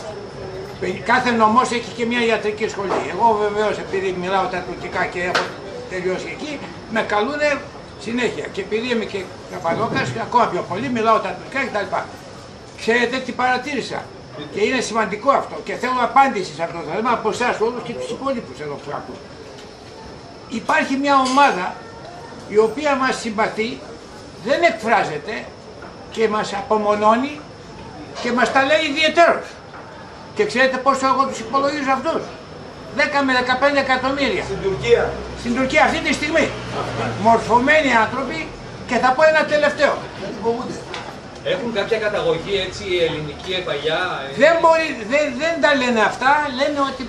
Κάθε νομός έχει και μια ιατρική σχολή. Εγώ βεβαίως επειδή μιλάω τα τουρκικά και έχω τελειώσει εκεί, με καλούνε συνέχεια. Και επειδή είμαι και καπαδόκας, ακόμα πιο πολύ μιλάω τα τουρκικά κτλ. Ξέρετε τι παρατήρησα. Και είναι σημαντικό αυτό. Και θέλω απάντηση σε αυτό το θέμα από εσάς όλους και τους υπόλοιπους εδώ που ακούω. Υπάρχει μια ομάδα η οποία μας συμπαθεί, δεν εκφράζεται και μας απομονώνει και μας τα λέει ιδιαιτέρως. Και ξέρετε πόσο εγώ τους υπολογίζω αυτούς? 10 με 15 εκατομμύρια. Στην Τουρκία. Στην Τουρκία αυτή τη στιγμή. Μορφωμένοι άνθρωποι και θα πω ένα τελευταίο. Έχουν κάποια καταγωγή έτσι ελληνική, παλιά? Δεν τα λένε αυτά, λένε ότι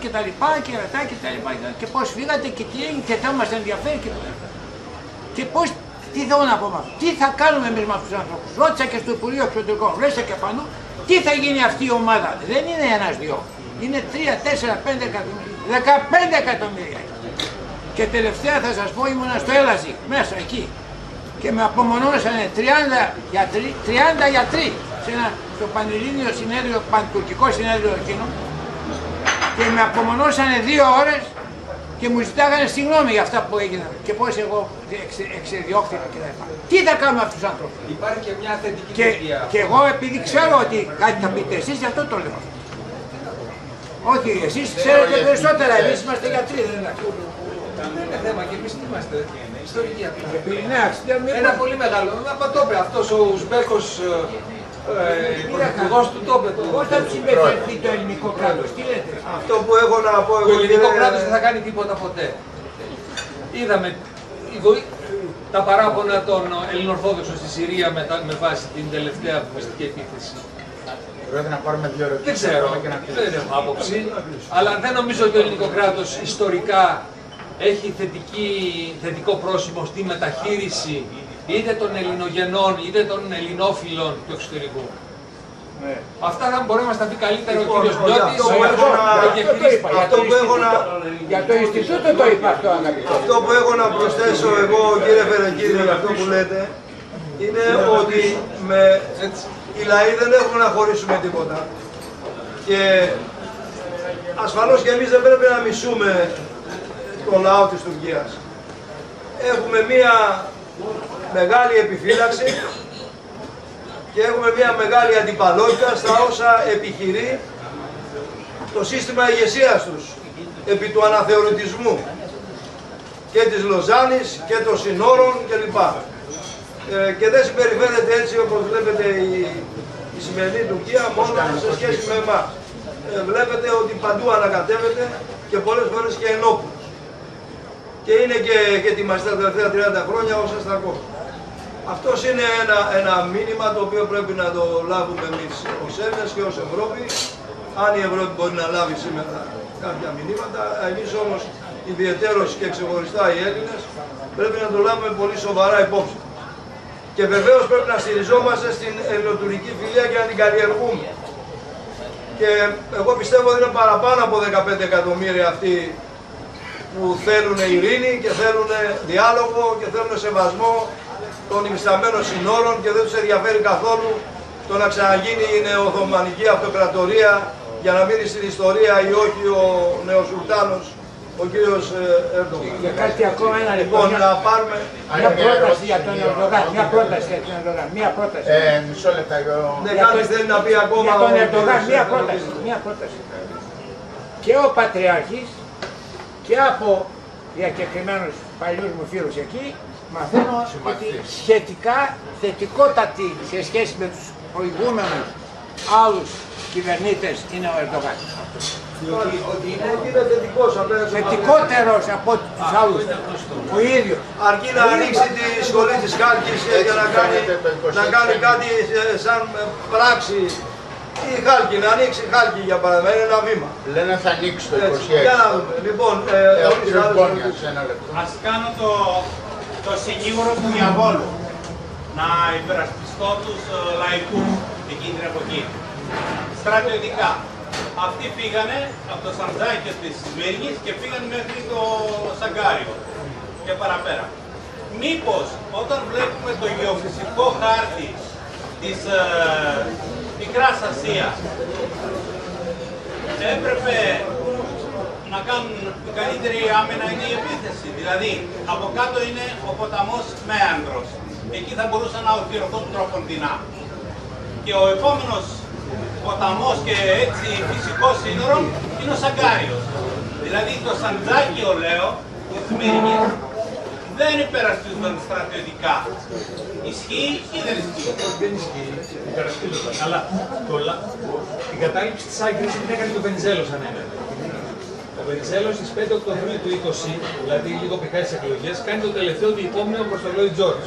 και τα λοιπά και ρωτά και τα λοιπά και πώς φύγατε και τι έγινε και θα μας ενδιαφέρει και πώς, τι θέλω να πω με αυτό, τι θα κάνουμε εμείς με αυτούς τους ανθρώπους. Ρώτησα και στο Υπουργείο Εξωτερικών, ρώτησα και πανού, τι θα γίνει αυτή η ομάδα. Δεν είναι ένας-δυο, είναι 3, 4, 5 εκατομμύρια, 15 εκατομμύρια. Και τελευταία θα σας πω, ήμουνα στο Έλαζι, μέσα εκεί και με απομονώσανε 30 γιατροί στο Πανελλήνιο συνέδριο, παντουρκικό συνέδριο εκείνο, και με απομονώσανε 2 ώρες και μου ζητάγανε συγγνώμη για αυτά που έγιναν και πώς εγώ εξεδιώχθηκα κτλ. Τι θα κάνουμε αυτούς τους ανθρώπους? Υπάρχει και μια θετική παιδεία. Και εγώ επειδή ξέρω ότι κάτι θα πείτε εσείς, γι' αυτό το λέω. Όχι, εσείς ξέρετε περισσότερα, εμείς είμαστε γιατροί, δεν είναι? Δεν είναι θέμα και εμείς τι είμαστε? Ιστορική απλή. Ένα πολύ μεγάλο, από το είπε αυτός ο Ουσμπέκος πρωθυπουργός του τόπε. Πώς θα τους συμπεριφερθεί το ελληνικό κράτος, τι λέτε? Αυτό που έχω να πω εγώ. Το ελληνικό κράτος δεν θα κάνει τίποτα ποτέ. Είδαμε τα παράπονα των Ελληνοορθόδοξων στη Συρία με βάση την τελευταία βομβιστική επίθεση. Πρέπει να πάρουμε 2 ερωτήσεις. Δεν ξέρω, δεν έχω άποψη, αλλά δεν νομίζω ότι το ελληνικό κράτος ιστορικά έχει θετικό πρόσημο στη μεταχείριση είτε των ελληνογενών είτε των ελληνόφιλων του εξωτερικού. Ναι. Αυτά θα μπορεί να μας τα πει καλύτερα ο κύριος Μιώτης. Για το Ινστιτούτο το είπα αυτό, αγαπητέ. Αυτό που έχω να προσθέσω εγώ, κύριε Φερεκίδη, με αυτό που λέτε, είναι ότι οι λαοί δεν έχουμε να χωρίσουμε τίποτα. Και ασφαλώς και εμείς δεν πρέπει να μισούμε τον λαό της Τουρκίας. Έχουμε μία μεγάλη επιφύλαξη και έχουμε μία μεγάλη αντιπαλότητα στα όσα επιχειρεί το σύστημα ηγεσίας τους επί του αναθεωρητισμού και της Λοζάνης και των συνόρων κλπ. Και δεν συμπεριφέρεται έτσι όπως βλέπετε η σημερινή Τουρκία μόνο σε σχέση με εμάς. Βλέπετε ότι παντού ανακατεύεται και πολλές φορές και ενόπλους. Και είναι και ετοιμαστεί τα τελευταία 30 χρόνια ως αστακό. Αυτός είναι ένα μήνυμα το οποίο πρέπει να το λάβουμε εμείς ως Έλληνες και ως Ευρώπη. Αν η Ευρώπη μπορεί να λάβει σήμερα κάποια μηνύματα, εμείς όμως ιδιαιτέρως και ξεχωριστά οι Έλληνες πρέπει να το λάβουμε πολύ σοβαρά υπόψη. Και βεβαίως πρέπει να στηριζόμαστε στην ελληνοτουρκική φιλία και να την καλλιεργούμε. Και εγώ πιστεύω ότι είναι παραπάνω από 15 εκατομμύρια αυτοί που θέλουν ειρήνη και θέλουν διάλογο και θέλουν σεβασμό των υφισταμένων συνόρων και δεν τους ενδιαφέρει καθόλου το να ξαναγίνει η νεοοθωμανική αυτοκρατορία για να μείνει στην ιστορία ή όχι ο νεοσουλτάνος, ο κύριος Ερντογάν. Και κάτι ακόμα, ένα λεπτό. Λοιπόν, να πάρουμε μια πρόταση για τον Ερντογάν. Μια πρόταση. Μισό λεπτό. Ναι, κάποιος θέλει να πει ακόμα. Για τον Ερντογάν, μια πρόταση. Και ο Πατριάρχης και από διακεκριμένους παλιούς μου φίλους εκεί μαθαίνω ότι σχετικά θετικότατη σε σχέση με τους προηγούμενους άλλους κυβερνήτες είναι ο Ερντογάν. Ότι είναι θετικός, θετικότερος από τους άλλους, ο ίδιος. Αρκεί να ανοίξει τη σχολή της Χάλκης για να κάνει κάτι σαν πράξη. Η Χάλκη, να ανοίξει η Χάλκη για παράδειγμα, είναι ένα βήμα. Λένε θα ανοίξει το 26. Για να δούμε. Λοιπόν, ας κάνω το συνήγορο του διαβόλου, να υπερασπιστώ τους λαϊκούς εκείνη την εποχή. Στρατιωτικά. Αυτοί φύγανε από το Σαντζάκιο της Σμύρνης και πήγαν μέχρι το Σαγκάριο και παραπέρα. Μήπως όταν βλέπουμε το γεωφυσικό χάρτη της Μικράς Ασίας έπρεπε να κάνουν την καλύτερη άμυνα είναι η επίθεση. Δηλαδή από κάτω είναι ο ποταμός Μέανδρος. Εκεί θα μπορούσαν να ολοκληρωθούν τρόπον δεινά. Και ο επόμενος ποταμός και έτσι φυσικό σύνορο είναι ο Σαγκάριος. Δηλαδή το Σαντζάκιο, λέω, τη Σμύρνη δεν υπερασπίζονταν στρατιωτικά. Ισχύει ή δεν ισχύει? Δεν ισχύει, υπερασπίζονταν. Αλλά την κατάληψη της Άγκυρας την έκανε το Βενιζέλος ανέμενε. Ο Βενιζέλος στις 5 Οκτωβρίου του 20, δηλαδή λίγο πριν τις εκλογές, κάνει το τελευταίο διειτόμιο προς τον Λόιτ Τζόρτζ.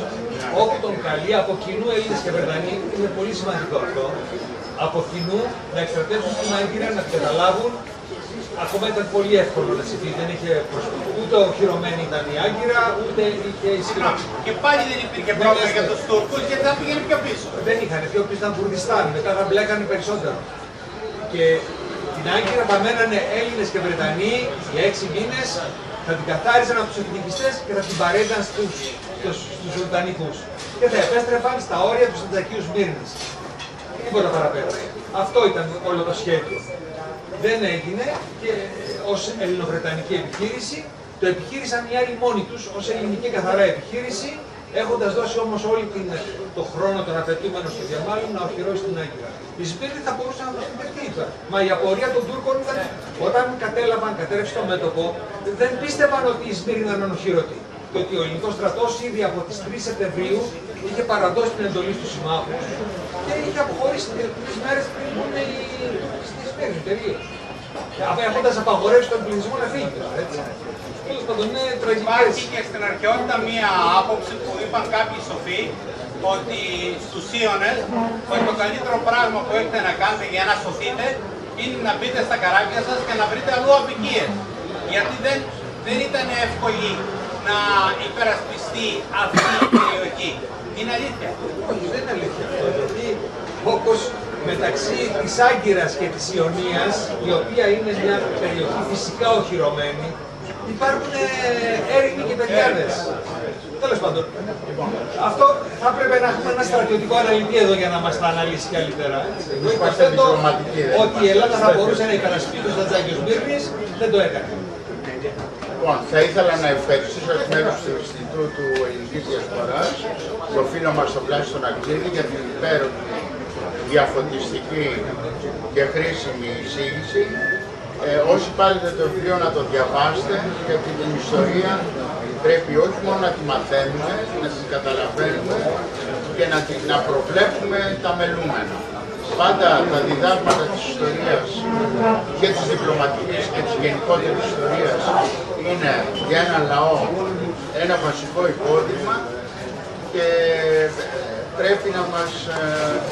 Όπου τον καλεί από κοινού Έλληνες και Βρετανοί, είναι πολύ σημαντικό αυτό, από κοινού να εκστρατεύσουν στην Άγκυρα, να την καταλάβουν. Ακόμα ήταν πολύ εύκολο να συμβεί, δεν είχε ούτε οχυρωμένη ήταν η Άγκυρα, ούτε είχε ισχυρό. Και πάλι δεν υπήρχε πρόβλημα για τους Τούρκους γιατί θα πήγαινε πιο πίσω. Δεν είχαν, πιο πίσω ήταν Κουρδιστάν, μετά θα μπλέκανε περισσότερο. Και την Άγκυρα παραμένανε Έλληνες και Βρετανοί για 6 μήνες, θα την καθάριζαν από τους εθνικιστές και θα την παρέδαν στους Βρετανικούς. Και θα επέστρεφαν στα όρια του Σαντζακίου Σμύρνης. Τίποτα παραπέρα. Αυτό ήταν όλο το σχέδιο. Δεν έγινε και ως ελληνοβρετανική επιχείρηση, το επιχείρησαν οι άλλοι μόνοι τους ως ελληνική καθαρά επιχείρηση, έχοντας δώσει όμως όλη το χρόνο τον απαιτούμενο στο διαμάλλον να οχυρώσει την Άγκυρα. Οι Σμύρνοι θα μπορούσαν να το συντηρηθεί. Μα η απορία των Τούρκων ήταν, όταν κατέρευσε το μέτωπο, δεν πίστευαν ότι οι Σμύρνοι ήταν ανοχυρωτοί. Και ότι ο ελληνικός στρατός ήδη από τις 3 Σεπτεμβρίου είχε παραδώσει την εντολή στους συμμάχους και είχε αποχωρήσει 3 μέρες πριν μπουν οι Τούρκοι στη Σμύρνη, τελείως. Έχοντας απαγορεύσει τον πληθυσμό να φύγει. Τέλος πάντων, είναι τραγικές. Υπάρχει και στην αρχαιότητα μία άποψη που είπαν κάποιοι σοφοί ότι στους Ίωνες ότι το καλύτερο πράγμα που έχετε να κάνετε για να σωθείτε είναι να μπείτε στα καράβια σας και να βρείτε αλλού αποικίες. Γιατί δεν ήταν εύκολη να υπερασπιστεί αυτή η περιοχή. Είναι αλήθεια? Όχι, δεν είναι αλήθεια. Γιατί όπως μεταξύ της Άγκυρας και της Ιωνίας, η οποία είναι μια περιοχή φυσικά οχυρωμένη, υπάρχουν έρημοι και παιδιάδες. Τέλος πάντων, αυτό θα έπρεπε να έχουμε ένα στρατιωτικό αναλυτή εδώ για να μας τα αναλύσει καλύτερα. Εγώ υποθέτω ότι η Ελλάδα θα μπορούσε να υπερασπίσει το Σαντζάκιο Σμύρνης, δεν το έκανε. Λοιπόν, θα ήθελα να ευχαριστήσω εκ μέρους του Ινστιτούτου Ελληνικής Διασποράς το φίλο μας τον Πλάση τον Αγγλίδη για την υπέροχη, διαφωτιστική και χρήσιμη εισήγηση. Όσοι πάρετε το βιβλίο να το διαβάσετε, γιατί την ιστορία πρέπει όχι μόνο να τη μαθαίνουμε, να την καταλαβαίνουμε και να προβλέπουμε τα μελούμενα. Πάντα τα διδάγματα της ιστορίας και της διπλωματικής και της γενικότερης ιστορίας είναι για ένα λαό ένα βασικό υπόδειγμα και πρέπει να μας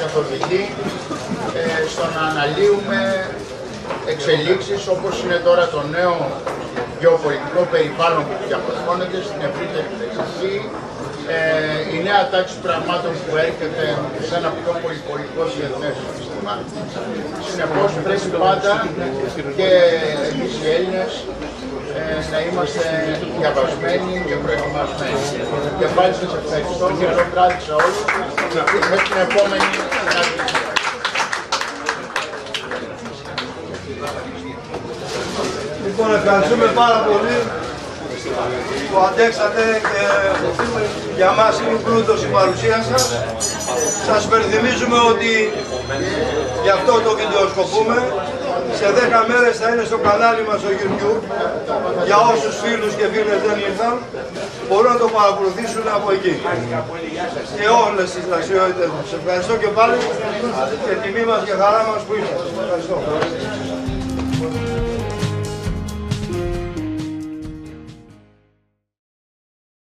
καθοδηγεί στο να αναλύουμε εξελίξεις όπως είναι τώρα το νέο γεωπολιτικό περιβάλλον που διαμορφώνεται στην ευρύτερη περιοχή η νέα τάξη πραγμάτων που έρχεται σε ένα πιο πολυπολικό διεθνές σύστημα. Συνεπώς πρέπει πάντα και εμείς οι Έλληνες να είμαστε διαβασμένοι και προετοιμασμένοι. Και πάλι σας ευχαριστώ και καλό βράδυ σε όλους. Μέχρι την επόμενη συνάντηση. Λοιπόν, ευχαριστούμε πάρα πολύ που αντέξατε και για μας είναι πλούτος η παρουσία σας. Σας υπενθυμίζουμε ότι γι' αυτό το βιντεοσκοπούμε. Σε 10 μέρες θα είναι στο κανάλι μας στο YouTube. Για όσους φίλους και φίλες δεν ήρθαν, μπορούν να το παρακολουθήσουν από εκεί. Και όλες τις δραστηριότητες μας. Ευχαριστώ και πάλι και τιμή μας και χαρά μας που ήρθατε. Ευχαριστώ.